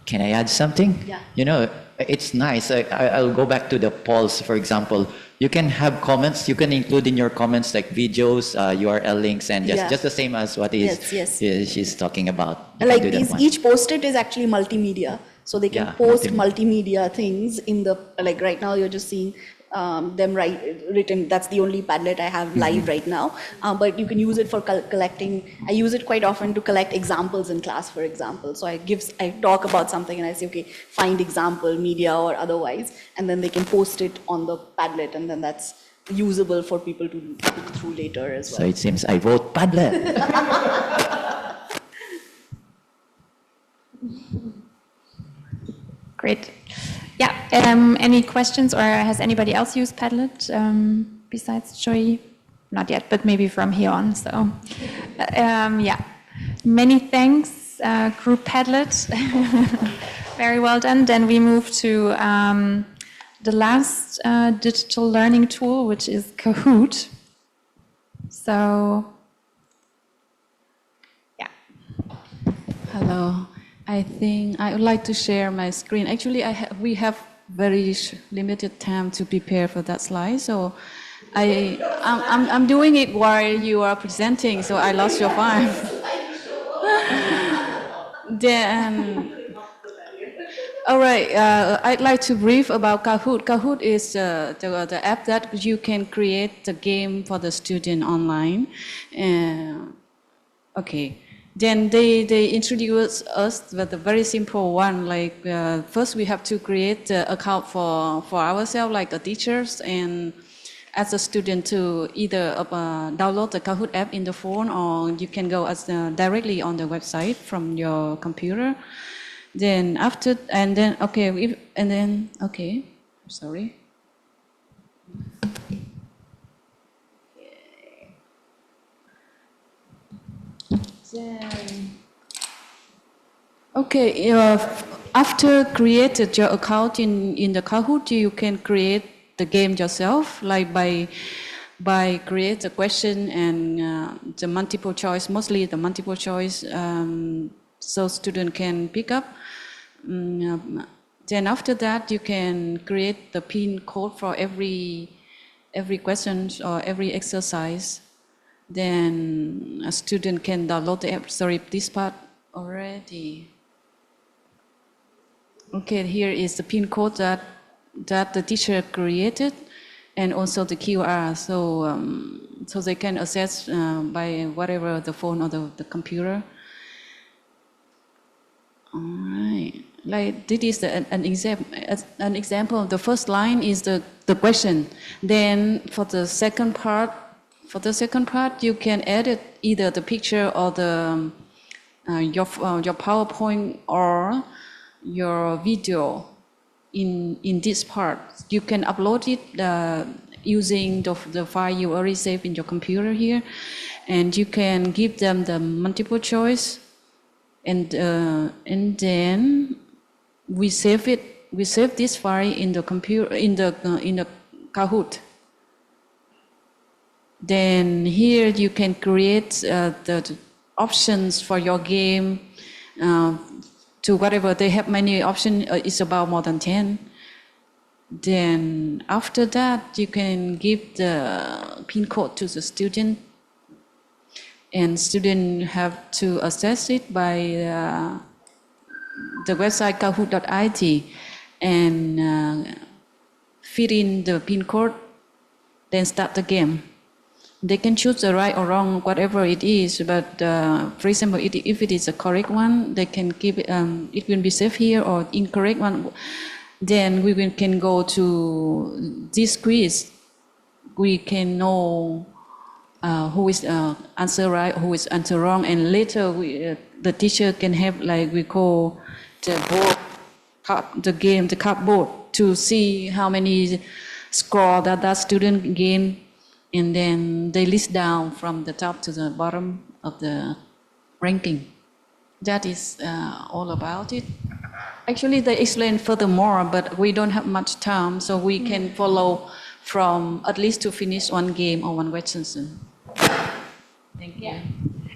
Can I add something? Yeah. It's nice. I'll go back to the polls, for example. You can have comments. You can include in your comments like videos, URL links, and just the same as what she's talking about. Like each post-it is actually multimedia. So they can post multimedia things in the, like right now you're just seeing them written, that's the only Padlet I have live right now. But you can use it for collecting. I use it quite often to collect examples in class, for example. So I talk about something and I say, okay, find example, media or otherwise, and then they can post it on the Padlet, and then that's usable for people to look through later as well. So it seems I vote Padlet. Great. Yeah, any questions, or has anybody else used Padlet besides Joy? Not yet, but maybe from here on. So, yeah, many thanks, Group Padlet. Very well done. Then we move to the last digital learning tool, which is Kahoot. So, yeah. Hello. I think I would like to share my screen. Actually, we have very limited time to prepare for that slide, so I'm doing it while you are presenting, so I lost your file. Then All right, I'd like to brief about Kahoot. Kahoot is the app that you can create the game for the student online. Okay, then they introduce us with a very simple one, like first we have to create the account for ourselves, like the teachers, and as a student to either download the Kahoot app in the phone, or you can go directly on the website from your computer. Then after, and then, okay, okay, sorry. Then, okay, after created your account in the Kahoot, you can create the game yourself, like by create a question and the multiple choice, mostly the multiple choice, so student can pick up. Then after that, you can create the pin code for every question or every exercise. Then a student can download the app. Sorry, this part already. Okay, here is the pin code that the teacher created, and also the QR, so they can access by whatever, the phone or the computer. All right, like this is an example. The first line is the question. Then for the second part, you can edit either the picture or the your PowerPoint or your video in this part. You can upload it using the file you already saved in your computer here, and you can give them the multiple choice, and then we save it. We save this file in the computer in the Kahoot. Then here you can create the options for your game to whatever. They have many options. It's about more than 10. Then after that, you can give the pin code to the student, and student have to access it by the website kahoot.it and fit in the pin code, then start the game. They can choose the right or wrong, whatever it is, but for example, if it is a correct one, they can give it, it will be saved here, or incorrect one, then we can go to this quiz. We can know who is answer right, who is answer wrong, and later the teacher can have, like we call the board, the game, the cupboard, to see how many score that student gained. And then they list down from the top to the bottom of the ranking. That is all about it. Actually, they explain furthermore, but we don't have much time, so we can follow from at least to finish one game or one question soon. Thank you.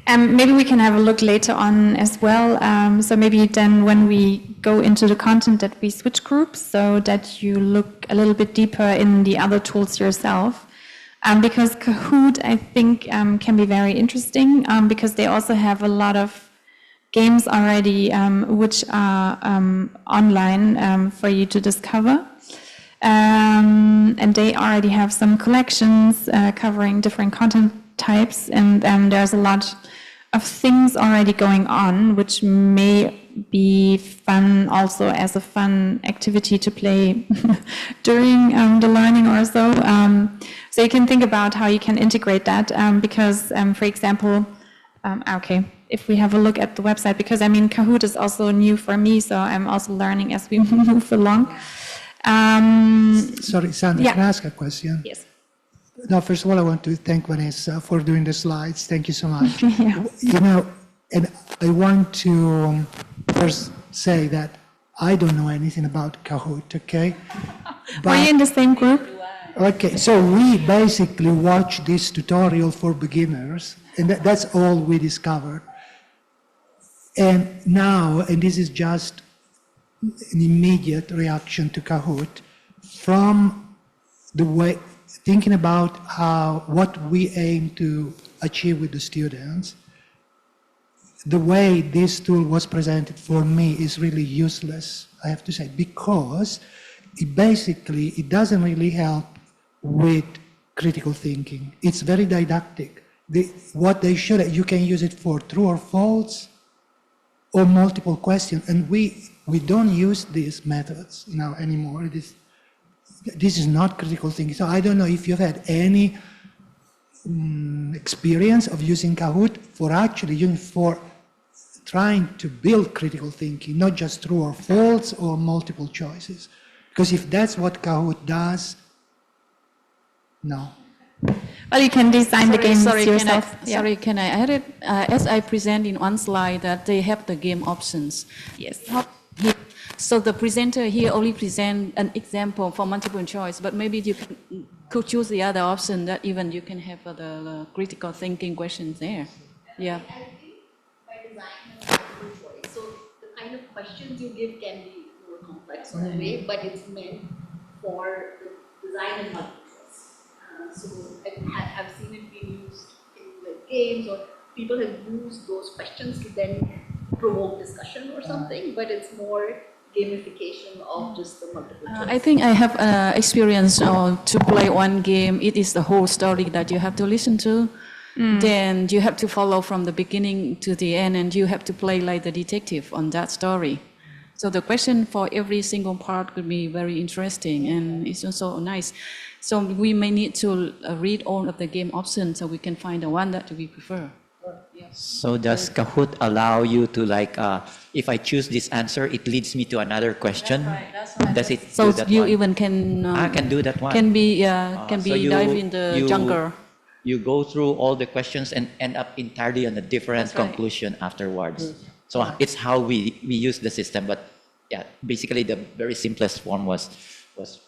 Maybe we can have a look later on as well. So maybe then when we go into the content, that we switch groups so that you look a little bit deeper in the other tools yourself. Because Kahoot, I think, can be very interesting because they also have a lot of games already which are online for you to discover. And they already have some collections covering different content types, and there's a lot of things already going on, which may be fun also as a fun activity to play during the learning or so. So you can think about how you can integrate that because, for example, okay, if we have a look at the website, because I mean, Kahoot is also new for me, so I'm also learning as we move along. Sorry, Sandra, yeah. Can I ask a question? Yes. No, first of all, I want to thank Vanessa for doing the slides. Thank you so much. Yeah. You know, and I want to first say that I don't know anything about Kahoot, okay? Were you in the same group? Okay, so we basically watch this tutorial for beginners, and that's all we discovered. And now, and this is just an immediate reaction to Kahoot, from the way, thinking about what we aim to achieve with the students, the way this tool was presented for me is really useless, I have to say, because it doesn't really help with critical thinking. It's very didactic. What they should, you can use it for true or false or multiple questions, and we don't use these methods anymore. This is not critical thinking. So I don't know if you've had any experience of using Kahoot for trying to build critical thinking, not just true or false or multiple choices. Because if that's what Kahoot does, no. Well, you can design the games yourself. Sorry, can I add it? As I present in one slide that they have the game options. Yes. So the presenter here only present an example for multiple choice, but maybe you could choose the other option that even you can have the critical thinking questions there. Yeah. I think by designing multiple choice, so the kind of questions you give can be more complex in a way, but it's meant for the design and multiple choice. So I've seen it being used in like games, or people have used those questions to then provoke discussion or something, but it's more gamification of just the multiple choice. I think I have experience to play one game. It is the whole story that you have to listen to. Then you have to follow from the beginning to the end, and you have to play like the detective on that story. So the question for every single part could be very interesting, and it's also nice. So we may need to read all of the game options so we can find the one that we prefer. So does Kahoot allow you to if I choose this answer, it leads me to another question? That's right. Does it so do that you one? even can can do that one. Can be So dive in the jungle. You go through all the questions and end up entirely on a different conclusion afterwards. So it's how we use the system, but yeah, basically the very simplest form was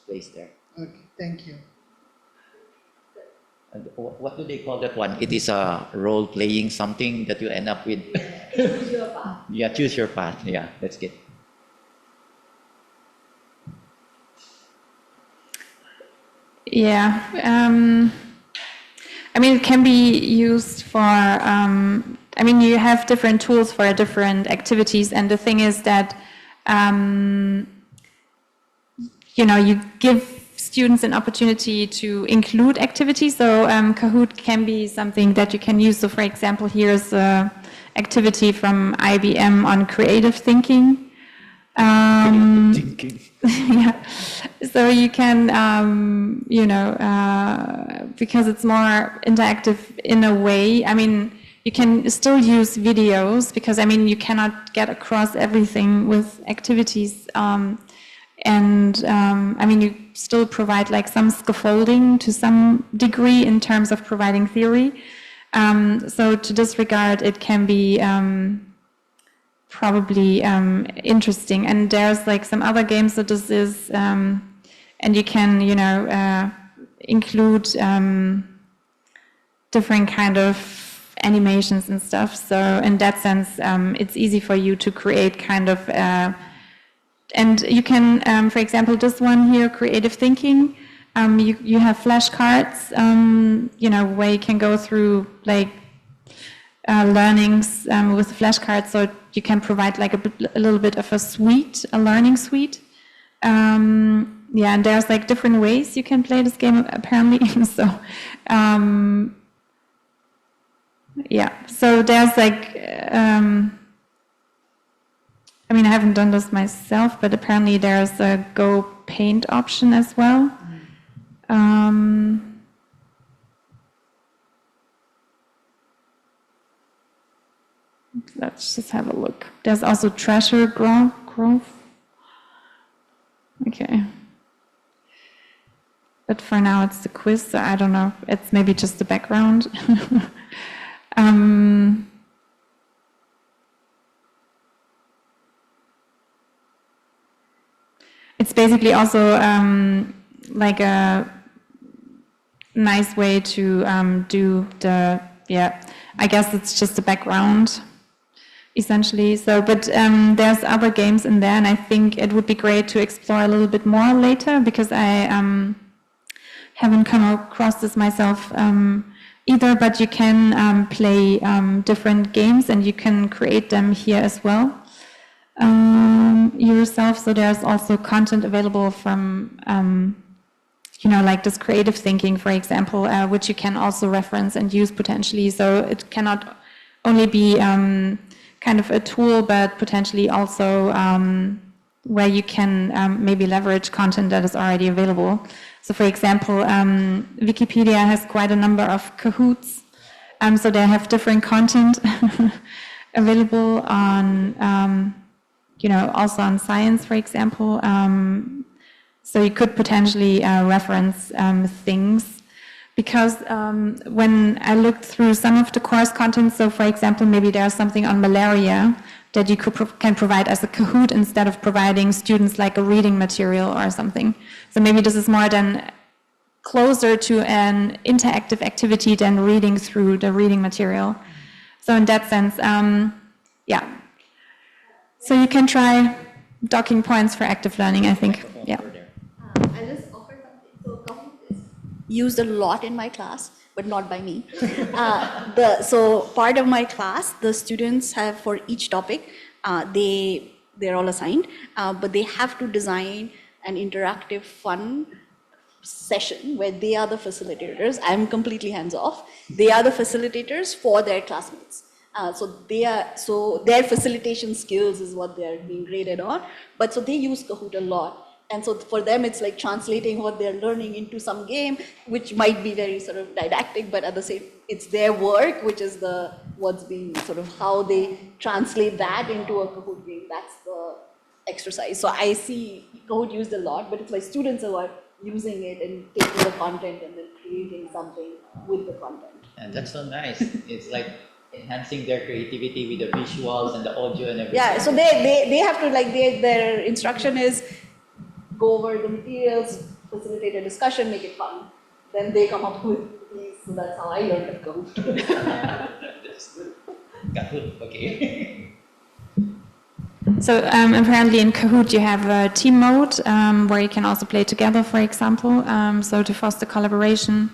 placed there. Okay, thank you. And what do they call that one? It is a role-playing something that you end up with. Choose your path. Yeah, choose your path. Yeah, that's good. Yeah. I mean, it can be used for, you have different tools for different activities, and the thing is that, you give students an opportunity to include activities. So Kahoot can be something that you can use. So for example, here's an activity from IBM on creative thinking. Yeah. So you can, because it's more interactive in a way, you can still use videos because, you cannot get across everything with activities. You still provide like some scaffolding to some degree in terms of providing theory. So to this regard, it can be probably interesting. And there's like some other games that this is, and you can, include different kind of animations and stuff. So in that sense, it's easy for you to create kind of, and you can, for example, this one here, creative thinking, you have flashcards, where you can go through like learnings with flashcards, so you can provide like a little bit of a learning suite. And there's like different ways you can play this game apparently. So, so there's like, I haven't done this myself, but apparently there's a Go Paint option as well. Let's just have a look. There's also Treasure Grove. Okay. But for now it's the quiz, so I don't know. It's maybe just the background. It's basically also like a nice way to do the, I guess it's just the background, essentially. So, but there's other games in there, and I think it would be great to explore a little bit more later, because I haven't come across this myself. either, but you can play different games and you can create them here as well yourself. So there's also content available from, like this creative thinking, for example, which you can also reference and use potentially. So it cannot only be kind of a tool, but potentially also where you can maybe leverage content that is already available. So for example, Wikipedia has quite a number of Kahoots. So they have different content available on, also on science, for example. So you could potentially reference things. Because when I looked through some of the course content, so for example, maybe there's something on malaria that you can provide as a Kahoot instead of providing students like a reading material or something. So maybe this is more than closer to an interactive activity than reading through the reading material. So in that sense, yeah. So you can try docking points for active learning, I think. Yeah. I'll just offer something. So Kahoot is used a lot in my class, but not by me. So part of my class, the students have for each topic, they're all assigned, but they have to design an interactive, fun session where they are the facilitators. I'm completely hands-off. They are the facilitators for their classmates. So their facilitation skills is what they're being graded on. But so they use Kahoot a lot. And so for them, it's like translating what they're learning into some game, which might be very sort of didactic, but at the same, it's their work, which is what's being sort of how they translate that into a Kahoot game. That's the exercise. So I see Kahoot used a lot, but it's my students who are using it and taking the content and then creating something with the content. And that's so nice. It's like enhancing their creativity with the visuals and the audio and everything. Yeah, so they have to, like, their instruction is go over the materials, facilitate a discussion, make it fun. Then they come up with these, so that's how I learned to Kahoot. That's good. Kahoot, okay. So apparently in Kahoot you have a team mode where you can also play together, for example, so to foster collaboration.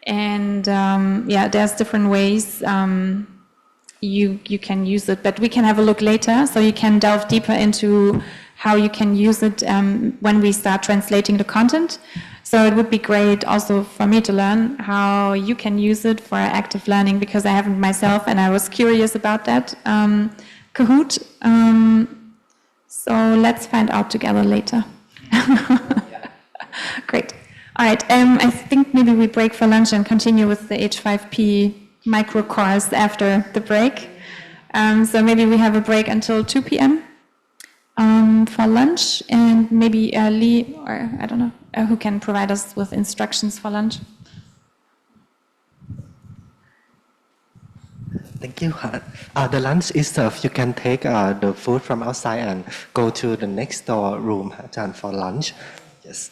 And yeah, there's different ways you can use it, but we can have a look later. So you can delve deeper into how you can use it when we start translating the content. So it would be great also for me to learn how you can use it for active learning, because I haven't myself and I was curious about that. Kahoot. So let's find out together later. Great. All right. I think maybe we break for lunch and continue with the H5P micro course after the break. So maybe we have a break until 2 p.m. For lunch, and maybe Lee, or I don't know, who can provide us with instructions for lunch. Thank you. The lunch is served. You can take the food from outside and go to the next door room for lunch. Yes.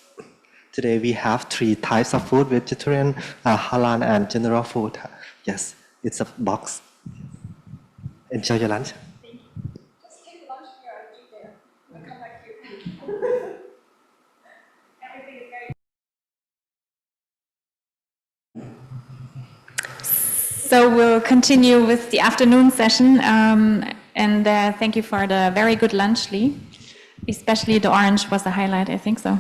Today we have 3 types of food: vegetarian, halal, and general food. Yes, it's a box. Enjoy your lunch. Thank you. Just take lunch here and eat there. We'll come back here. Everything is very. So we'll continue with the afternoon session, and thank you for the very good lunch, Lee. Especially the orange was the highlight, I think so.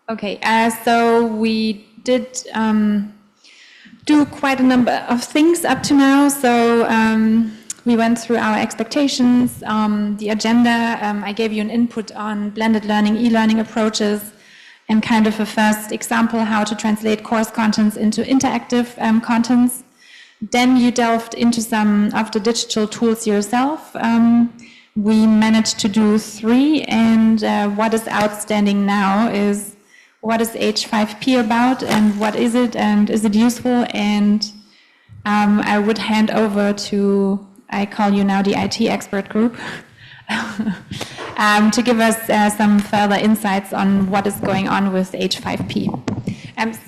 Okay, so we did do quite a number of things up to now. So we went through our expectations, the agenda. I gave you an input on blended learning, e-learning approaches, and kind of a first example how to translate course contents into interactive contents. Then you delved into some of the digital tools yourself. We managed to do 3, and what is outstanding now is what is H5P about, and what is it, and is it useful? And I would hand over to, I call you now the IT expert group, to give us some further insights on what is going on with H5P.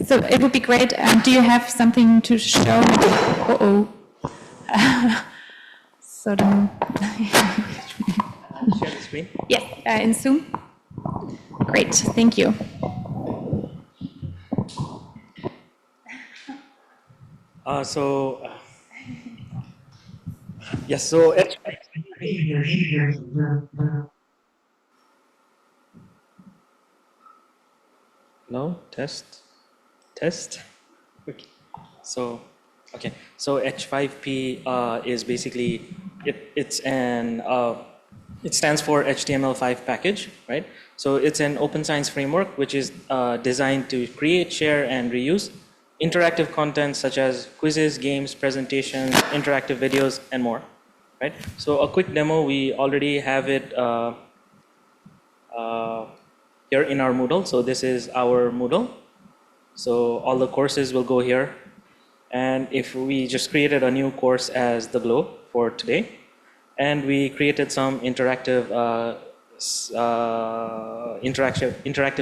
So it would be great. Do you have something to show? So then, Share the screen? yes, in Zoom. Great, thank you. Yes, so no, test. Okay. So H5P is basically it stands for HTML5 package, right? So it's an open science framework which is designed to create, share, and reuse interactive content such as quizzes, games, presentations, interactive videos, and more, right? So a quick demo, we already have it here in our Moodle. So this is our Moodle. So all the courses will go here. And if we just created a new course as the Globe for today, and we created some interactive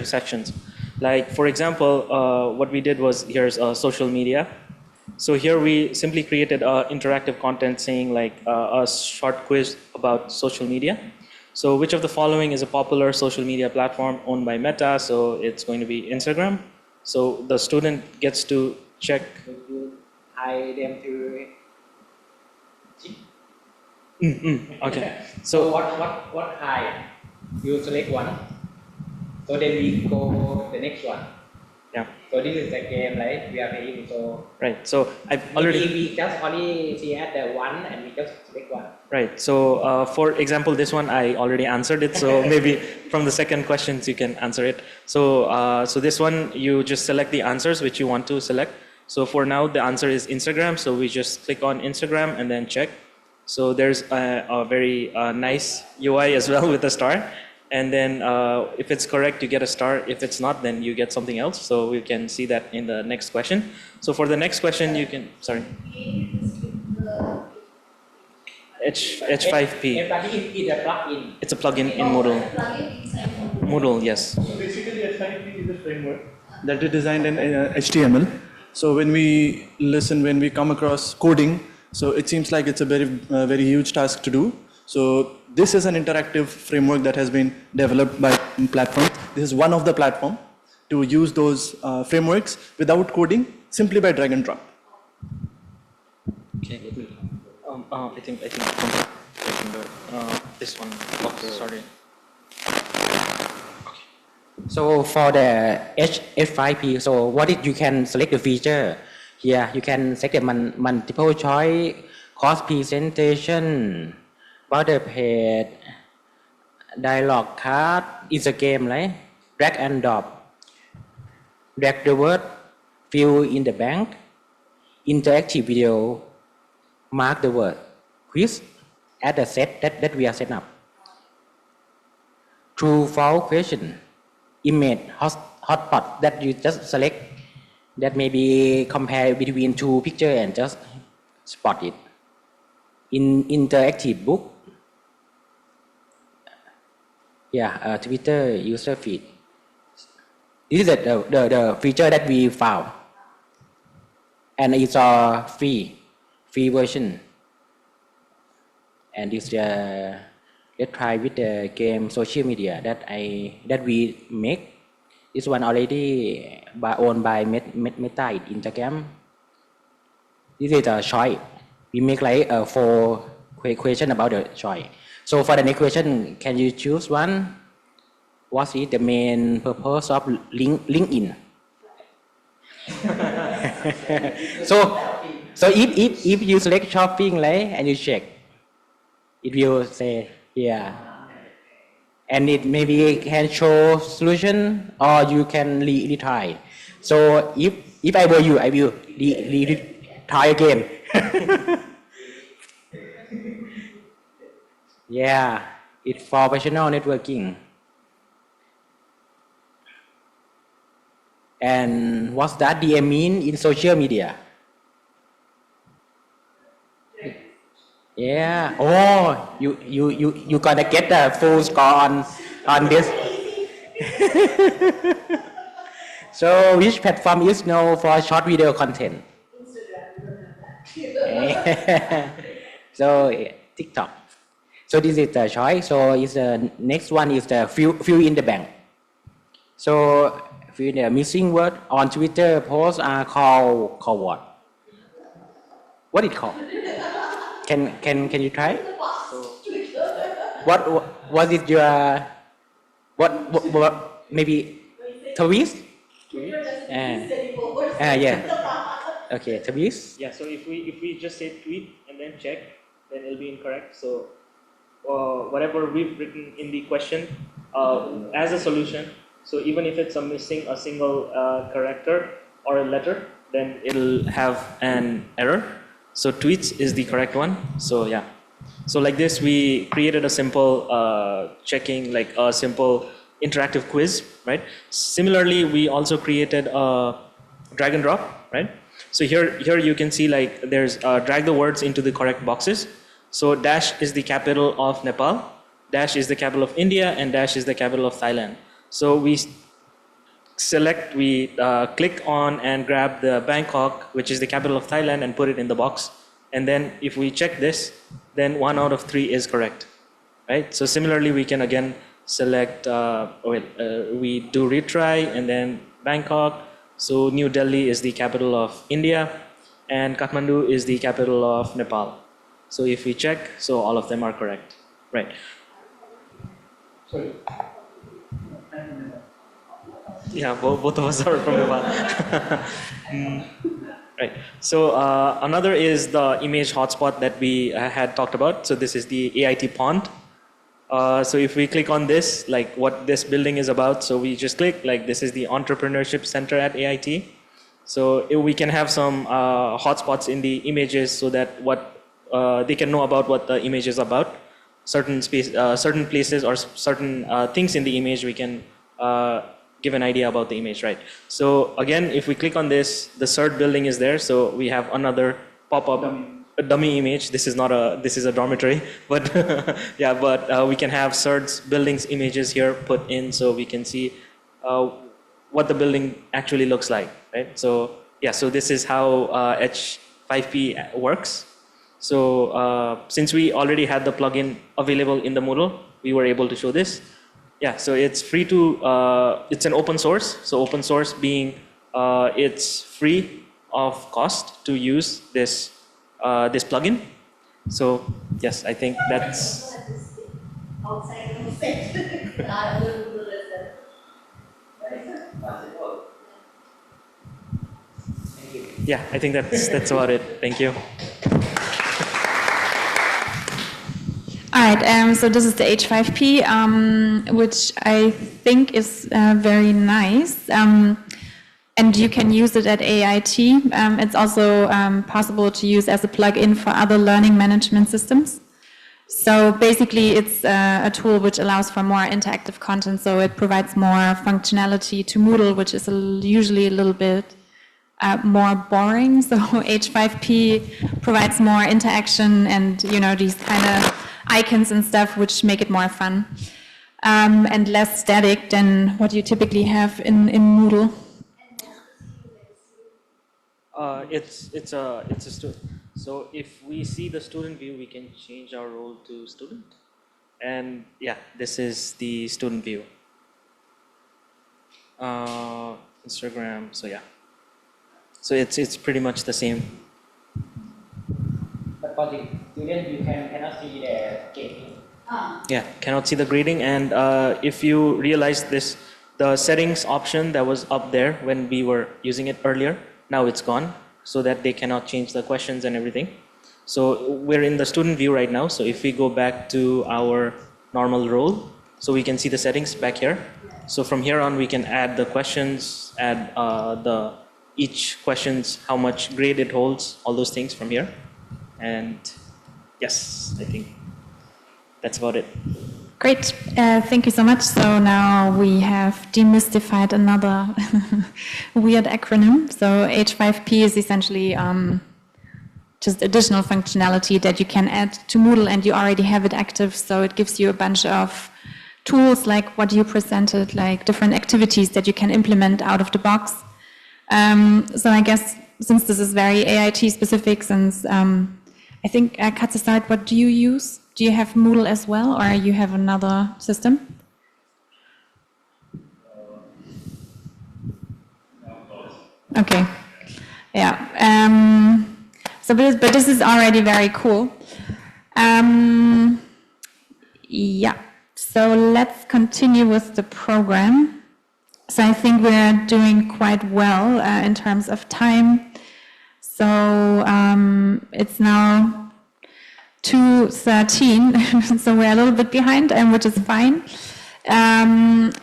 sections. Like, for example, what we did was, here's social media. So here we simply created interactive content saying like a short quiz about social media. So which of the following is a popular social media platform owned by Meta? So it's going to be Instagram. So the student gets to check. Hide them to. Okay. So what hide? You select one. So then we go the next one. Yeah. So this is the game, right? We are playing. So right. So I've already. We just only see at the one and we just select one. Right. So for example, this one I already answered it. So maybe from the second questions you can answer it. So so this one you just select the answers which you want to select. So for now the answer is Instagram. So we just click on Instagram and then check. So there's a very nice UI as well with a star. And then if it's correct, you get a star. If it's not, then you get something else. So we can see that in the next question. So for the next question, you can, sorry. H5P. H5P is a plugin. It's a plugin in Moodle. Moodle, yes. So basically H5P is a framework that is designed in HTML. So when we come across coding, so it seems like it's a very huge task to do. So this is an interactive framework that has been developed by platforms. This is one of the platforms to use those frameworks without coding, simply by drag and drop. Okay. I think this one. Oh, sorry. Okay. So for the H5P, so what if you can select the feature? Here you can select the multiple choice, course presentation, border page, dialogue card. It's a game, right? Drag and drop. Drag the word, fill in the blank, interactive video, mark the word, quiz, add the set that we are set up. True false question, image hotspot that you just select, that may be compare between two pictures and just spot it. In interactive book, Twitter user feed. This is the feature that we found, and it's a free version. And this let's try with the game social media that we make. This one already owned by Meta in Instagram. This is a choice. We make like 4 question about the choice. So for the next question, can you choose one? What is the main purpose of LinkedIn? so if you select shopping, right, and you check, it will say and it maybe can show solution, or you can retry. So if I were you, I will retry again. It's for professional networking. And what's that DM mean in social media? You gonna get the full score on this. So which platform is known for short video content? So TikTok. So this is the choice. So is the next one is the fill in the blank. So fill the missing word on Twitter posts are called what? what it called? Can you try? What is your what maybe twist? Yeah. Okay, twist. Yeah, so if we just say tweet and then check, then it'll be incorrect. So whatever we've written in the question as a solution, so even if it's missing a single character or a letter, then it'll have an error. So tweets is the correct one. So yeah. So like this, we created a simple checking, like a simple interactive quiz, right? Similarly, we also created a drag and drop, right? So here you can see like there's drag the words into the correct boxes. So dash is the capital of Nepal, dash is the capital of India, and dash is the capital of Thailand. So we click on and grab the Bangkok, which is the capital of Thailand, and put it in the box. And then if we check this, then 1 out of 3 is correct, right? So similarly, we can again select, we do retry and then Bangkok. So New Delhi is the capital of India and Kathmandu is the capital of Nepal. So if we check, so all of them are correct, right? Sorry. Yeah, both of us are from Nepal. Right. So another is the image hotspot that we had talked about. So this is the AIT pond. So if we click on this, like what this building is about, so we just click like this is the entrepreneurship center at AIT. So we can have some hotspots in the images so that they can know about what the image is about. Certain places or certain things in the image we can give an idea about the image, right? So again, if we click on this, the CERT building is there. So we have another pop-up, a dummy image. This is a dormitory, but yeah, but we can have CERT's buildings images here put in so we can see what the building actually looks like, right? So yeah, so this is how H5P works. So since we already had the plugin available in the Moodle, we were able to show this. Yeah, so it's free to, it's an open source. So open source being, it's free of cost to use this plugin. So yes, I think that's. Yeah, I think that's about it. Thank you. All right, so this is the H5P, which I think is very nice. And you can use it at AIT. It's also possible to use as a plugin for other learning management systems. So basically, it's a tool which allows for more interactive content. So it provides more functionality to Moodle, which is usually a little bit more boring. So H5P provides more interaction and these kind of icons and stuff which make it more fun and less static than what you typically have in Moodle. It's a student. So if we see the student view, we can change our role to student. And yeah, this is the student view. Instagram. So yeah. So it's pretty much the same. But for the student, you cannot see the grading. Yeah, cannot see the grading. And if you realize this, the settings option that was up there when we were using it earlier, now it's gone, so that they cannot change the questions and everything. So we're in the student view right now. So if we go back to our normal role, so we can see the settings back here. So from here on, we can add the questions, add each questions, how much grade it holds, all those things from here. And yes, I think that's about it. Great, thank you so much. So now we have demystified another weird acronym. So H5P is essentially just additional functionality that you can add to Moodle, and you already have it active. So it gives you a bunch of tools like what you presented, like different activities that you can implement out of the box. So I guess since this is very AIT specific, since I think Katsasat, what do you use? Do you have Moodle as well, or you have another system? Okay, yeah. but this is already very cool. Yeah, so let's continue with the program. So I think we're doing quite well in terms of time. So it's now 2:13, so we're a little bit behind, which is fine.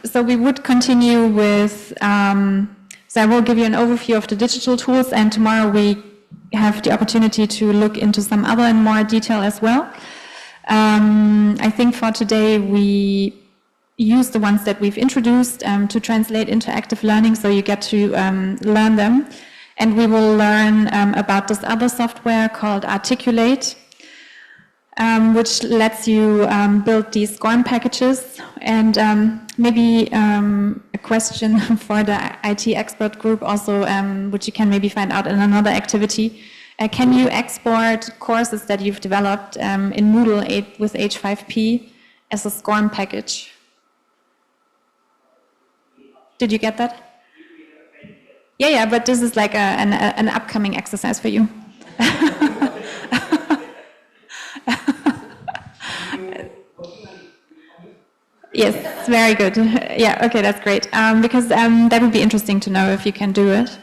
So we would continue with, so I will give you an overview of the digital tools, and tomorrow we have the opportunity to look into some other in more detail as well. I think for today we use the ones that we've introduced to translate into active learning, so you get to learn them. And we will learn about this other software called Articulate, which lets you build these SCORM packages. And maybe a question for the IT expert group also, which you can maybe find out in another activity. Can you export courses that you've developed in Moodle with H5P as a SCORM package? Did you get that? Yeah, but this is like an upcoming exercise for you. Yes, very good. Yeah, okay, that's great. Because that would be interesting to know if you can do it.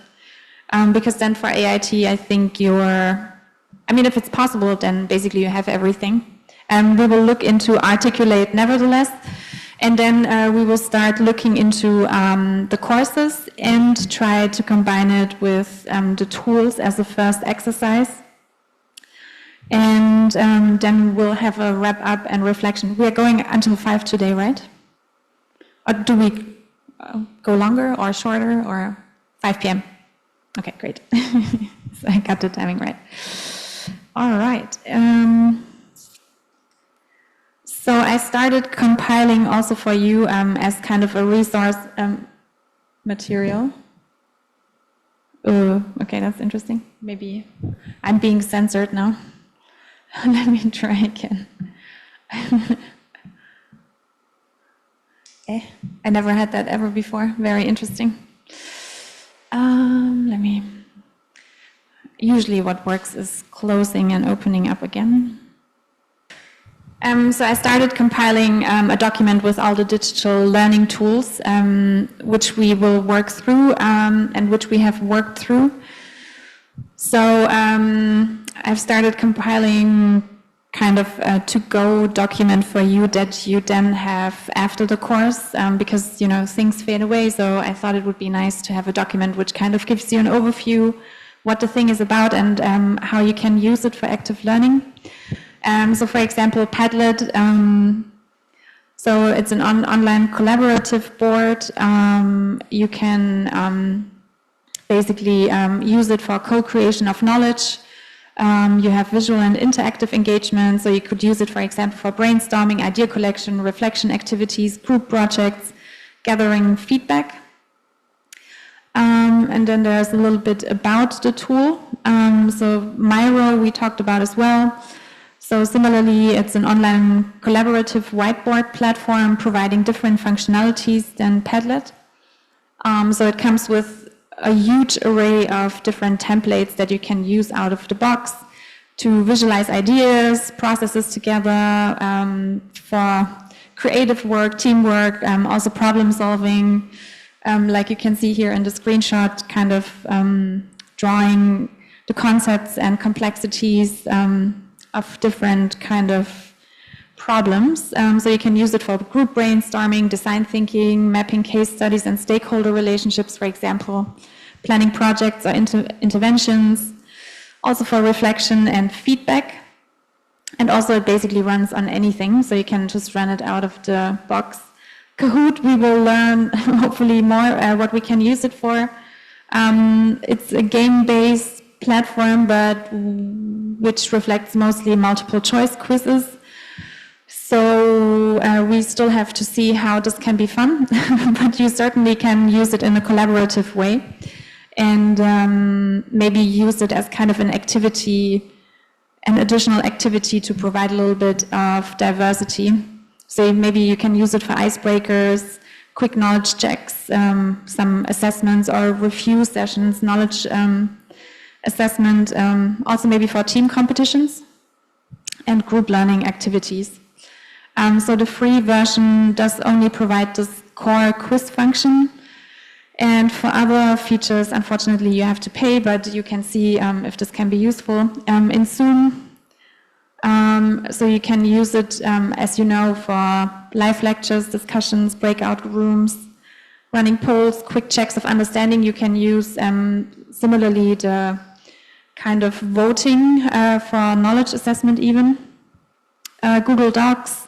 Because then for AIT, I think if it's possible, then basically you have everything. We will look into Articulate nevertheless, and then we will start looking into the courses and try to combine it with the tools as a first exercise. And then we'll have a wrap up and reflection. We are going until 5 today, right? Or do we go longer or shorter, or 5 p.m.? Okay, great. So I got the timing right. All right. So I started compiling also for you as kind of a resource material. Okay, that's interesting. Maybe I'm being censored now. Let me try again. I never had that ever before. Very interesting. Usually what works is closing and opening up again. So I started compiling a document with all the digital learning tools, which we will work through and which we have worked through. So I've started compiling kind of a to-go document for you that you then have after the course, because things fade away. So I thought it would be nice to have a document which kind of gives you an overview what the thing is about and how you can use it for active learning. So for example, Padlet, so it's an online collaborative board. You can basically use it for co-creation of knowledge. You have visual and interactive engagement, so you could use it, for example, for brainstorming, idea collection, reflection activities, group projects, gathering feedback. And then there's a little bit about the tool. So Miro we talked about as well. So similarly, it's an online collaborative whiteboard platform providing different functionalities than Padlet. So it comes with a huge array of different templates that you can use out of the box to visualize ideas, processes together, for creative work, teamwork, also problem solving. Like you can see here in the screenshot, kind of drawing the concepts and complexities of different kind of problems. So you can use it for group brainstorming, design thinking, mapping case studies and stakeholder relationships, for example, planning projects or interventions, also for reflection and feedback. And also it basically runs on anything, so you can just run it out of the box. Kahoot, we will learn hopefully more what we can use it for. It's a game-based platform, but which reflects mostly multiple choice quizzes. So we still have to see how this can be fun, but you certainly can use it in a collaborative way and maybe use it as kind of an activity, an additional activity to provide a little bit of diversity. So maybe you can use it for icebreakers, quick knowledge checks, some assessments or review sessions, knowledge assessment, also maybe for team competitions and group learning activities. So the free version does only provide this core quiz function. And for other features, unfortunately, you have to pay, but you can see if this can be useful. In Zoom, so you can use it, as you know, for live lectures, discussions, breakout rooms, running polls, quick checks of understanding. You can use, similarly, the kind of voting for knowledge assessment even. Google Docs,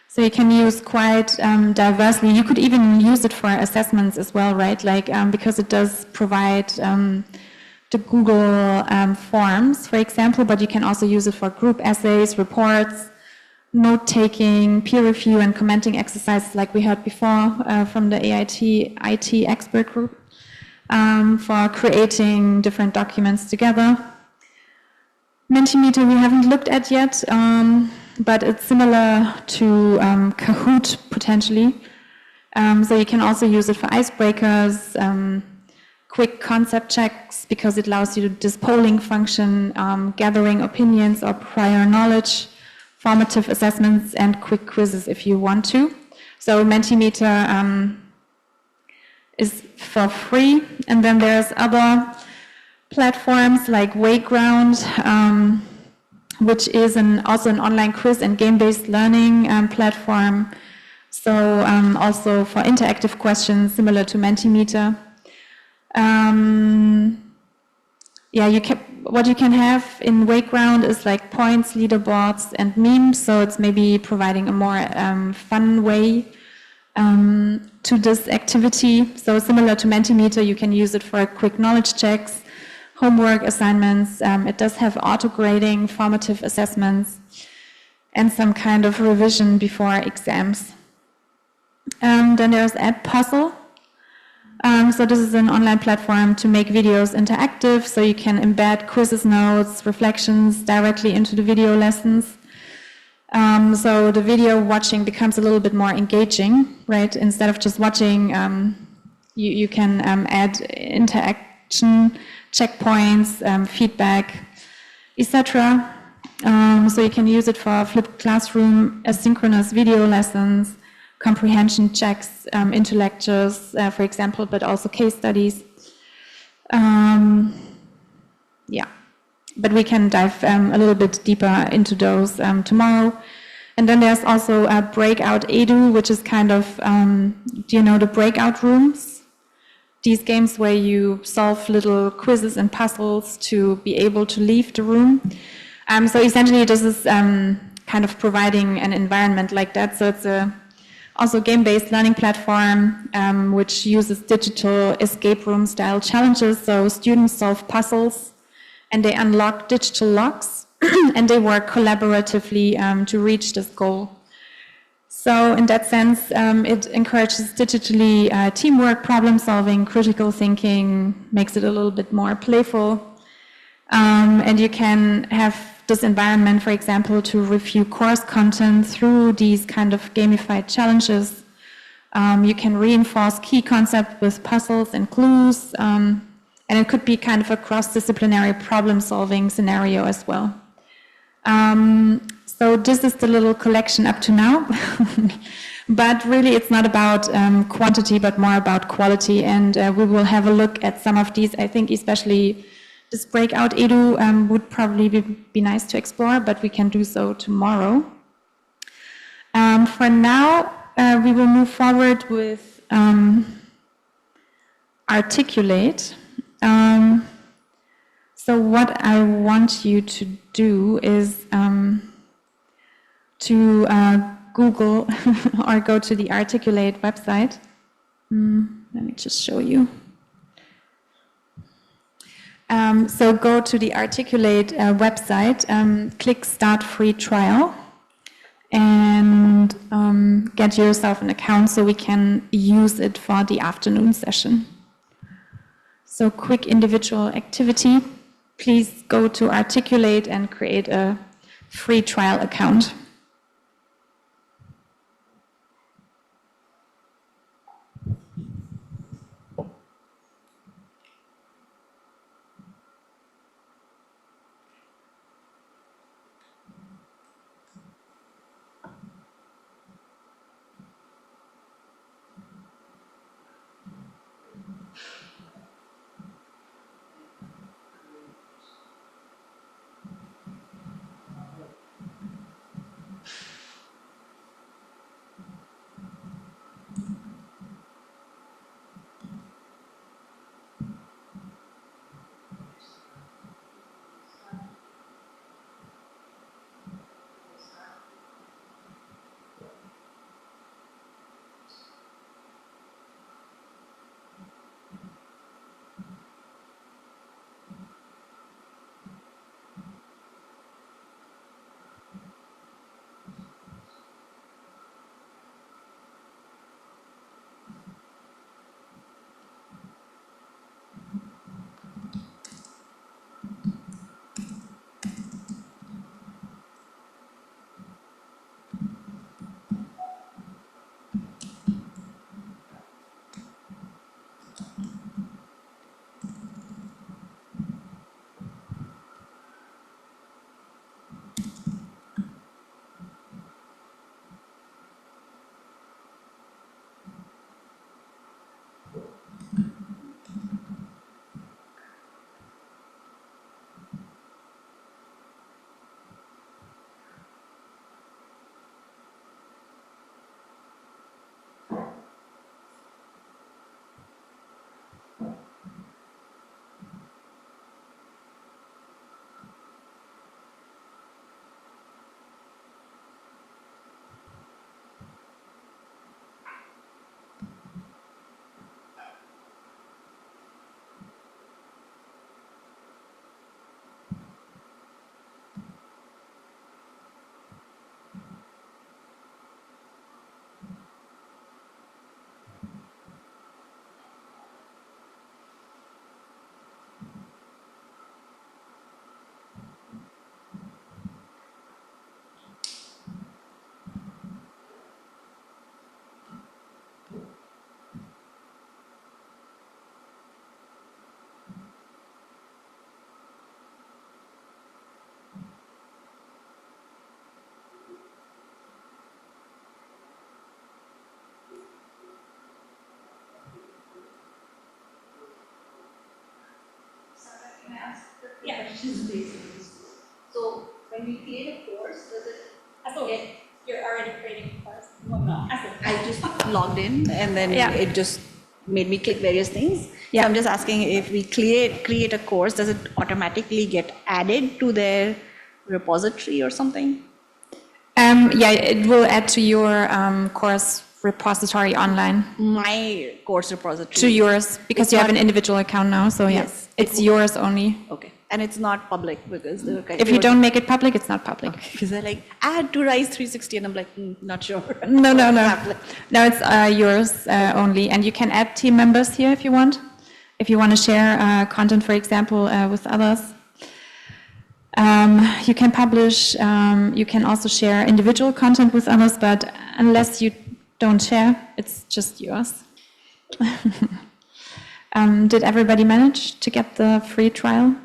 so you can use quite diversely. You could even use it for assessments as well, right? Like, because it does provide the Google Forms, for example, but you can also use it for group essays, reports, note-taking, peer review, and commenting exercises like we heard before from the AIT IT expert group, for creating different documents together. Mentimeter we haven't looked at yet, but it's similar to Kahoot potentially. So you can also use it for icebreakers, quick concept checks, because it allows you this polling function, gathering opinions or prior knowledge, formative assessments, and quick quizzes if you want to. So Mentimeter is for free, and then there's other platforms like Wayground, which is also an online quiz and game-based learning platform. So also for interactive questions, similar to Mentimeter. What you can have in Wayground is like points, leaderboards, and memes. So it's maybe providing a more fun way to this activity. So similar to Mentimeter, you can use it for quick knowledge checks, homework assignments. It does have auto-grading, formative assessments, and some kind of revision before exams. Then there's Edpuzzle. So this is an online platform to make videos interactive, so you can embed quizzes, notes, reflections directly into the video lessons. So the video watching becomes a little bit more engaging, right? Instead of just watching, you can add interaction, checkpoints, feedback, etc. So you can use it for flipped classroom, asynchronous video lessons, comprehension checks into lectures, for example, but also case studies. But we can dive a little bit deeper into those tomorrow. And then there's also a Breakout Edu, which is kind of, do you know the breakout rooms? These games where you solve little quizzes and puzzles to be able to leave the room. So essentially this is kind of providing an environment like that. So it's also game-based learning platform, which uses digital escape room style challenges. So students solve puzzles and they unlock digital locks and they work collaboratively to reach this goal. So in that sense, it encourages digitally teamwork, problem solving, critical thinking, makes it a little bit more playful. And you can have this environment, for example, to review course content through these kind of gamified challenges. You can reinforce key concepts with puzzles and clues, and it could be kind of a cross-disciplinary problem-solving scenario as well. So this is the little collection up to now. But really it's not about quantity, but more about quality, and we will have a look at some of these. I think especially this Breakout Edu would probably be nice to explore, but we can do so tomorrow. For now, we will move forward with Articulate. So what I want you to do is to Google or go to the Articulate website. Let me just show you. So go to the Articulate website, click Start Free Trial, and get yourself an account so we can use it for the afternoon session. So quick individual activity, please go to Articulate and create a free trial account. Yeah. So when we create a course, does it you're already creating a course. I just logged in and then Yeah. it just made me click various things. Yeah. So I'm just asking if we create a course, does it automatically get added to their repository or something? Yeah, it will add to your course repository online. My course repository. To yours, because It's you have an not- individual account now, so Yes. yes, it's yours only. Okay. And it's not public because the If you don't make it public, it's not public. Because they're like, add to Rise 360, and I'm like, not sure. No. No, it's yours only. And you can add team members here if you want. If you want to share content, for example, with others. You can publish, you can also share individual content with others, but unless you don't share, it's just yours. Did everybody manage to get the free trial?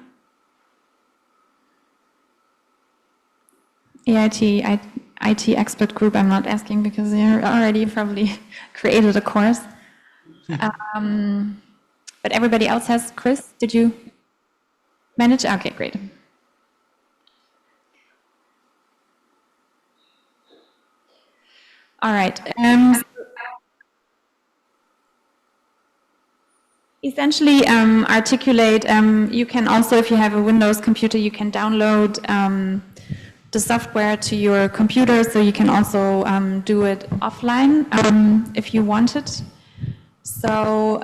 IT expert group, I'm not asking because you already probably created a course. But everybody else has. Chris, did you manage? Okay, great. All right. Essentially, Articulate, you can also, if you have a Windows computer, you can download the software to your computer, so you can also do it offline if you want it. So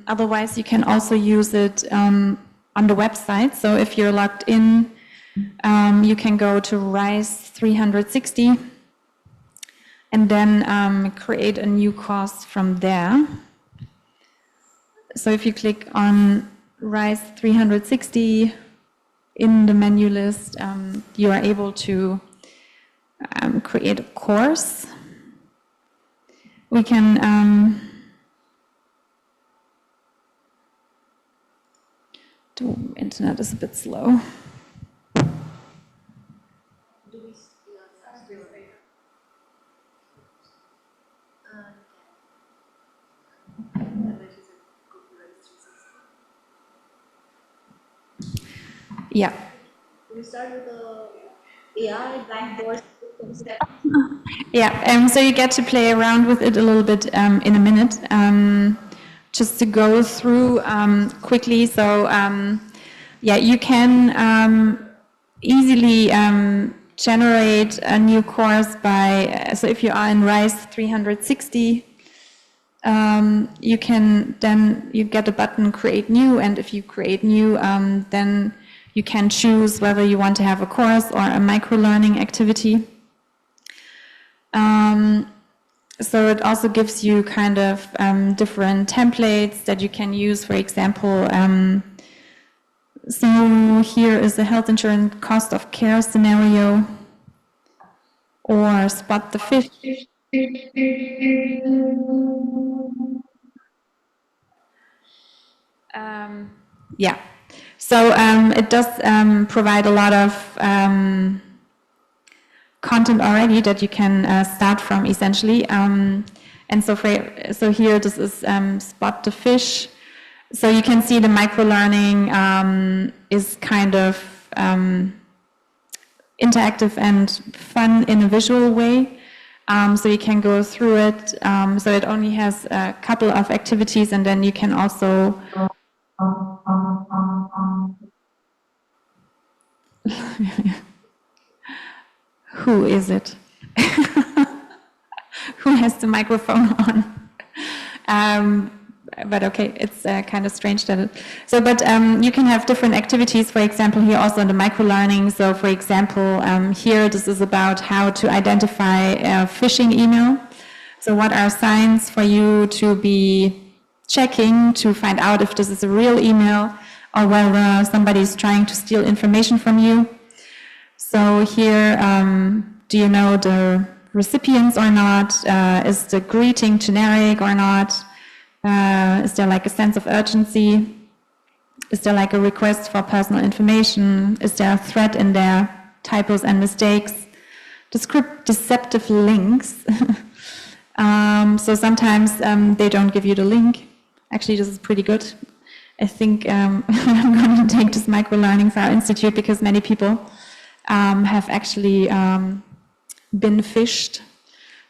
otherwise, you can also use it on the website. So if you're logged in, you can go to Rise 360 and then create a new course from there. So if you click on Rise 360 in the menu list, you are able to create a course. We can the internet is a bit slow. Yeah. Can we start with the AI blackboard step? Yeah, so you get to play around with it a little bit in a minute. Just to go through quickly, so yeah, you can easily generate a new course by, so if you are in Rise 360, you can then, you get a button create new, and if you create new, then you can choose whether you want to have a course or a micro-learning activity. So it also gives you kind of different templates that you can use. For example, so here is a health insurance cost of care scenario, or spot the fish. Yeah, so it does provide a lot of content already that you can start from, essentially. And so here this is spot the fish. So you can see the micro-learning is kind of interactive and fun in a visual way. So you can go through it. So it only has a couple of activities, and then you can also who is it? Who has the microphone on? But okay, it's kind of strange that it... So, but you can have different activities, for example, here also in the micro-learning. So, for example, here this is about how to identify a phishing email. So what are signs for you to be checking to find out if this is a real email or whether somebody is trying to steal information from you? So here, do you know the recipients or not? Is the greeting generic or not? Is there like a sense of urgency? Is there like a request for personal information? Is there a threat in there? Typos and mistakes? Deceptive links. So sometimes they don't give you the link. Actually, this is pretty good. I think I'm going to take this microlearning for our institute because many people have actually been phished.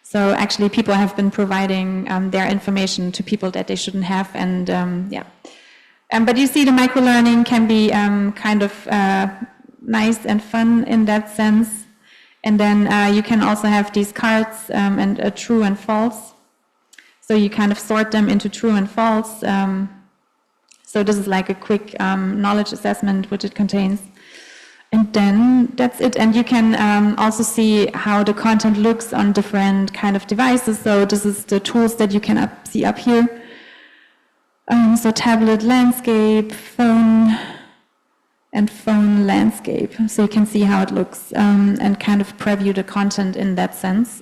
So actually people have been providing their information to people that they shouldn't have, and yeah. But you see the microlearning can be kind of nice and fun in that sense. And then you can also have these cards and a true and false. So you kind of sort them into true and false. So this is like a quick knowledge assessment which it contains. And then that's it. And you can also see how the content looks on different kind of devices. So this is the tools that you can see up here. So tablet landscape, phone, and phone landscape. So you can see how it looks and kind of preview the content in that sense.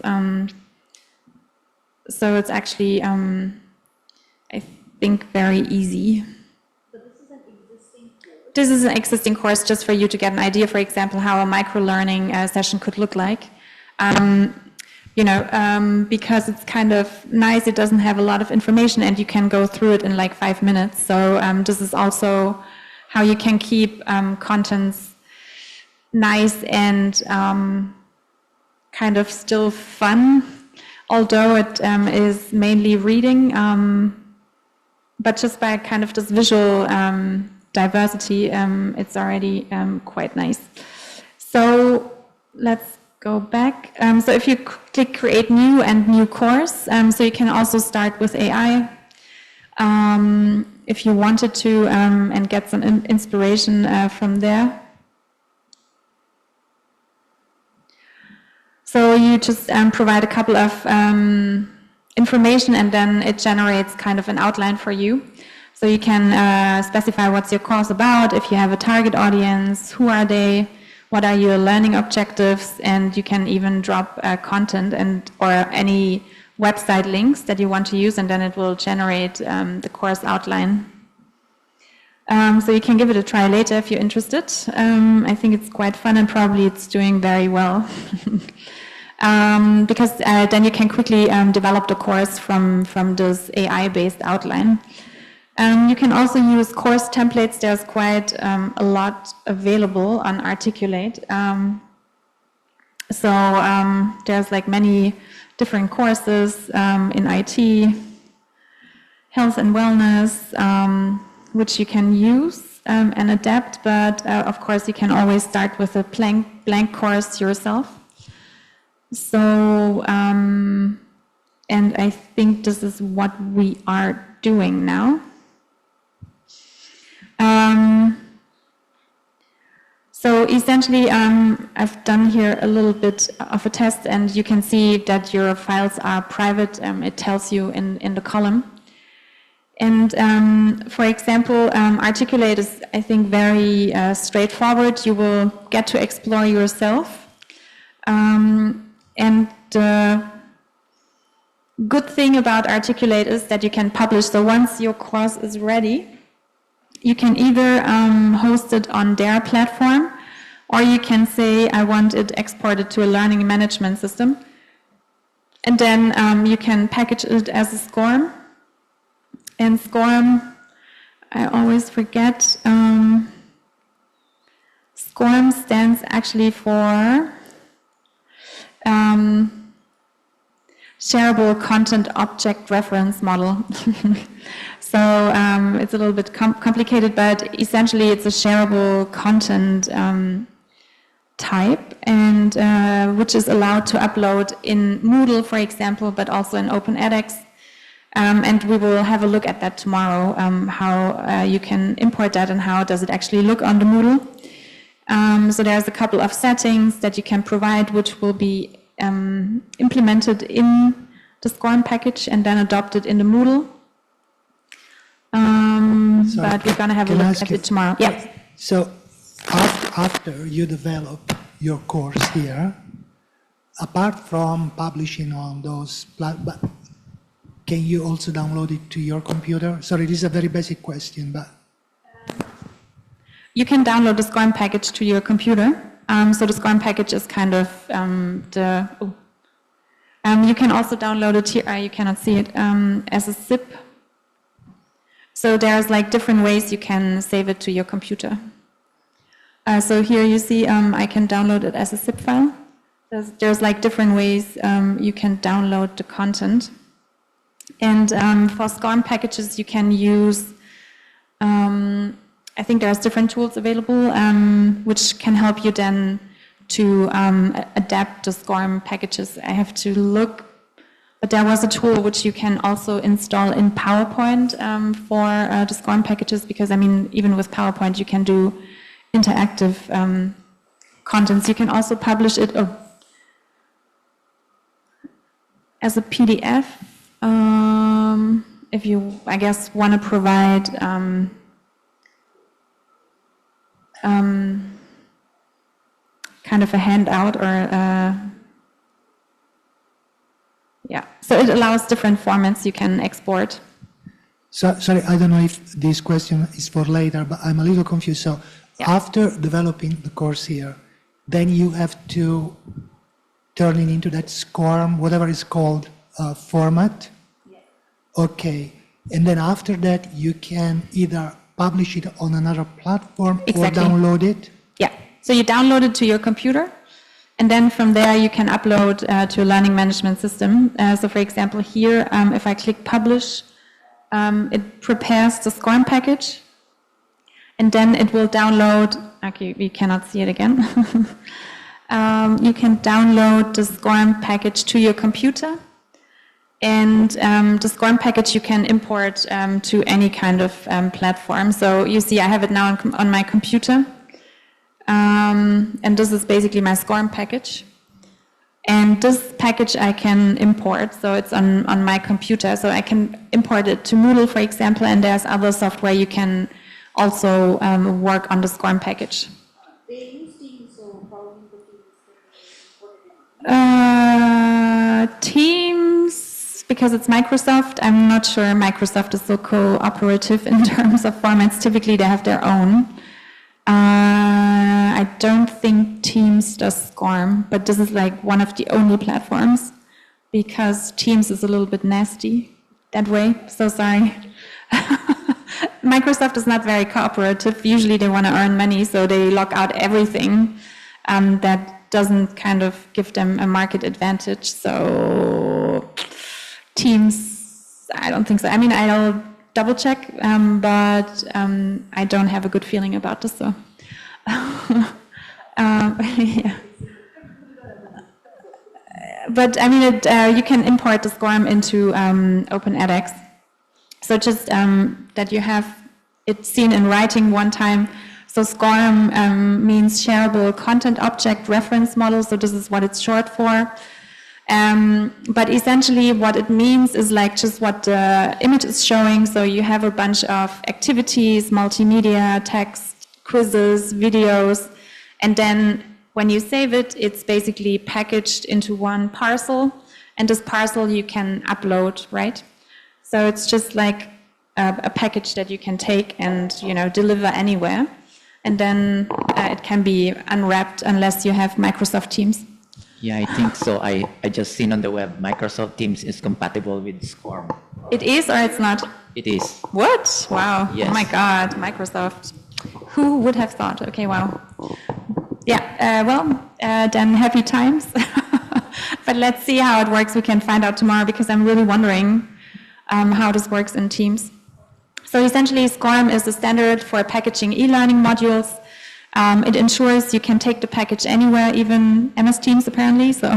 So it's actually, I think, very easy. This is an existing course just for you to get an idea, for example, how a micro-learning session could look like. Because it's kind of nice, it doesn't have a lot of information and you can go through it in like 5 minutes. So this is also how you can keep contents nice and kind of still fun, although it is mainly reading, but just by kind of this visual diversity, it's already quite nice. So let's go back. So if you click create new and new course, so you can also start with AI if you wanted to and get some inspiration from there. So you just provide a couple of information and then it generates kind of an outline for you. So you can specify what's your course about, if you have a target audience, who are they, what are your learning objectives, and you can even drop content or any website links that you want to use, and then it will generate the course outline. So you can give it a try later if you're interested. I think it's quite fun and probably it's doing very well. Because then you can quickly develop the course from this AI-based outline. You can also use course templates. There's quite a lot available on Articulate. There's like many different courses in IT, health and wellness, which you can use and adapt, but of course you can always start with a blank course yourself. So, and I think this is what we are doing now. So essentially, I've done here a little bit of a test, and you can see that your files are private. It tells you in the column. And for example, Articulate is, I think, very straightforward. You will get to explore yourself. And the good thing about Articulate is that you can publish. So once your course is ready, you can either host it on their platform, or you can say, I want it exported to a learning management system. And then you can package it as a SCORM. And SCORM, I always forget, SCORM stands actually for Shareable Content Object Reference Model. So it's a little bit complicated, but essentially it's a shareable content type, and which is allowed to upload in Moodle, for example, but also in Open edX. And we will have a look at that tomorrow, how you can import that and how does it actually look on the Moodle. So there's a couple of settings that you can provide, which will be implemented in the SCORM package and then adopted in the Moodle. But we're going to have a look at it tomorrow. Yeah. So after you develop your course here, apart from publishing on those platforms, can you also download it to your computer? Sorry, this is a very basic question, but... You can download the SCORM package to your computer. So the SCORM package is kind of you can also download it here, you cannot see it, as a zip. So there's like different ways you can save it to your computer. So here you see I can download it as a zip file. There's like different ways you can download the content. And for SCORM packages, you can use, I think there's different tools available which can help you then to adapt the SCORM packages. I have to look, but there was a tool which you can also install in PowerPoint for the SCORM packages, because I mean, even with PowerPoint, you can do interactive contents. You can also publish it as a PDF if you, I guess, want to provide kind of a handout or yeah. So it allows different formats you can export. So, sorry, I don't know if this question is for later, but I'm a little confused. So after developing the course here, then you have to turn it into that SCORM, whatever it's called, format? Yes. Okay. And then after that, you can either publish it on another platform or download it? Yeah. So you download it to your computer, and then from there you can upload to a learning management system. So for example, here, if I click publish, it prepares the SCORM package, and then it will download, okay, we cannot see it again. You can download the SCORM package to your computer, and the SCORM package you can import to any kind of platform. So you see I have it now on my computer, and this is basically my SCORM package. And this package I can import, so it's on my computer, so I can import it to Moodle, for example, and there's other software you can also work on the SCORM package. They use Teams, so probably the Teams, because it's Microsoft, I'm not sure Microsoft is so cooperative in terms of formats. Typically they have their own. I don't think Teams does SCORM, but this is like one of the only platforms, because Teams is a little bit nasty that way, so sorry. Microsoft is not very cooperative. Usually they want to earn money, so they lock out everything that doesn't kind of give them a market advantage. So Teams, I don't think so. I mean, I'll double check, but I don't have a good feeling about this. So, yeah. But I mean, you can import the SCORM into OpenEdX. So just that you have it seen in writing one time. So SCORM means Shareable Content Object Reference Model. So this is what it's short for. But essentially what it means is like just what the image is showing. So you have a bunch of activities, multimedia, text, quizzes, videos, and then when you save it, it's basically packaged into one parcel, and this parcel you can upload, right? So it's just like a package that you can take and, you know, deliver anywhere, and then it can be unwrapped unless you have Microsoft Teams. Yeah, I think so. I just seen on the web, Microsoft Teams is compatible with SCORM. It is, or it's not? It is. What? Wow. Yes. Oh my God, Microsoft. Who would have thought? Okay, wow. Yeah, then happy times. But let's see how it works. We can find out tomorrow, because I'm really wondering how this works in Teams. So essentially, SCORM is the standard for packaging e-learning modules. It ensures you can take the package anywhere, even MS Teams apparently. So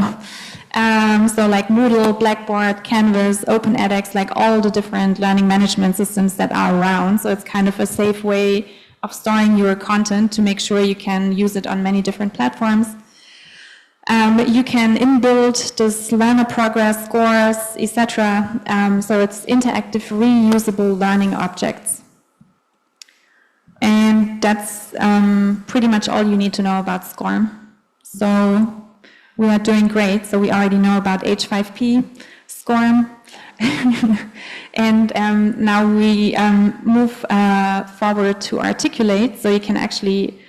like Moodle, Blackboard, Canvas, OpenEdX, like all the different learning management systems that are around. So it's kind of a safe way of storing your content to make sure you can use it on many different platforms. You can inbuild this learner progress, scores, etc. So it's interactive, reusable learning objects. And that's pretty much all you need to know about SCORM. So we are doing great. So we already know about H5P, SCORM. And now we move forward to Articulate, so you can actually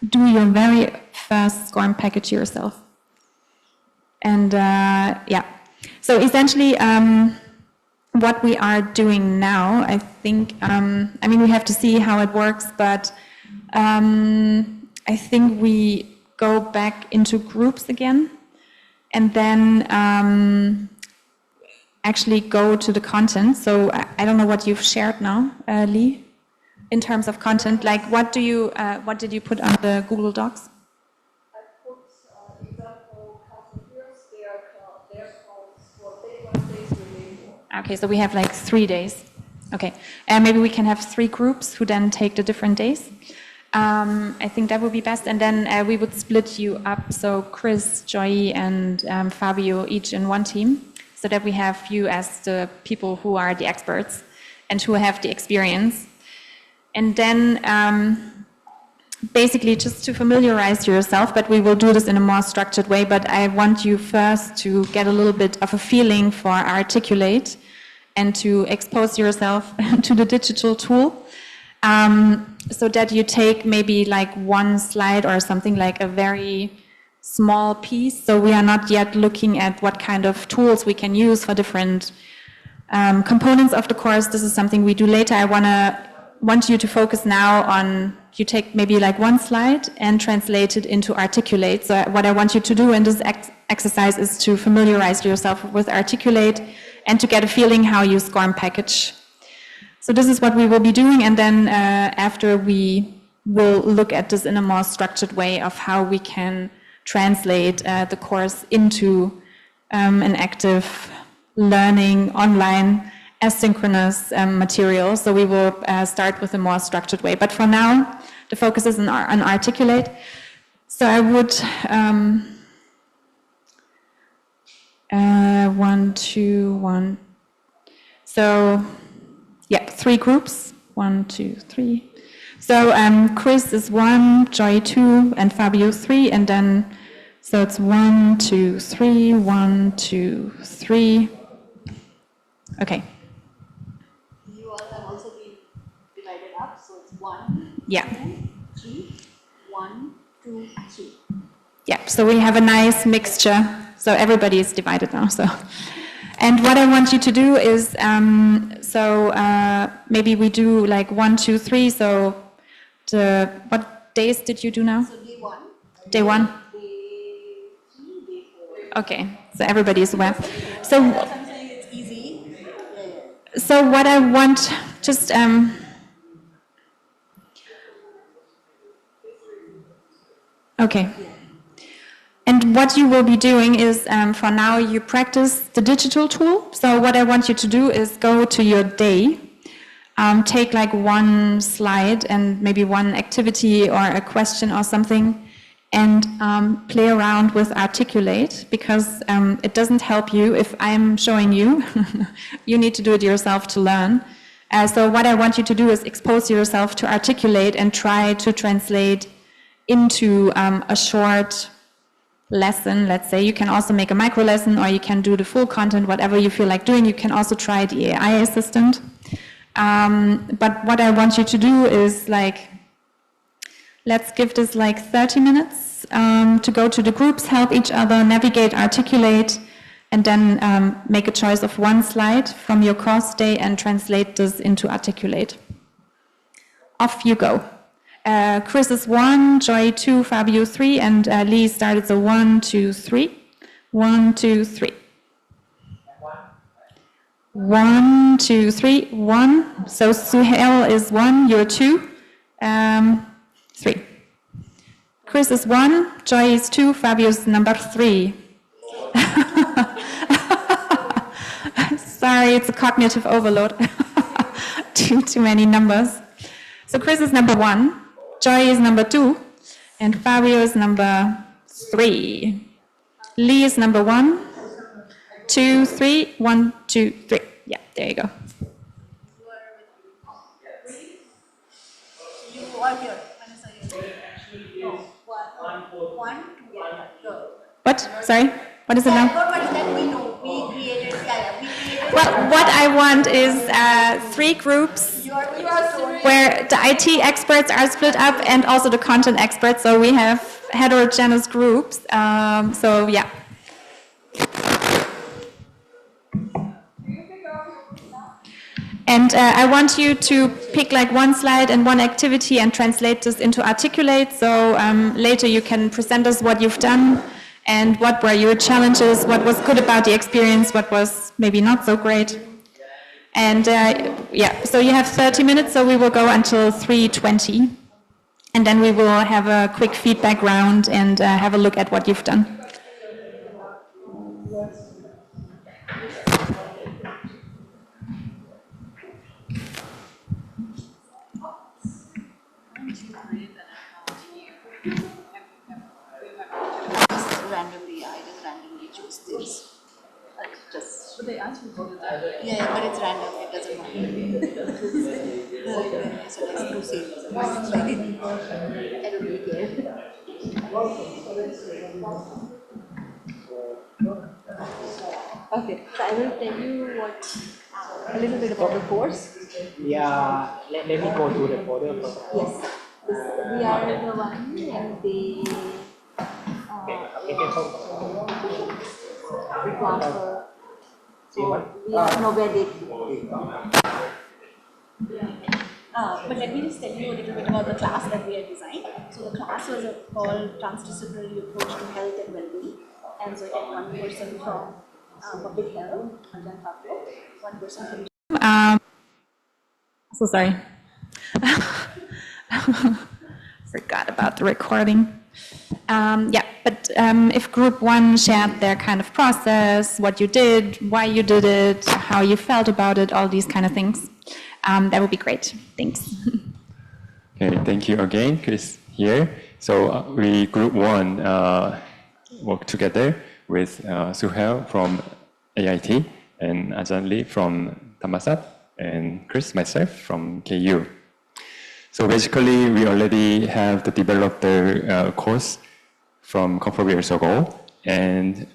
do your very first SCORM package yourself. And yeah, so essentially what we are doing now, I think, I mean, we have to see how it works, but I think we go back into groups again, and then actually go to the content. So I don't know what you've shared now, Lee, in terms of content. Like, what did you put on the Google Docs? I put example contributors, their calls for day 1, day 3, day 4. Okay, so we have like 3 days. Okay, and maybe we can have 3 groups who then take the different days. I think that would be best, and then we would split you up. So Chris, Joy, and Fabio each in one team, so that we have you as the people who are the experts and who have the experience. And then basically just to familiarize yourself, but we will do this in a more structured way, but I want you first to get a little bit of a feeling for Articulate and to expose yourself to the digital tool, so that you take maybe like one slide or something, like a very small piece. So we are not yet looking at what kind of tools we can use for different components of the course. This is something we do later. I want you to focus now on, you take maybe like one slide and translate it into Articulate. So what I want you to do in this exercise is to familiarize yourself with Articulate and to get a feeling how you SCORM package. So this is what we will be doing, and then after we will look at this in a more structured way of how we can translate the course into an active learning online asynchronous material. So we will start with a more structured way. But for now, the focus is on Articulate. So I would So yeah, 3 groups. 1, 2, 3. So Chris is 1, Joy 2, and Fabio 3, and then so it's 1, 2, 3, 1, 2, 3. Okay. You all have also been divided up, so it's 1, yeah. 3, 1, 2, 3. Yeah, so we have a nice mixture. So everybody is divided now. So, and what I want you to do is, maybe we do like 1, 2, 3. So, what days did you do now? So day 1. Day 1. Day 3, day 4. Okay, so everybody is aware. So, I'm saying it's easy. Yeah. So what I want, just okay. And what you will be doing is, for now, you practice the digital tool. So what I want you to do is go to your day, take like one slide and maybe one activity or a question or something, and play around with Articulate, because it doesn't help you if I'm showing you. You need to do it yourself to learn. So what I want you to do is expose yourself to Articulate and try to translate into a short lesson, let's say. You can also make a micro lesson, or you can do the full content, whatever you feel like doing. You can also try the AI assistant. But what I want you to do is, like, let's give this like 30 minutes to go to the groups, help each other, navigate Articulate, and then make a choice of one slide from your course day and translate this into Articulate. Off you go. Chris is 1, Joy 2, Fabio 3, and Lee started. So 1, 2, 3. 1, 2, 3. 1, 2, 3, 1. So Suhail is 1, you're 2, 3. Chris is 1, Joy is 2, Fabio is number 3. Sorry, it's a cognitive overload. Too many numbers. So Chris is number 1, Joy is number 2, and Fabio is number 3. Lee is number 1, 2, 3, 1, 2, 3. Yeah, there you go. You are here. What? Sorry? What is it now? What is that we know? We created. Well, what I want is 3 groups where the IT experts are split up and also the content experts. So we have heterogeneous groups. So yeah. And I want you to pick like one slide and one activity and translate this into Articulate. So later you can present us what you've done and what were your challenges, what was good about the experience, what was maybe not so great. And yeah, so you have 30 minutes, so we will go until 3:20. And then we will have a quick feedback round and have a look at what you've done. Randomly, I just randomly choose this. But they ask me for the time. Yeah, but it's random. It doesn't matter. So let's proceed. I don't really care. Okay, so I will tell you a little bit about the course. Yeah, let me go to the folder first. Yes, we are the one and the transfer. So we are nowhere date. But let me just tell you a little bit about the class that we had designed. So the class was called Transdisciplinary Approach to Health and Wellbeing. And so we had one person from public health, one person from... So sorry. Forgot about the recording. Yeah, but if group one shared their kind of process, what you did, why you did it, how you felt about it, all these kind of things, that would be great. Thanks. Okay, thank you again, Chris here. So we group one work together with Suhail from AIT and Ajahn Lee from Thammasat and Chris, myself from KU. So basically, we already have developed the course from a couple of years ago, and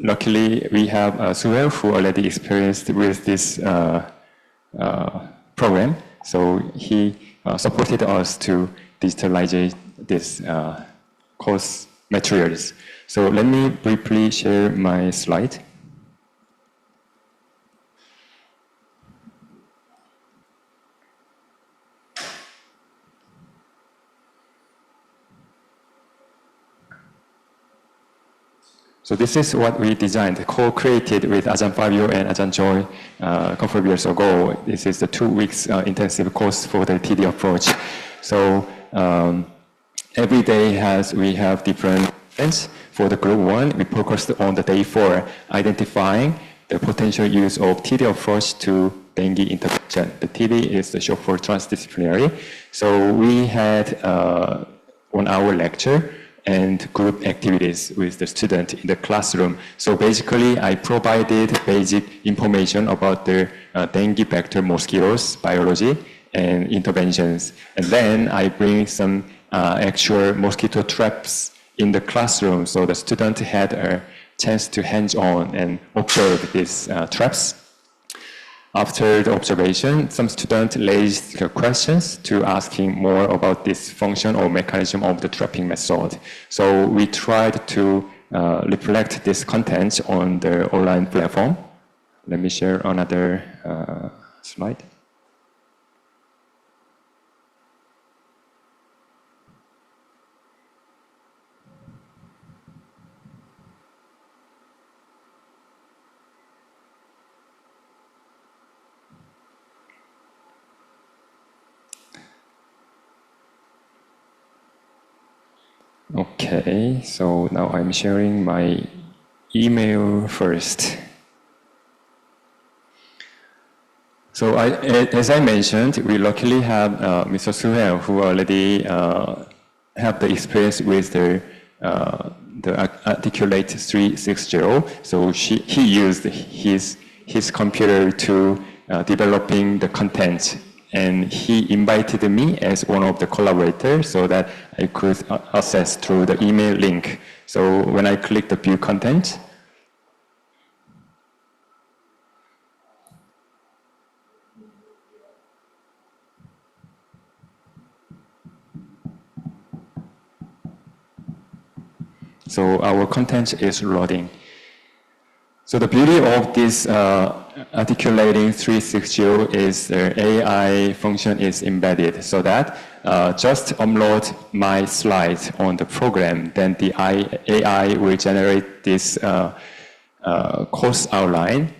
luckily we have Suhail who already experienced with this program. So he supported us to digitalize this course materials. So let me briefly share my slide. So this is what we designed, co-created with Ajahn Fabio and Ajahn Joy a couple of years ago. This is the 2 weeks intensive course for the TD approach. So every day we have different events. For the group one, we focused on the day 4, identifying the potential use of TD approach to dengue intervention. The TD is the short for transdisciplinary. So we had 1 hour lecture and group activities with the student in the classroom. So basically, I provided basic information about the dengue vector mosquitoes, biology, and interventions. And then I bring some actual mosquito traps in the classroom, so the student had a chance to hands-on and observe these traps. After the observation, some students raised questions to asking more about this function or mechanism of the trapping method. So we tried to reflect this content on the online platform. Let me share another slide. Okay, so now I'm sharing my email first. So as I mentioned, we luckily have Mr. Suhail, who already have the experience with the Articulate 360. So he used his computer to developing the content. And he invited me as one of the collaborators so that I could access through the email link. So when I click the view content, so our content is loading. So the beauty of this articulating 360 is the AI function is embedded so that just upload my slides on the program, then the AI will generate this course outline.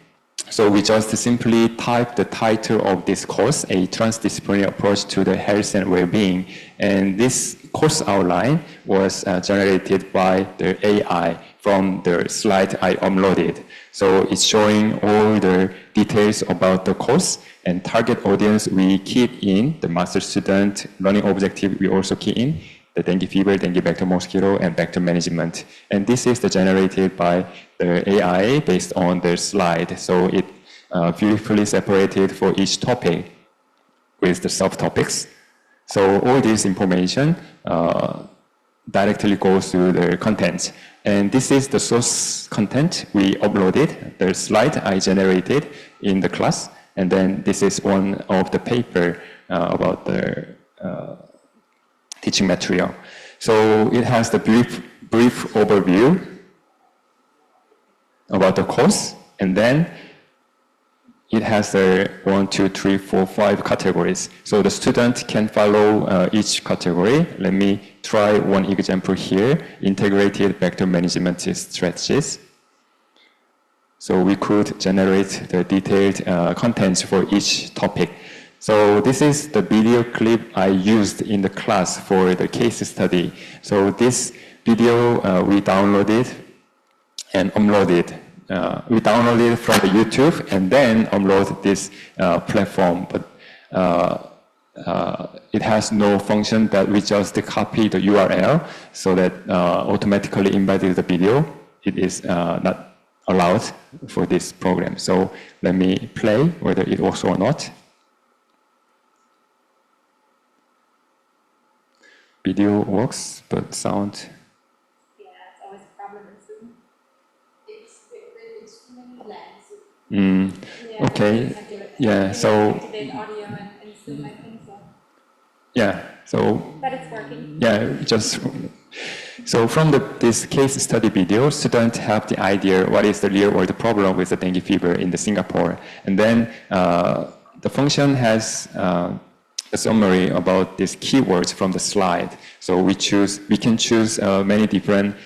So we just simply type the title of this course, a transdisciplinary approach to the health and well-being. And this course outline was generated by the AI from the slide I uploaded. So it's showing all the details about the course and target audience we keep in, the master student, learning objective we also key in, the dengue fever, dengue vector mosquito, and vector management. And this is generated by the AI based on the slide. So it beautifully separated for each topic with the subtopics. So all this information directly goes to the content. And this is the source content we uploaded, the slide I generated in the class. And then this is one of the paper about the teaching material. So it has the brief overview about the course, and then it has the 1, 2, 3, 4, 5 categories. So the student can follow each category. Let me try one example here, integrated vector management strategies. So we could generate the detailed contents for each topic. So this is the video clip I used in the class for the case study. So this video we downloaded and uploaded. We downloaded from the YouTube and then upload this platform. But it has no function that we just copy the URL so that automatically embedded the video. It is not allowed for this program. So let me play whether it works or not. Video works, but sound. Yeah, it's always a problem in Zoom. It's too many lenses. Yeah, okay. Yeah, so. Activate audio and Zoom, I think so. Yeah, so. But it's working. Yeah, just. So from this case study video, students have the idea what is the real world problem with the dengue fever in Singapore. And then the function has a summary about these keywords from the slide. So we can choose many different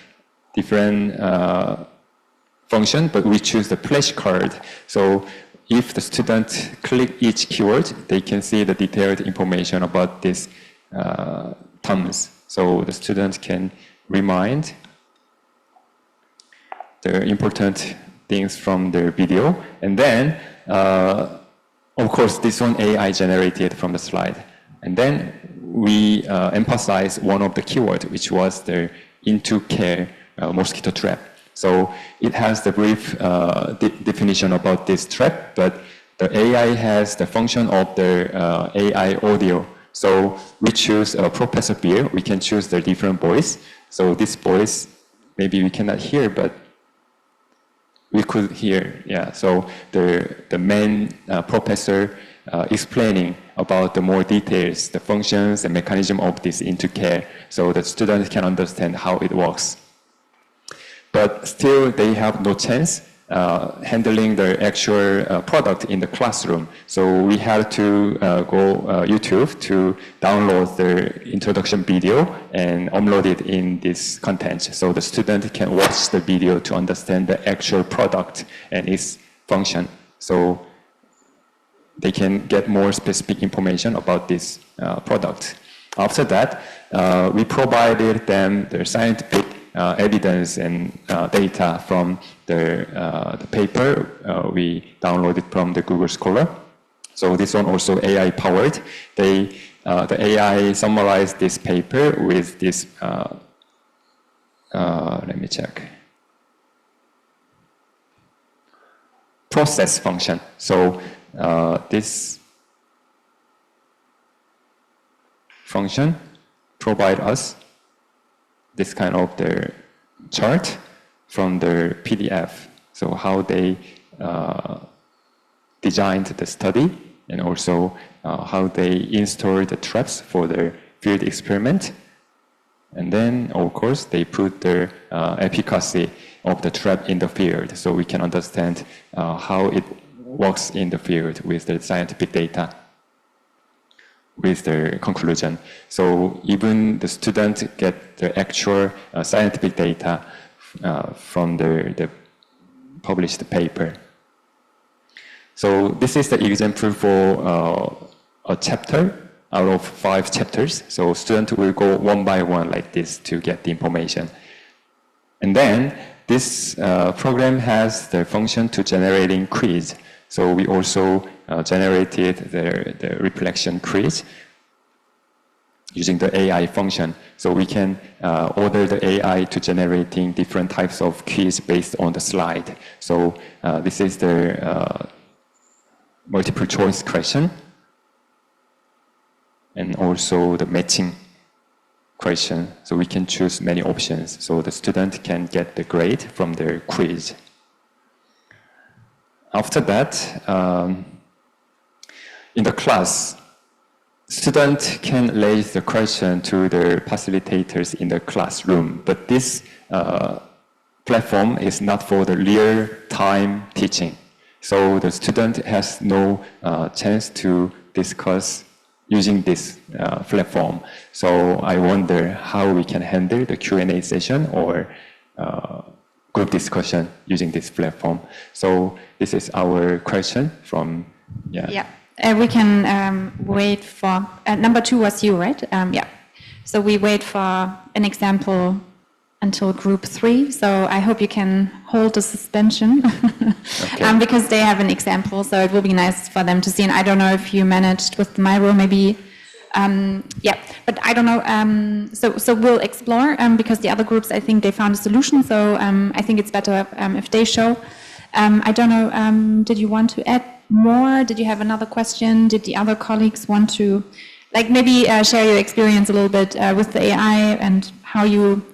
functions, but we choose the flashcard. So if the student click each keyword, they can see the detailed information about these terms. So the student can remind the important things from the video. And then of course, this one AI generated from the slide. And then we emphasize one of the keywords, which was the into care mosquito trap. So it has the brief definition about this trap, but the AI has the function of the AI audio. So we choose Professor Beer. We can choose the different voice. So this voice, maybe we cannot hear, but we could hear, yeah. So the main professor explaining about the more details, the functions and mechanism of this into care, so that students can understand how it works. But still, they have no chance handling the actual product in the classroom. So we had to go YouTube to download the introduction video and upload it in this content. So the student can watch the video to understand the actual product and its function. So they can get more specific information about this product. After that, we provided them the scientific evidence and data from the paper we downloaded from the Google Scholar. So this one also AI powered. The AI summarized this paper with this, let me check, process function. So this function provide us this kind of the chart from the PDF. So how they designed the study and also how they installed the traps for the field experiment. And then, of course, they put the efficacy of the trap in the field so we can understand how it works in the field with the scientific data, with the conclusion. So even the students get the actual scientific data from the published paper. So this is the example for a chapter out of 5 chapters. So students will go one by one like this to get the information. And then this program has the function to generating quiz. So we also generated the reflection quiz using the AI function. So we can order the AI to generating different types of quiz based on the slide. So this is the multiple choice question and also the matching question. So we can choose many options. So the student can get the grade from their quiz. After that, in the class, student can raise the question to the facilitators in the classroom, but this platform is not for the real-time teaching. So the student has no chance to discuss using this platform. So I wonder how we can handle the Q&A session or group discussion using this platform. So this is our question from, Yeah, we can wait for, number 2 was you, right? Yeah. So we wait for an example until group 3. So I hope you can hold the suspension because they have an example. So it will be nice for them to see. And I don't know if you managed with Miro, maybe. Yeah, but I don't know. So we'll explore because the other groups, I think they found a solution. So I think it's better if they show. I don't know. Did you want to add more? Did you have another question? Did the other colleagues want to, like, maybe share your experience a little bit with the AI and how you,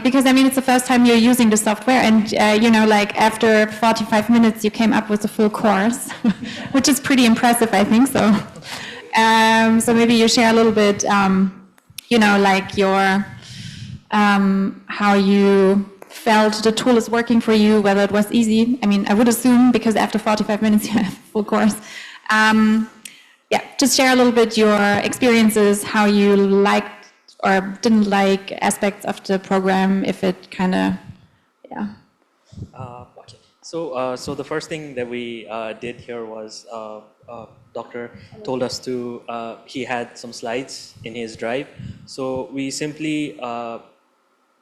because I mean, it's the first time you're using the software and, you know, like after 45 minutes, you came up with a full course, which is pretty impressive, I think so. So maybe you share a little bit, you know, like your, how you felt the tool is working for you, whether it was easy. I mean, I would assume because after 45 minutes, you have a full course. Yeah, just share a little bit your experiences, how you liked or didn't like aspects of the program, if it kind of, yeah. Okay. So the first thing that we did here was doctor told us to, he had some slides in his drive. So we simply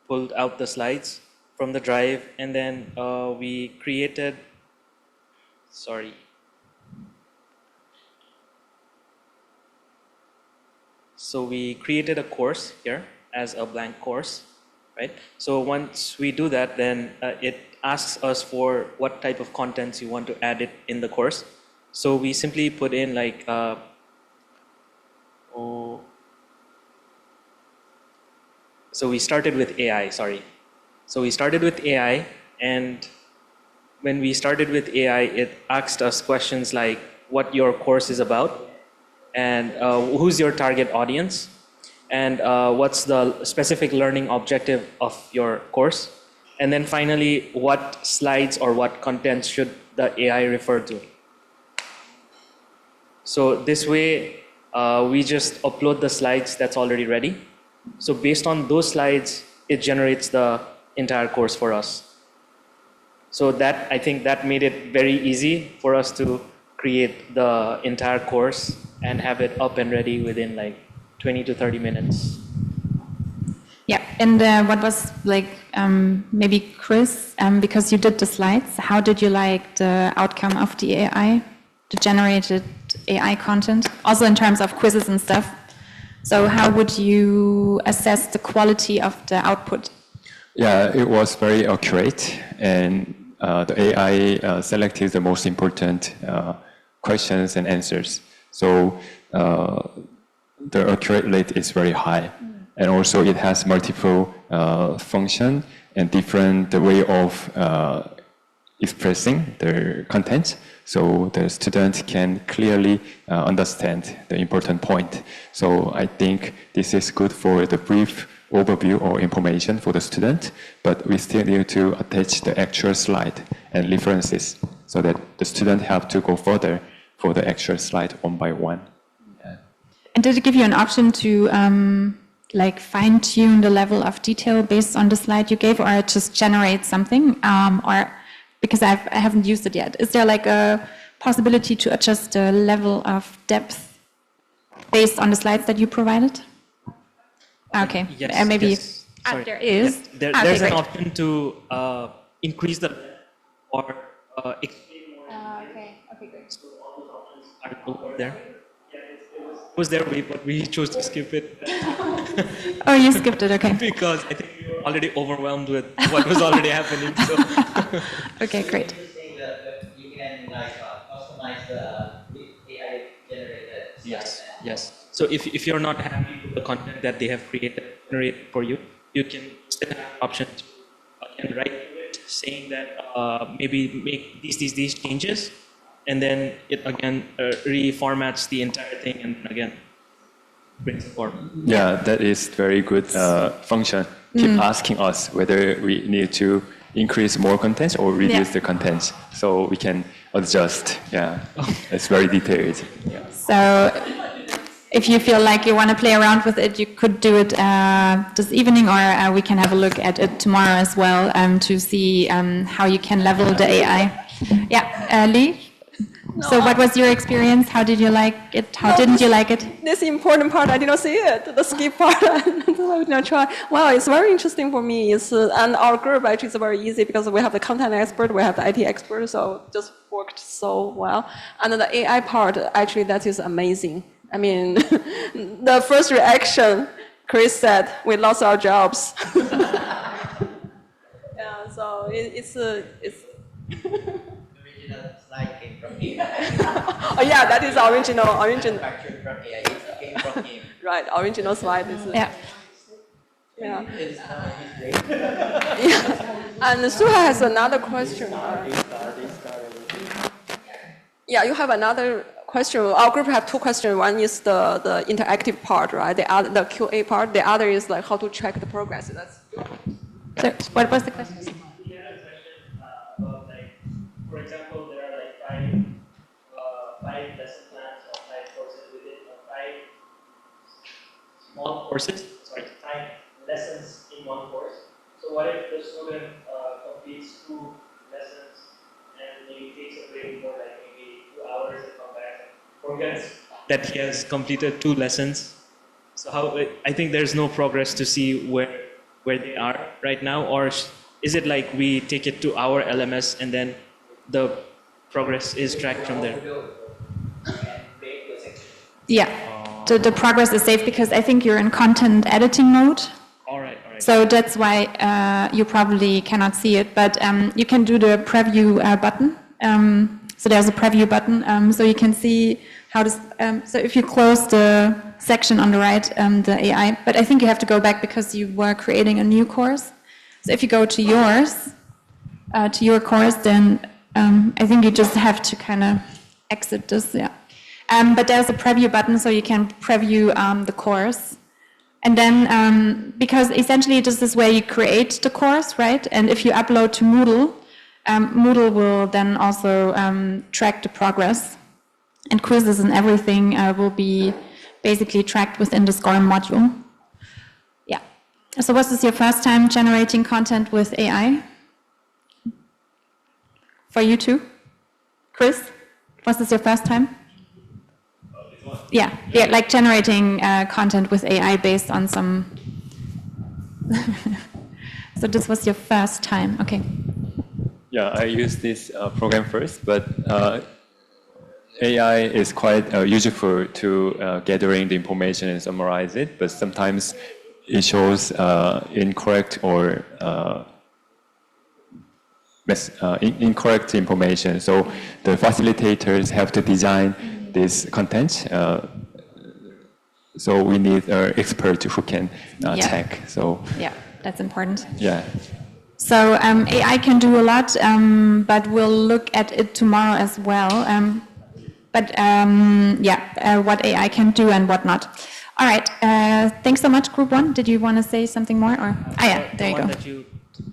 pulled out the slides from the drive and then we created, sorry. So we created a course here as a blank course, right? So once we do that, then it asks us for what type of contents you want to add it in the course. So we simply put in like, so we started with AI, sorry. So we started with AI, and when we started with AI, it asked us questions like what your course is about, and who's your target audience, and what's the specific learning objective of your course, and then finally, what slides or what contents should the AI refer to. So this way, we just upload the slides that's already ready. So based on those slides, it generates the entire course for us. So that, I think that made it very easy for us to create the entire course and have it up and ready within like 20 to 30 minutes. Yeah, and what was like, maybe Chris, because you did the slides, how did you like the outcome of the AI, the generated AI content, also in terms of quizzes and stuff? So how would you assess the quality of the output? Yeah, it was very accurate, and the AI selected the most important questions and answers. So the accurate rate is very high. And also it has multiple function and different way of expressing the content. So the student can clearly understand the important point. So I think this is good for the brief overview or information for the student, but we still need to attach the actual slide and references so that the student have to go further for the actual slide one by one. Yeah. And did it give you an option to like fine-tune the level of detail based on the slide you gave, or just generate something? Or because I haven't used it yet, is there like a possibility to adjust the level of depth based on the slides that you provided? Okay, Yes, maybe yes. Sorry. there is. Yes, there's great. an option to increase the or explain more. Okay, great. So all those options are over there. Yeah, it was there, but we chose to skip it. Oh, you skipped it, okay. Because I think we were already overwhelmed with what was already happening. So. Okay, great. You can customize the AI generated slides. Yes, yes. So if you're not happy with the content that they have generated for you, you can still have the option to again write it saying that maybe make these changes, and then it again reformats the entire thing and again brings it forward. Yeah, that is very good function. Keep asking us whether we need to increase more contents or reduce the contents, so we can adjust. Yeah, it's very detailed. Yeah. So if you feel like you want to play around with it, you could do it this evening, or we can have a look at it tomorrow as well to see how you can level the AI. Yeah, Lee? So what was your experience? How did you like it? How didn't you like it? This important part, I did not see it. The skip part, I did not try. Wow, it's very interesting for me. And our group actually is very easy because we have the content expert, we have the IT expert, so it just worked so well. And then the AI part, actually, that is amazing. I mean, the first reaction, Chris said, we lost our jobs. Yeah, so it's Original slide came from him. oh yeah, that is original. Manufactured from AI. It came from him. Right, original slide is. Yeah. Yeah. It's now his day. Yeah. And Suha has another question. Yeah, you have another question. Our group have two questions. One is the interactive part, right? The QA part. The other is like how to track the progress. That's. So what was the question? For example, there are like five lesson plans or 5 courses within 5 small courses, five lessons in one course. So what if the student completes 2 lessons and maybe takes a break for like maybe 2 hours and come back and forgets That he has completed 2 lessons. So I think there's no progress to see where they are right now, or is it like we take it to our LMS and then the progress is tracked from there? Yeah, the progress is saved because I think you're in content editing mode. All right. So that's why you probably cannot see it, but you can do the preview button. So there's a preview button, so you can see how this. So if you close the section on the right, the AI, but I think you have to go back because you were creating a new course. So if you go to yours, to your course, then I think you just have to kind of exit this. Yeah. But there's a preview button, so you can preview the course. And then, because essentially this is where you create the course, right? And if you upload to Moodle, Moodle will then also track the progress. And quizzes and everything will be basically tracked within the SCORM module. Yeah. So was this your first time generating content with AI? For you too? Chris? Was this your first time? Yeah, like generating content with AI based on some. So this was your first time, okay. Yeah, I used this program first, but AI is quite useful to gathering the information and summarize it, but sometimes it shows incorrect or incorrect information. So the facilitators have to design this content. So we need an expert who can check. So yeah, that's important. Yeah. So AI can do a lot, but we'll look at it tomorrow as well. What AI can do and what not. All right. Thanks so much, Group 1. Did you want to say something more? Or yeah, there you The go. one that you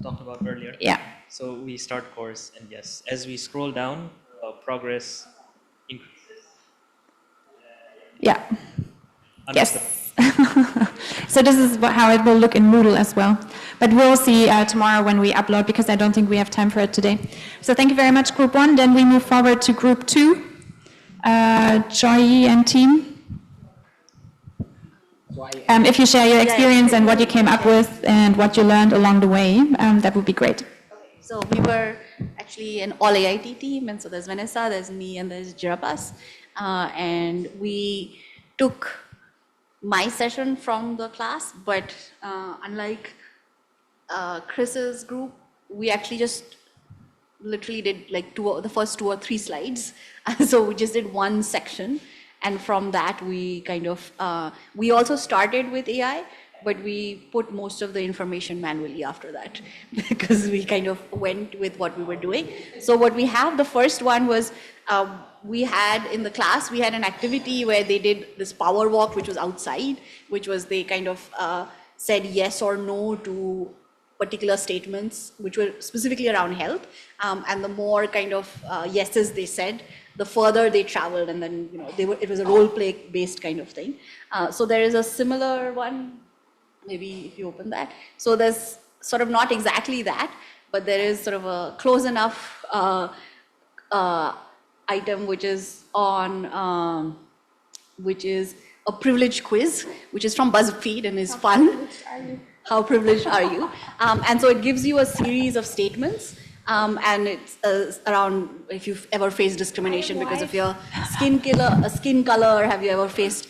talked about earlier. Yeah. So we start course, and yes, as we scroll down, progress increases. Yeah. Yes. So this is how it will look in Moodle as well. But we'll see tomorrow when we upload, because I don't think we have time for it today. So thank you very much, Group 1. Then we move forward to Group 2. Joy and team. If you share your experience and what you came up with and what you learned along the way, that would be great. So we were actually an all AIT team, and so there's Vanessa, there's me, and there's Jirapas. And we took my session from the class, but unlike Chris's group, we actually just literally did like the first 2 or 3 slides. So we just did one section, and from that we kind of, we also started with AI, but we put most of the information manually after that because we kind of went with what we were doing. So what we have, the first one was, we had in the class, we had an activity where they did this power walk, which was outside, which was they kind of said yes or no to particular statements, which were specifically around health. And the more kind of yeses they said, the further they traveled, and then it was a role play based kind of thing. So there is a similar one, maybe if you open that. So there's sort of not exactly that, but there is sort of a close enough item which is on, which is a privilege quiz, which is from BuzzFeed and is fun. How privileged are you? And so it gives you a series of statements, and it's around if you've ever faced discrimination because of your skin color, have you ever faced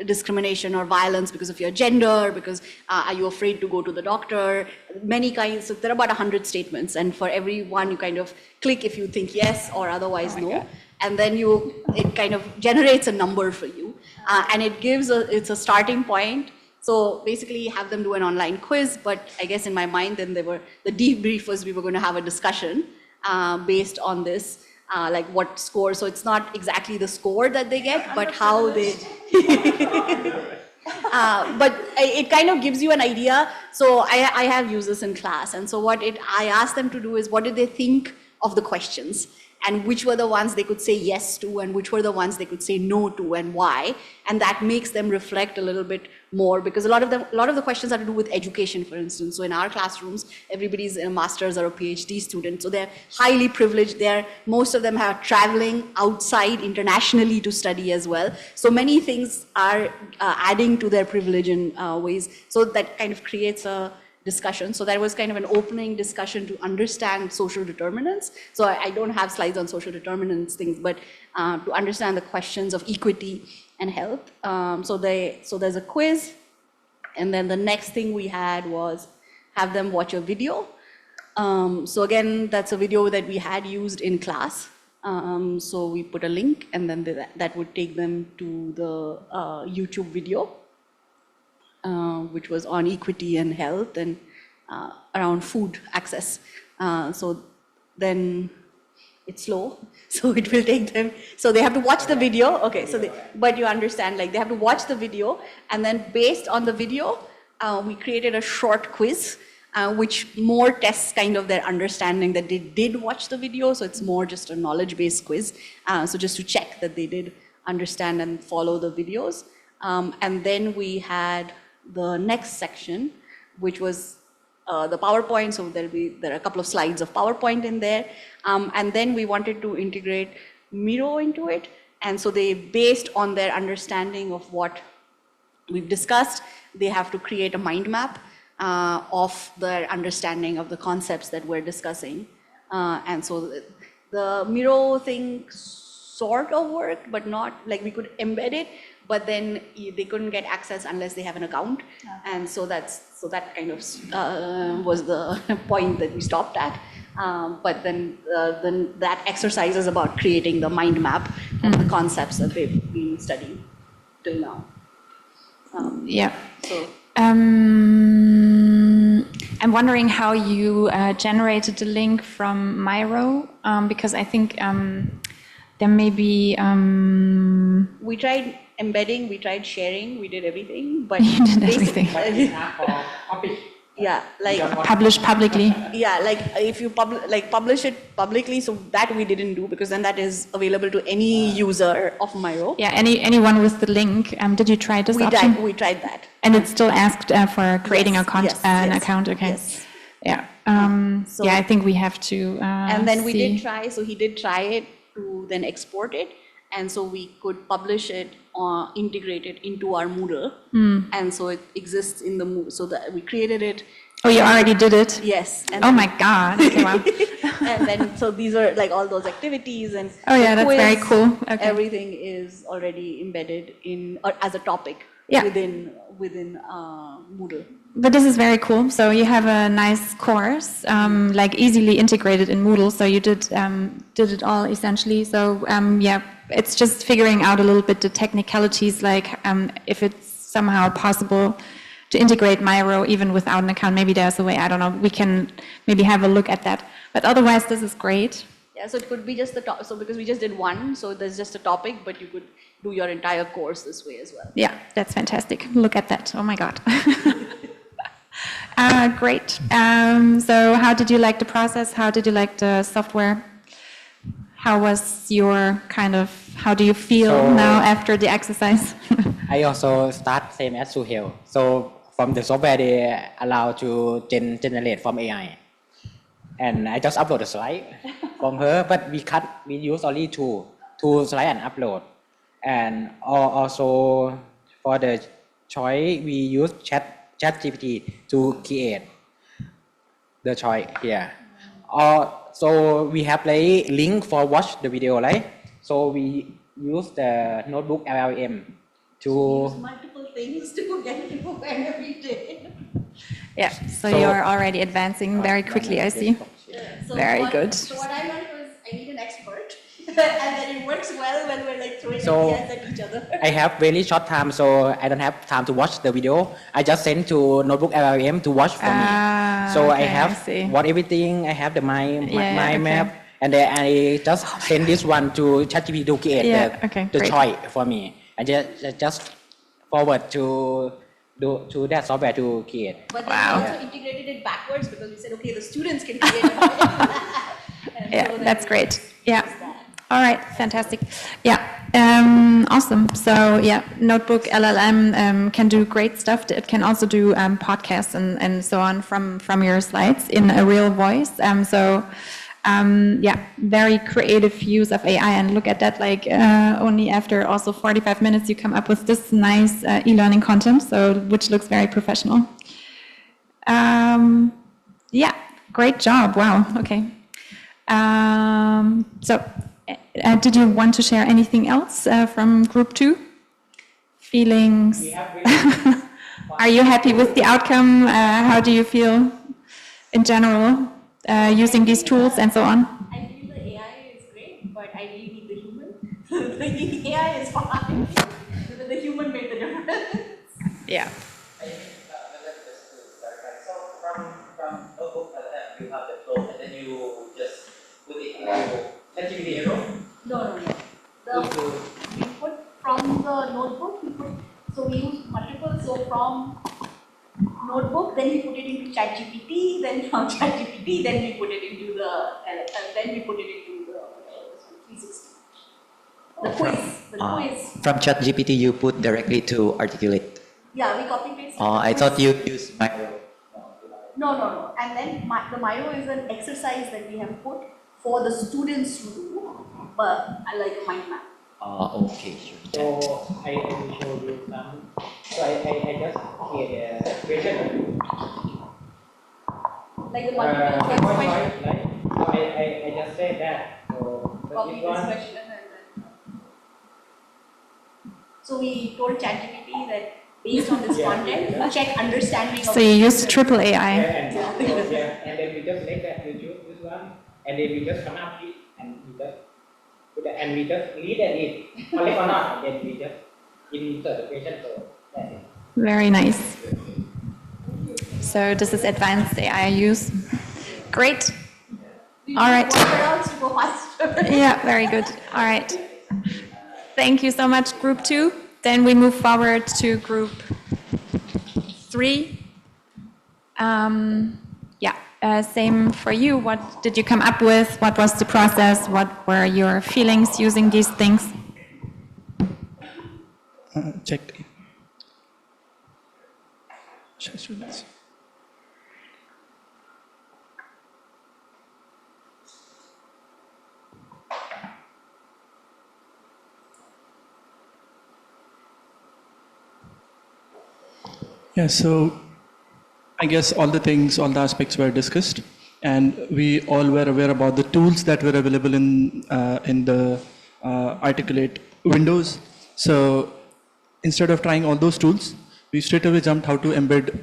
discrimination or violence because of your gender, because are you afraid to go to the doctor, many kinds. So there are about 100 statements, and for every one you kind of click if you think yes or otherwise no. And then it kind of generates a number for you, and it gives it's a starting point. So basically have them do an online quiz, but I guess in my mind then the debrief was we were going to have a discussion based on this, like what score. So it's not exactly the score that they get, but how they, but it kind of gives you an idea. So I have used this in class, and so what I asked them to do is what did they think of the questions, and which were the ones they could say yes to, and which were the ones they could say no to, and why. And that makes them reflect a little bit more, because a lot of the questions have to do with education, for instance. So in our classrooms, everybody's a master's or a PhD student, so they're highly privileged. Most of them are traveling outside internationally to study as well. So many things are adding to their privilege in ways. So that kind of creates a discussion. So that was kind of an opening discussion to understand social determinants. So I don't have slides on social determinants things, but to understand the questions of equity and health. So there's a quiz, and then the next thing we had was have them watch a video. So again, that's a video that we had used in class. So we put a link, and then that would take them to the YouTube video, which was on equity and health and around food access. So then it's slow, so it will take them, so they have to watch the video. Okay, so but you understand, like they have to watch the video, and then based on the video, we created a short quiz, which more tests kind of their understanding that they did watch the video. So it's more just a knowledge-based quiz. So just to check that they did understand and follow the videos. And then we had the next section, which was the PowerPoint. So there are a couple of slides of PowerPoint in there. And then we wanted to integrate Miro into it. And so they, based on their understanding of what we've discussed, they have to create a mind map of their understanding of the concepts that we're discussing. And so the Miro thing sort of worked, but not, like we could embed it, but then they couldn't get access unless they have an account. And so that kind of was the point that we stopped at. But then that exercise is about creating the mind map of the concepts that they've been studying till now. So. I'm wondering how you generated the link from Miro, because I think there may be we tried embedding, we tried sharing, we did everything, but You did everything. yeah, like Publish publicly. yeah, like if you publish it publicly, so that we didn't do because then that is available to any user of Miro. Yeah, anyone with the link. Did you try this option? We tried that. And it's still asked for creating Yes, an yes, account. Okay. yes. Yeah. So- yeah, I think we have to. And then we see. did try, so he did try it to then export it. And so we could publish it or integrate it into our Moodle. And so it exists in the Moodle. So that we created it. Oh, you already did it? Yes. And Oh then- my God. Okay, wow. And then, so these are like all those activities and Oh, yeah, the that's very cool. Okay. Everything is already embedded in, or as a topic Yeah. within Moodle. But this is very cool. So you have a nice course, like easily integrated in Moodle. So you did it all essentially. So yeah, it's just figuring out a little bit the technicalities, like if it's somehow possible to integrate Miro even without an account. Maybe there's a way. I don't know. We can maybe have a look at that. But otherwise, this is great. Yeah, so it could be just the top. So because we just did one, so there's just a topic, but you could do your entire course this way as well. Yeah, that's fantastic. Look at that. Oh my God. Great. So how did you like the process? How did you like the software? How was your how do you feel now after the exercise? I also start same as Suhail. So from the software, they allow to generate from AI. And I just upload a slide from her, but we use only two slide and upload. And also for the choice, we use ChatGPT to create the choice here. So we have like link for watch the video, right? So we use the notebook LLM to Use multiple things to get people where we did. Yeah, so you're already advancing very quickly, I see. So Very good. So what I learned was I need an expert, and then it works well when we're like throwing ideas at each other. I have very short time, so I don't have time to watch the video. I just send to notebook LLM to watch for me. So okay, I have see. what everything. I have the mind okay. map, and then I just send this one to ChatGPT to create the great. choice for me. I just forward to that software to create. But then we also integrated it backwards because we said, okay, the students can create it. Yeah, that's great. Yeah. All right, fantastic. Yeah, awesome. So yeah, Notebook LLM can do great stuff. It can also do podcasts and so on from your slides in a real voice. Yeah, very creative use of AI. And look at that, like only after also 45 minutes, you come up with this nice e-learning content, which looks very professional. Yeah, great job. Wow. Okay. Did you want to share anything else from group 2? Feelings? Are you happy with the outcome? How do you feel in general using these tools and so on? I feel the AI is great, but I really need the human. The AI is fine, but the human made the difference. Yeah. From notebook, you have the flow, and then you just put it into ChatGPT, No. We put from the notebook, so we use multiple, so from notebook, then we put it into ChatGPT, then from ChatGPT, then we put it into the 360. The quiz. From ChatGPT, you put directly to Articulate. Yeah, we copy paste. I thought you used Miro. No. And then the Miro is an exercise that we have put for the students to do, but I like a mind map. Okay, sure. So I will show you some. So I just create a question. Like the multiple choice question. Right? So I just say that. So Copy this question and then. So we told ChatGPT that based on this content, check understanding of. So you use triple AI. And then we just make that, you choose this one, and then we just come up with, and we just read it, collect or not, and then we just insert the question, so that's it. Very nice. So this is advanced AI use. Great. All right. What else to go faster? Yeah, very good. All right. Thank you so much, Group 2. Then we move forward to Group 3. Same for you. What did you come up with? What was the process? What were your feelings using these things? Check. Yeah, so I guess all the all the aspects were discussed, and we all were aware about the tools that were available in the Articulate windows. So instead of trying all those tools, we straight away jumped how to embed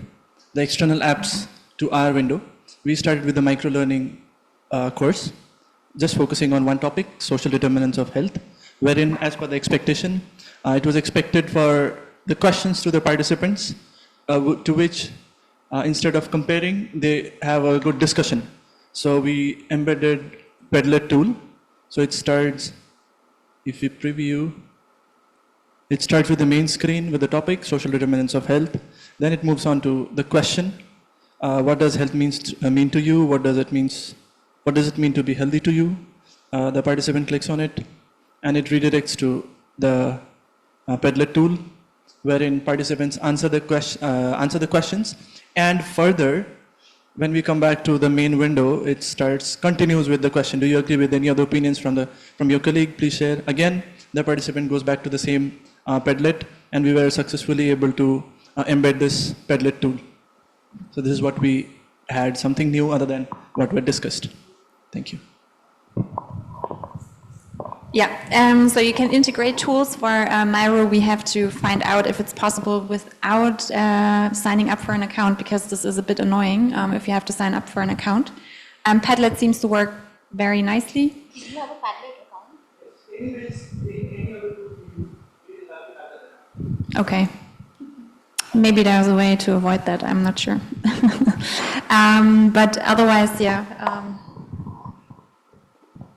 the external apps to our window. We started with the micro-learning course, just focusing on one topic, social determinants of health, wherein, as per the expectation, it was expected for the questions to the participants, to which, instead of comparing, they have a good discussion. So we embedded Padlet tool. So it starts, if we preview, it starts with the main screen with the topic, social determinants of health. Then it moves on to the question. What does health mean to you? What does it mean to be healthy to you? The participant clicks on it, and it redirects to the Padlet tool, wherein participants answer the questions. And further, when we come back to the main window, it continues with the question. Do you agree with any other opinions from your colleague? Please share. Again, the participant goes back to the same Padlet, and we were successfully able to embed this Padlet tool. So this is what we had, something new other than what we discussed. Thank you. Yeah, so you can integrate tools. For Miro, we have to find out if it's possible without signing up for an account, because this is a bit annoying if you have to sign up for an account. Padlet seems to work very nicely. Did you have a Padlet account? Okay. Maybe there's a way to avoid that, I'm not sure. But otherwise, yeah.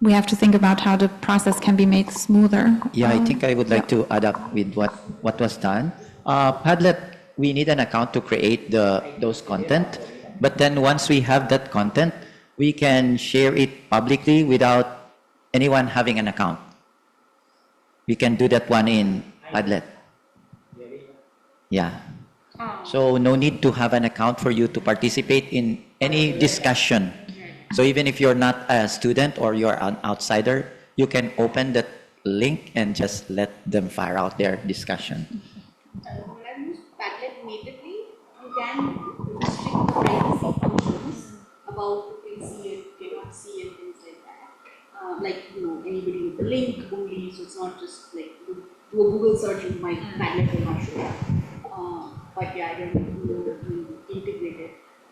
We have to think about how the process can be made smoother. Yeah, I think I would like to add up with what was done. Padlet, we need an account to create those content, but then once we have that content, we can share it publicly without anyone having an account. We can do that one in Padlet. Yeah. So no need to have an account for you to participate in any discussion. So even if you're not a student or you're an outsider, you can open that link and just let them fire out their discussion. When I use Padlet natively, you can restrict the privacy functions about who can see it, cannot see it, things like that. Like, anybody with the link only, so it's not just like do a Google search and my Padlet will not show up. But yeah, I don't know integrated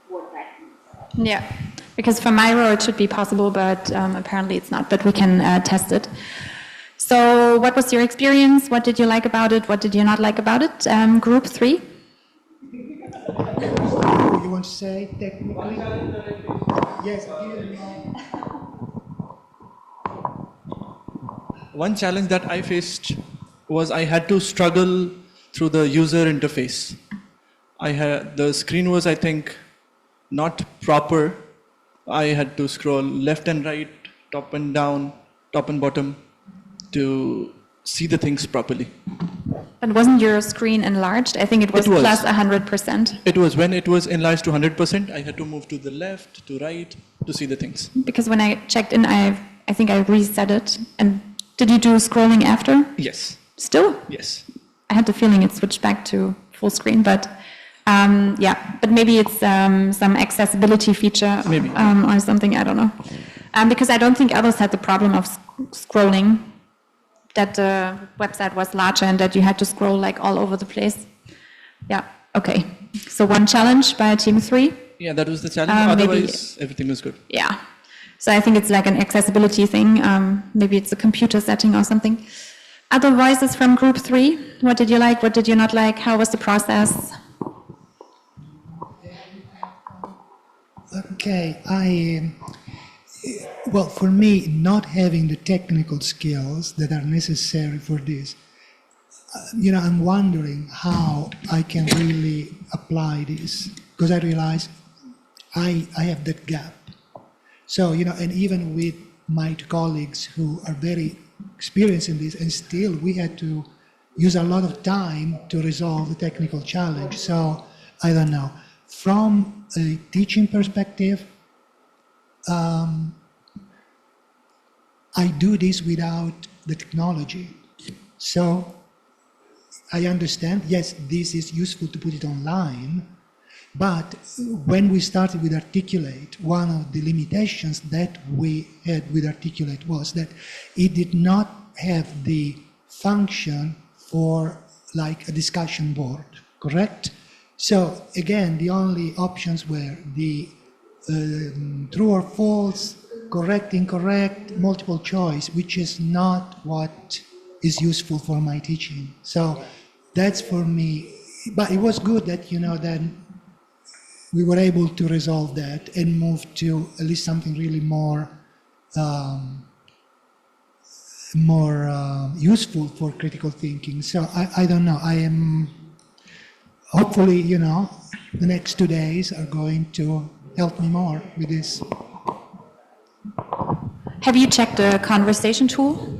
what that means. Yeah, because for Miro it should be possible, but apparently it's not, but we can test it. So what was your experience? What did you like about it? What did you not like about it? Group 3? You want to say technically? Yes, One challenge that I faced was I had to struggle through the user interface. The screen was, I think, not proper. I had to scroll left and right, top and down, top and bottom to see the things properly. But wasn't your screen enlarged? I think it was plus 100%. It was. When it was enlarged to 100%, I had to move to the left, to right, to see the things. Because when I checked in, I think I reset it. And did you do scrolling after? Yes. Still? Yes. I had the feeling it switched back to full screen, but but maybe it's some accessibility feature or something, I don't know. Because I don't think others had the problem of scrolling, that the website was larger and that you had to scroll like all over the place. Yeah, okay. So one challenge by team 3. Yeah, that was the challenge. Otherwise, everything was good. Yeah. So I think it's like an accessibility thing. Maybe it's a computer setting or something. Other voices from group 3? What did you like? What did you not like? How was the process? Okay, Well, for me, not having the technical skills that are necessary for this, I'm wondering how I can really apply this, because I realize I have that gap. So, and even with my colleagues who are very experienced in this, and still we had to use a lot of time to resolve the technical challenge. So, I don't know. From a teaching perspective, I do this without the technology. So I understand, yes, this is useful to put it online, but when we started with Articulate, one of the limitations that we had with Articulate was that it did not have the function for like a discussion board, correct? So again, the only options were the true or false, correct, incorrect, multiple choice, which is not what is useful for my teaching. So that's for me, but it was good that, then we were able to resolve that and move to at least something really more useful for critical thinking. So I don't know, I am, hopefully, the next 2 days are going to help me more with this. Have you checked the conversation tool?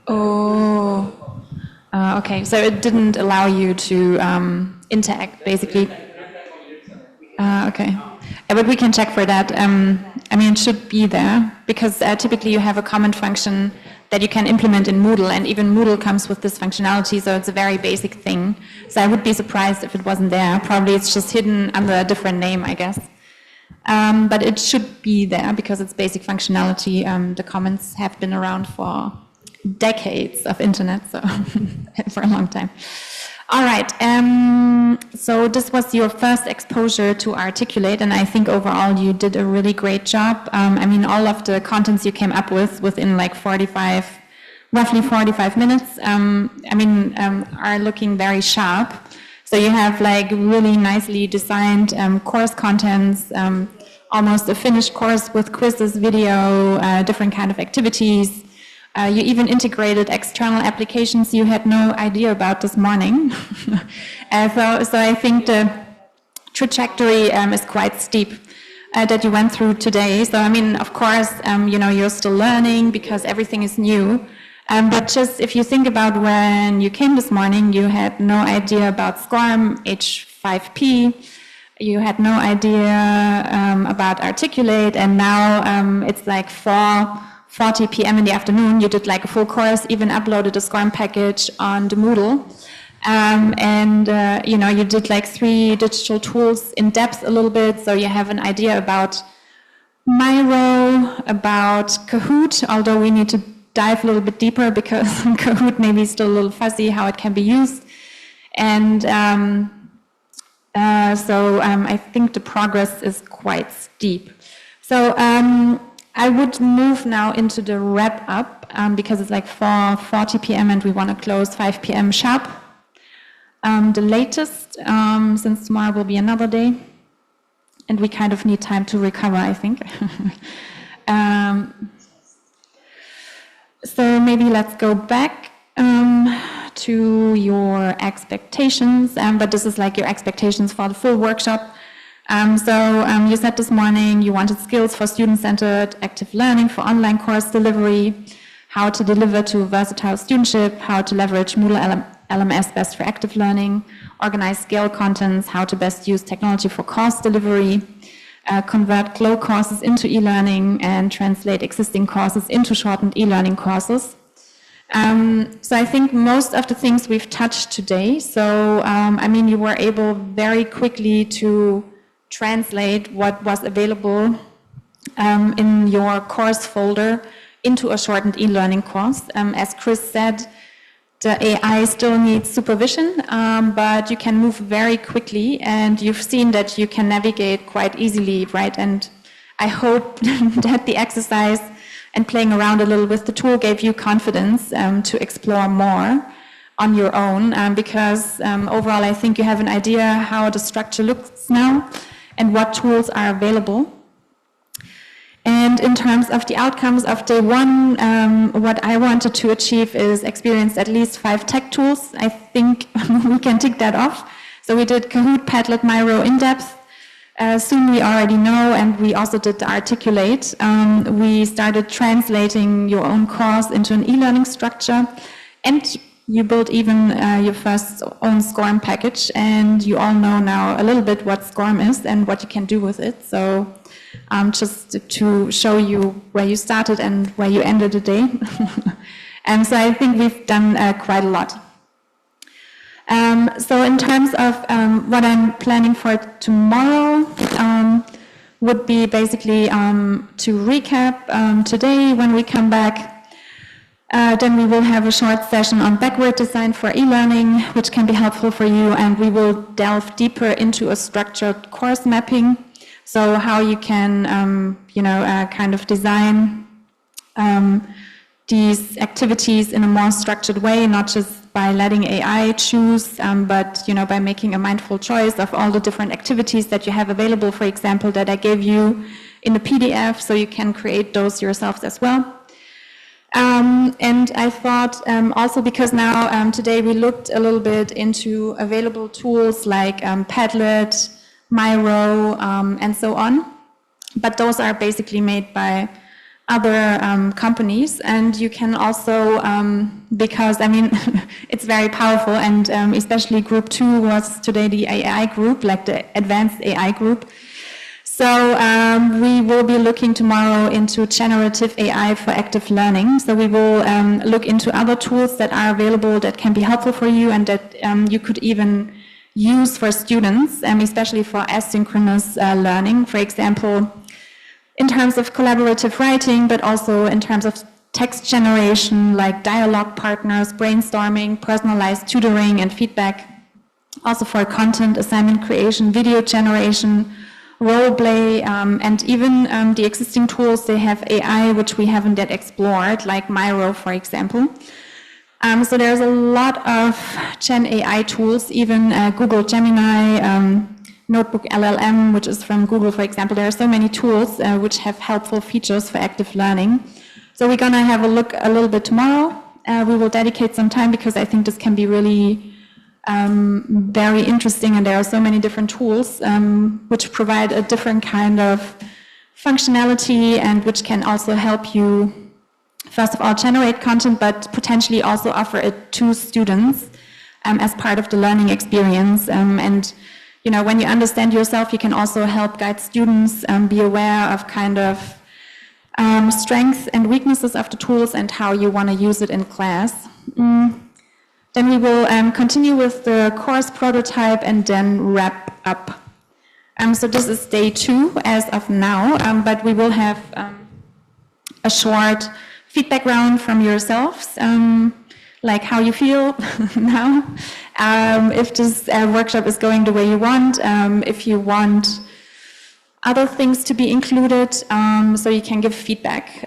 Oh, okay. So it didn't allow you to interact, basically. Okay. But we can check for that. It should be there, because typically you have a comment function that you can implement in Moodle, and even Moodle comes with this functionality, so it's a very basic thing. So I would be surprised if it wasn't there. Probably it's just hidden under a different name, I guess. But it should be there because it's basic functionality. The comments have been around for decades of internet, so for a long time. All right, so this was your first exposure to Articulate, and I think overall you did a really great job. All of the contents you came up with within like roughly 45 minutes, are looking very sharp. So you have like really nicely designed course contents, almost a finished course with quizzes, video, different kind of activities. You even integrated external applications you had no idea about this morning. So I think the trajectory is quite steep that you went through today. So of course, you're still learning because everything is new. But just if you think about when you came this morning, you had no idea about SCORM, H5P. You had no idea about Articulate, and now it's like 4:40 p.m. in the afternoon, you did like a full course, even uploaded a SCORM package on the Moodle. You did like 3 digital tools in depth a little bit, so you have an idea about Miro, about Kahoot, although we need to dive a little bit deeper because Kahoot maybe is still a little fuzzy how it can be used. And I think the progress is quite steep. So I would move now into the wrap up because it's like 4:40 p.m. and we want to close 5 p.m. sharp. The latest, since tomorrow will be another day, and we kind of need time to recover, I think. So maybe let's go back to your expectations, but this is like your expectations for the full workshop. You said this morning you wanted skills for student-centered active learning for online course delivery, how to deliver to versatile studentship, how to leverage Moodle LMS best for active learning, organize scale contents, how to best use technology for course delivery, convert GLOW courses into e-learning, and translate existing courses into shortened e-learning courses. So I think most of the things we've touched today, you were able very quickly to translate what was available in your course folder into a shortened e-learning course. As Chris said, the AI still needs supervision, but you can move very quickly, and you've seen that you can navigate quite easily, right? And I hope that the exercise and playing around a little with the tool gave you confidence to explore more on your own, because overall I think you have an idea how the structure looks now, and what tools are available. And in terms of the outcomes of day one, what I wanted to achieve is experience at least 5 tech tools. I think we can tick that off. So we did Kahoot, Padlet, Miro in depth. Soon we already know, and we also did the Articulate. We started translating your own course into an e-learning structure, and you built even your first own SCORM package, and you all know now a little bit what SCORM is and what you can do with it. So just to show you where you started and where you ended the day. And so I think we've done quite a lot. So in terms of what I'm planning for tomorrow, would be basically to recap today when we come back. Then we will have a short session on backward design for e-learning, which can be helpful for you, and we will delve deeper into a structured course mapping. So how you can, kind of design these activities in a more structured way, not just by letting AI choose, but by making a mindful choice of all the different activities that you have available, for example, that I gave you in the PDF, so you can create those yourselves as well. And I thought also, because now today we looked a little bit into available tools like Padlet, Miro, and so on, but those are basically made by other companies, and you can also, because it's very powerful, and especially group 2 was today the AI group, like the advanced AI group. So we will be looking tomorrow into generative AI for active learning. So we will look into other tools that are available that can be helpful for you, and that you could even use for students, especially for asynchronous learning, for example, in terms of collaborative writing, but also in terms of text generation, like dialogue partners, brainstorming, personalized tutoring and feedback, also for content assignment creation, video generation, role play, and even the existing tools, they have AI, which we haven't yet explored, like Miro, for example. So there's a lot of Gen AI tools, even Google Gemini, Notebook LLM, which is from Google, for example. There are so many tools which have helpful features for active learning. So we're going to have a look a little bit tomorrow. We will dedicate some time, because I think this can be really very interesting, and there are so many different tools which provide a different kind of functionality, and which can also help you, first of all, generate content, but potentially also offer it to students as part of the learning experience. And when you understand yourself, you can also help guide students be aware of kind of strengths and weaknesses of the tools and how you want to use it in class. Then we will continue with the course prototype and then wrap up. So this is day 2 as of now, but we will have a short feedback round from yourselves, like how you feel now, if this workshop is going the way you want, if you want other things to be included, so you can give feedback.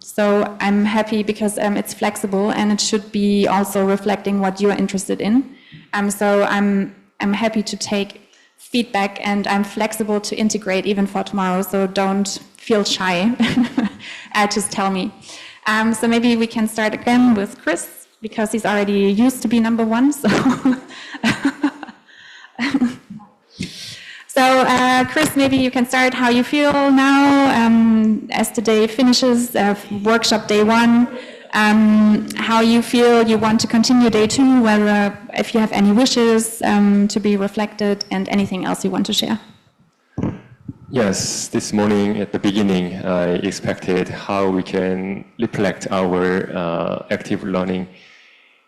So I'm happy because it's flexible, and it should be also reflecting what you're interested in. So I'm happy to take feedback, and I'm flexible to integrate even for tomorrow, so don't feel shy. Just tell me. So maybe we can start again with Chris, because he's already used to be number 1. So, Chris, maybe you can start how you feel now as the day finishes, workshop day 1, how you feel you want to continue day 2, whether if you have any wishes to be reflected, and anything else you want to share. Yes, this morning at the beginning, I expected how we can reflect our active learning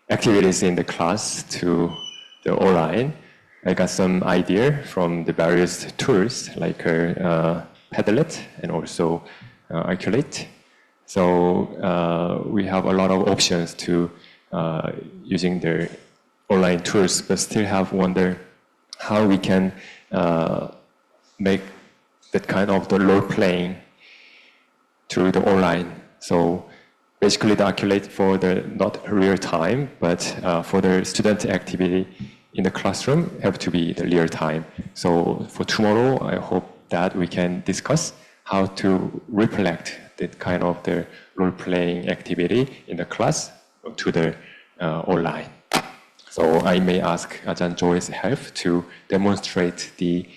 activities in the class to the online. I got some idea from the various tools like Padlet and also Articulate. So we have a lot of options to using the online tools, but still have wonder how we can make that kind of the role playing through the online. So basically the Articulate for the not real time, but for the student activity in the classroom have to be the real time. So for tomorrow, I hope that we can discuss how to reflect that kind of the role-playing activity in the class to the online. So I may ask Ajahn Joy's help to demonstrate the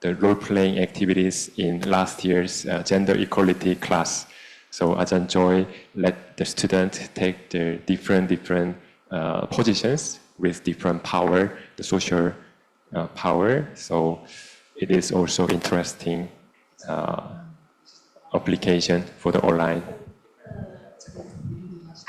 role-playing activities in last year's gender equality class. So Ajahn Joy let the student take the different positions with different power, the social power. So it is also interesting application for the online.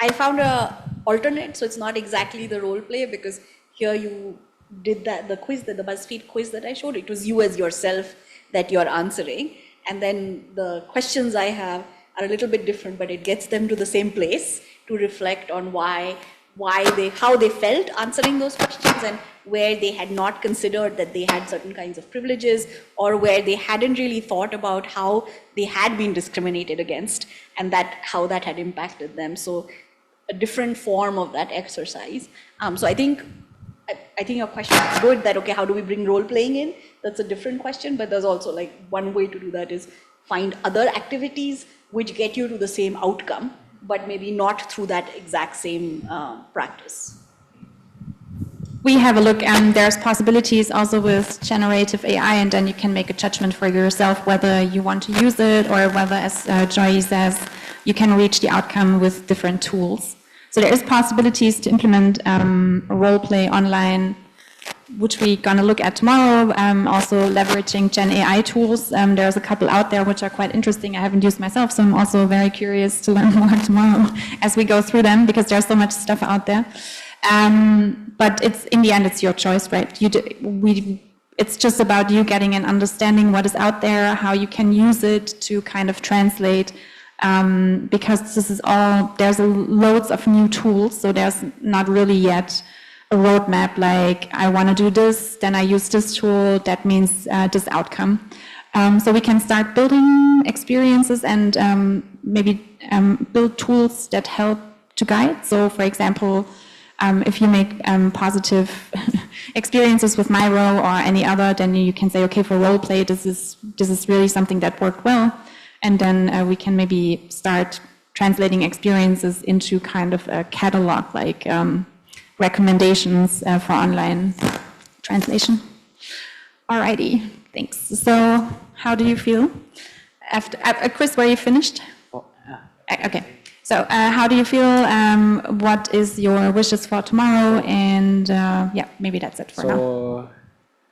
I found a alternate, so it's not exactly the role play, because here you did the quiz, the BuzzFeed quiz that I showed. It was you as yourself that you're answering, and then the questions I have are a little bit different, but it gets them to the same place to reflect on how they felt answering those questions, and where they had not considered that they had certain kinds of privileges, or where they hadn't really thought about how they had been discriminated against, and how that had impacted them. So a different form of that exercise. So I think your question is good, that okay, how do we bring role playing in? That's a different question, but there's also like one way to do that is find other activities which get you to the same outcome, but maybe not through that exact same practice. We have a look, and there's possibilities also with generative AI, and then you can make a judgment for yourself whether you want to use it, or whether, as Joy says, you can reach the outcome with different tools. So there is possibilities to implement role play online, which we're going to look at tomorrow, also leveraging Gen AI tools. There's a couple out there which are quite interesting. I haven't used myself, so I'm also very curious to learn more tomorrow as we go through them, because there's so much stuff out there. But in the end, it's your choice, right? It's just about you getting an understanding what is out there, how you can use it to kind of translate, because there's loads of new tools, so there's not really yet a roadmap like, I want to do this, then I use this tool, that means this outcome. So we can start building experiences and maybe build tools that help to guide. So for example, if you make positive experiences with Miro or any other, then you can say, okay, for role play, this is really something that worked well. And then we can maybe start translating experiences into kind of a catalog, like recommendations for online translation. Alrighty, thanks. So how do you feel? Chris, were you finished? Okay. So how do you feel? What is your wishes for tomorrow? And yeah, maybe that's it for now. So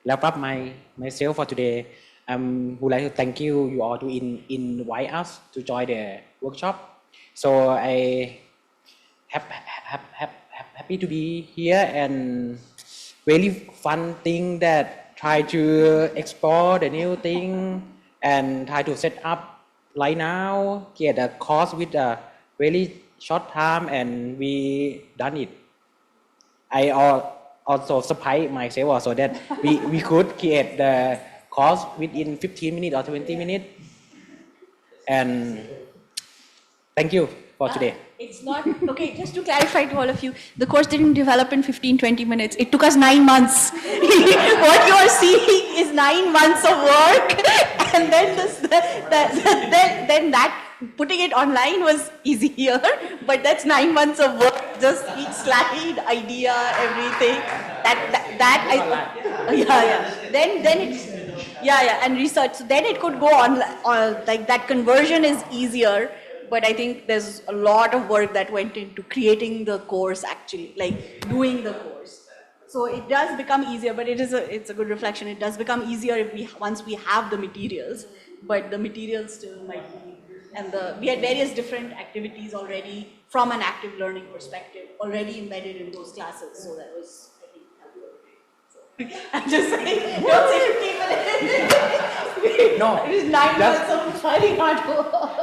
wrap up myself for today. Would like to thank you all to invite us to join the workshop. So I happy to be here, and really fun thing that try to explore the new thing and try to set up right now, get a course with a really short time, and we done it. I also surprised myself also that we could create the course within 15 minutes or 20 minutes. And thank you for today. It's not, okay, just to clarify to all of you, the course didn't develop in 15-20 minutes. It took us 9 months. What you are seeing is 9 months of work, and then then that putting it online was easier, but that's 9 months of work, just each slide, idea, everything. Then it's, and research. So then it could go on, like that conversion is easier, but I think there's a lot of work that went into creating the course, actually, like doing the course. So it does become easier, but it's a good reflection. It does become easier once we have the materials, but the materials still might be. And we had various different activities already from an active learning perspective already embedded in those classes. So that was, I think, so, I'm just saying, don't say 15 minutes. No, it was 9 months of studying hard.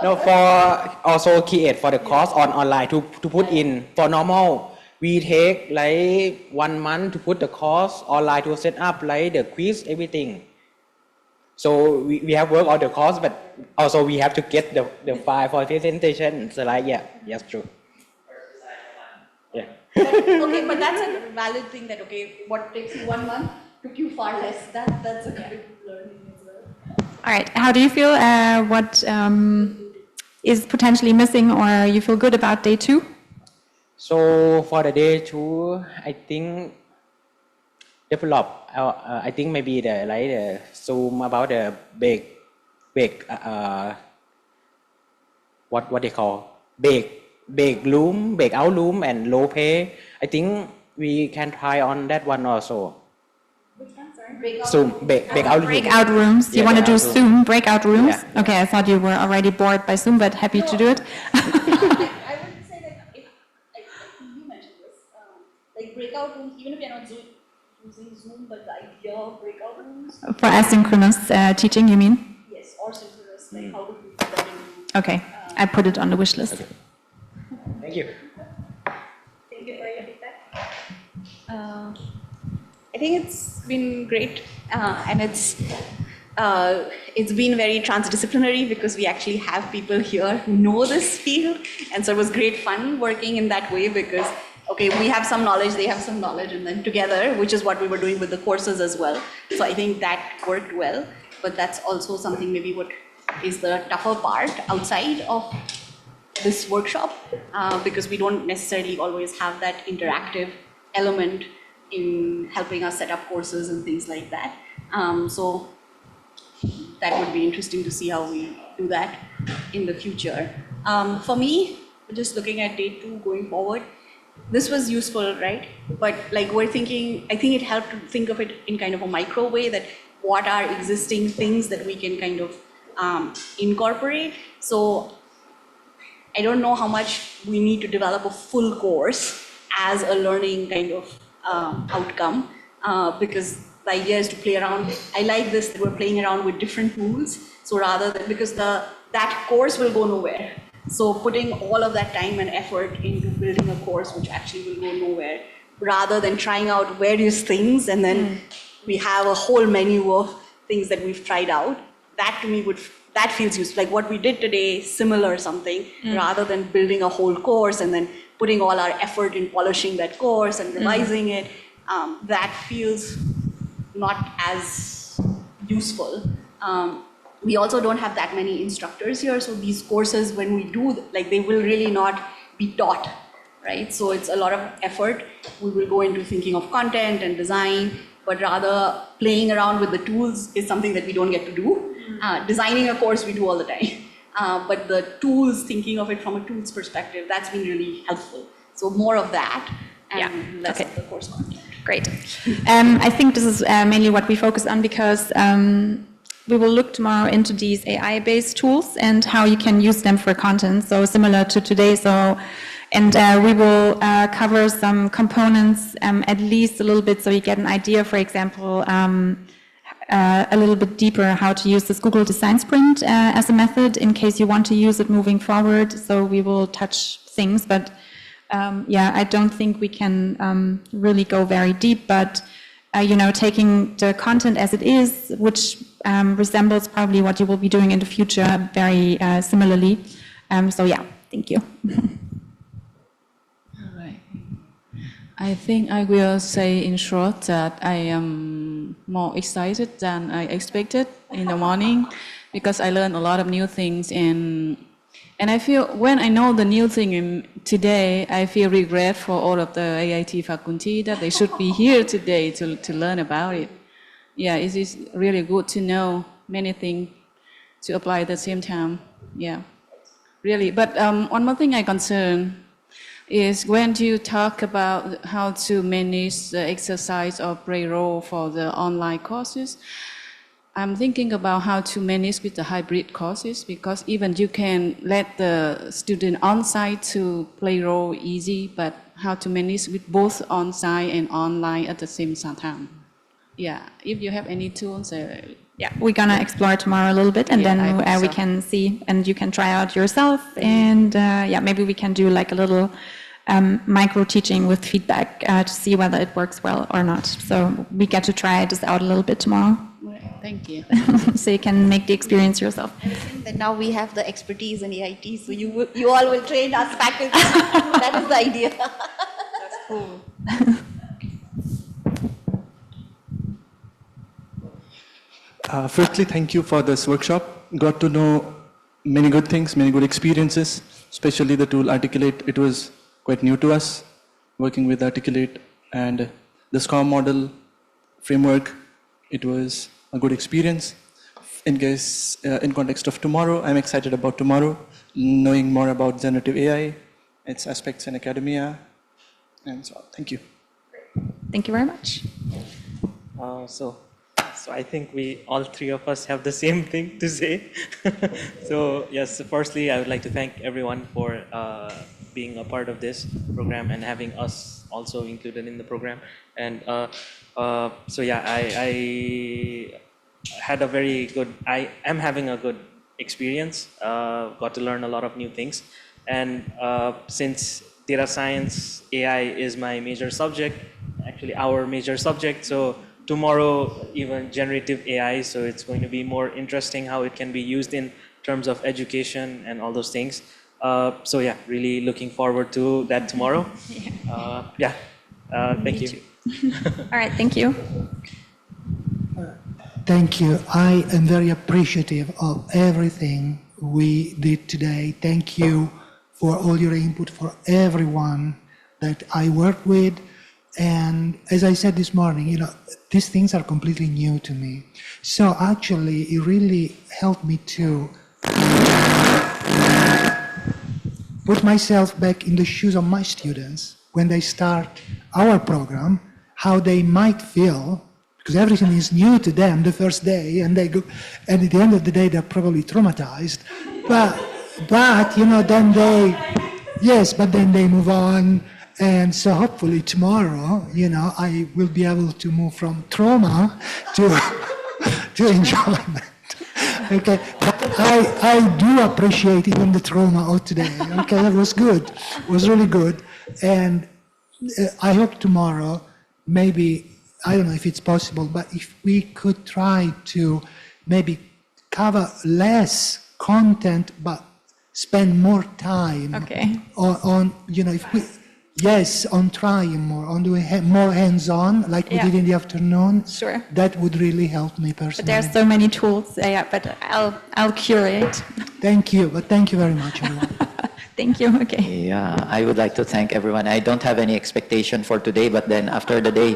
No, for also create for the course on online to put in. For normal, we take like 1 month to put the course online to set up like the quiz, everything. So we have worked on the course, but also we have to get the file for presentation. So like, yeah, yes, true. Yeah. Okay, but that's a valid thing that, okay, what takes you 1 month took you far less. That's a good learning as well. All right. How do you feel? What is potentially missing, or you feel good about day 2? So for the day 2, I think develop. I think maybe the Zoom about the big what they call big loom, big out loom, and low pay. I think we can try on that one also. Zoom, breakout rooms. You want to do Zoom breakout rooms? Yeah. Okay, I thought you were already bored by Zoom, but happy to do it. I would say that if you mentioned this, like breakout rooms, even if you're not using Zoom, but the idea of breakout rooms. For asynchronous teaching, you mean? Yes, or synchronous, like how do we put that into... Okay, I put it on the wish list. Okay. Thank you. Thank you for your feedback. I think it's been great, and it's been very transdisciplinary because we actually have people here who know this field, and so it was great fun working in that way because, okay, we have some knowledge, they have some knowledge, and then together, which is what we were doing with the courses as well. So I think that worked well, but that's also something maybe what is the tougher part outside of this workshop, because we don't necessarily always have that interactive element in helping us set up courses and things like that. So that would be interesting to see how we do that in the future. For me, just looking at day 2 going forward, this was useful, right? But like we're thinking, I think it helped to think of it in kind of a micro way, that what are existing things that we can kind of incorporate. So I don't know how much we need to develop a full course as a learning kind of outcome, because the idea is to play around. I like this, that we're playing around with different tools. So rather than, because that course will go nowhere. So putting all of that time and effort into building a course which actually will go nowhere, rather than trying out various things and then we have a whole menu of things that we've tried out. That to me that feels useful. Like what we did today, similar something, rather than building a whole course and then putting all our effort in polishing that course and revising it, that feels not as useful. We also don't have that many instructors here, so these courses, when we do, like they will really not be taught, right? So it's a lot of effort. We will go into thinking of content and design, but rather playing around with the tools is something that we don't get to do. Designing a course we do all the time. But the tools, thinking of it from a tools perspective, that's been really helpful. So more of that and less of the course content. Great. I think this is mainly what we focus on because we will look tomorrow into these AI-based tools and how you can use them for content. So similar to today. And we will cover some components at least a little bit so you get an idea, for example, a little bit deeper how to use this Google Design Sprint as a method in case you want to use it moving forward. So we will touch things, but I don't think we can really go very deep, but taking the content as it is, which resembles probably what you will be doing in the future very similarly. Thank you. All right. I think I will say in short that I am more excited than I expected in the morning because I learned a lot of new things and I feel when I know the new thing today, I feel regret for all of the AIT faculty that they should be here today to learn about it. Yeah, it is really good to know many things to apply at the same time. Yeah, really. But one more thing I'm concerned is when you talk about how to manage the exercise or payroll for the online courses, I'm thinking about how to manage with the hybrid courses because even you can let the student on-site to play role easy, but how to manage with both on-site and online at the same time. Yeah, if you have any tools. We're gonna explore tomorrow a little bit and then we can see and you can try out yourself and maybe we can do like a little micro teaching with feedback to see whether it works well or not. So we get to try this out a little bit tomorrow. Thank you. So you can make the experience yourself. I think that now we have the expertise in AIT, so you all will train us faculty. That is the idea. Cool. Firstly, thank you for this workshop. Got to know many good things, many good experiences, especially the tool Articulate. It was quite new to us, working with Articulate, and the SCORM model framework. It was a good experience. In context of tomorrow, I'm excited about tomorrow, knowing more about generative AI, its aspects in academia, and so on. Thank you. Thank you very much. So I think all three of us have the same thing to say. So yes, firstly, I would like to thank everyone for being a part of this program and having us also included in the program. And so yeah, I had a very good, I am having a good experience, got to learn a lot of new things. And since data science, AI is my major subject, actually our major subject, so tomorrow even generative AI, so it's going to be more interesting how it can be used in terms of education and all those things. So yeah, really looking forward to that tomorrow. Thank you. All right, thank you. Thank you. I am very appreciative of everything we did today. Thank you for all your input, for everyone that I worked with. And as I said this morning, these things are completely new to me. So actually, it really helped me to put myself back in the shoes of my students when they start our program, how they might feel, because everything is new to them the first day, and they go, and at the end of the day, they're probably traumatized. But then they move on. And so hopefully tomorrow, I will be able to move from trauma to enjoyment. Okay, but I do appreciate even the trauma of today. Okay, that was good. It was really good. And I hope tomorrow, maybe, I don't know if it's possible, but if we could try to maybe cover less content, but spend more time on if we... Yes, on trying more, on doing more hands-on, like we did in the afternoon. Sure. That would really help me personally. But there's so many tools, but I'll curate. Thank you, but thank you very much, everyone. Thank you, okay. Yeah, I would like to thank everyone. I don't have any expectation for today, but then after the day,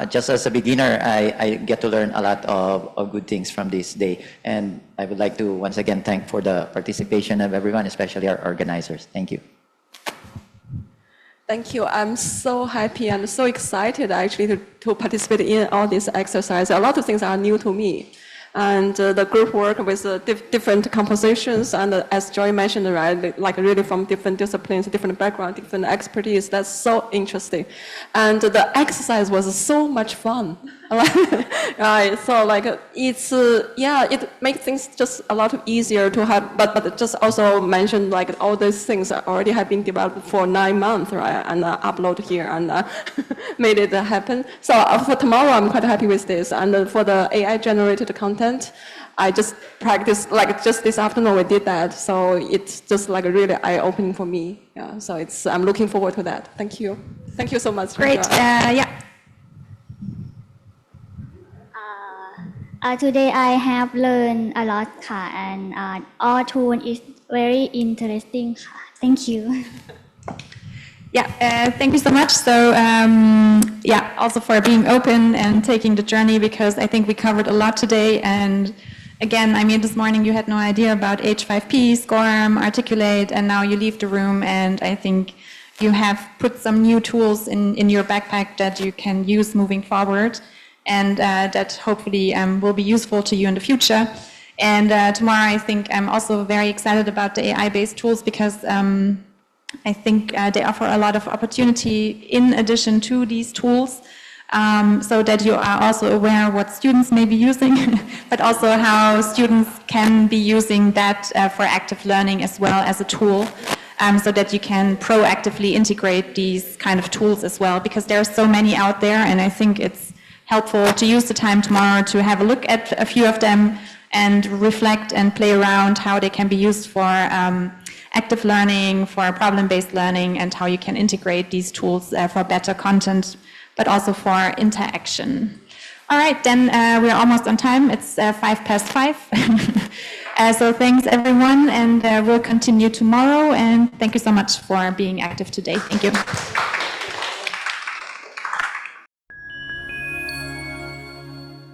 just as a beginner, I get to learn a lot of good things from this day. And I would like to once again thank for the participation of everyone, especially our organizers. Thank you. Thank you. I'm so happy and so excited actually to participate in all these exercises. A lot of things are new to me. And the group work with different compositions, and as Joy mentioned, right, like really from different disciplines, different background, different expertise. That's so interesting. And the exercise was so much fun. Right, so like it's it makes things just a lot easier to have, but just also mentioned like all these things already have been developed for 9 months, right, and upload here and made it happen. So for tomorrow, I'm quite happy with this, and for the AI generated content, I just practiced, like just this afternoon we did that, so it's just like really eye-opening for me. Yeah, so I'm looking forward to that. Thank you. Thank you so much. Great, Today I have learned a lot, and all tool is very interesting. Thank you. Thank you so much. So also for being open and taking the journey, because I think we covered a lot today. And again, I mean, this morning you had no idea about H5P, SCORM, Articulate, and now you leave the room, and I think you have put some new tools in your backpack that you can use moving forward, and that hopefully will be useful to you in the future. And tomorrow, I think I'm also very excited about the AI-based tools, because I think they offer a lot of opportunity in addition to these tools, so that you are also aware what students may be using, but also how students can be using that for active learning as well as a tool, so that you can proactively integrate these kind of tools as well, because there are so many out there, and I think it's helpful to use the time tomorrow to have a look at a few of them and reflect and play around how they can be used for active learning, for problem-based learning, and how you can integrate these tools for better content, but also for interaction. All right, then we're almost on time. It's 5:05. So thanks, everyone, and we'll continue tomorrow. And thank you so much for being active today. Thank you.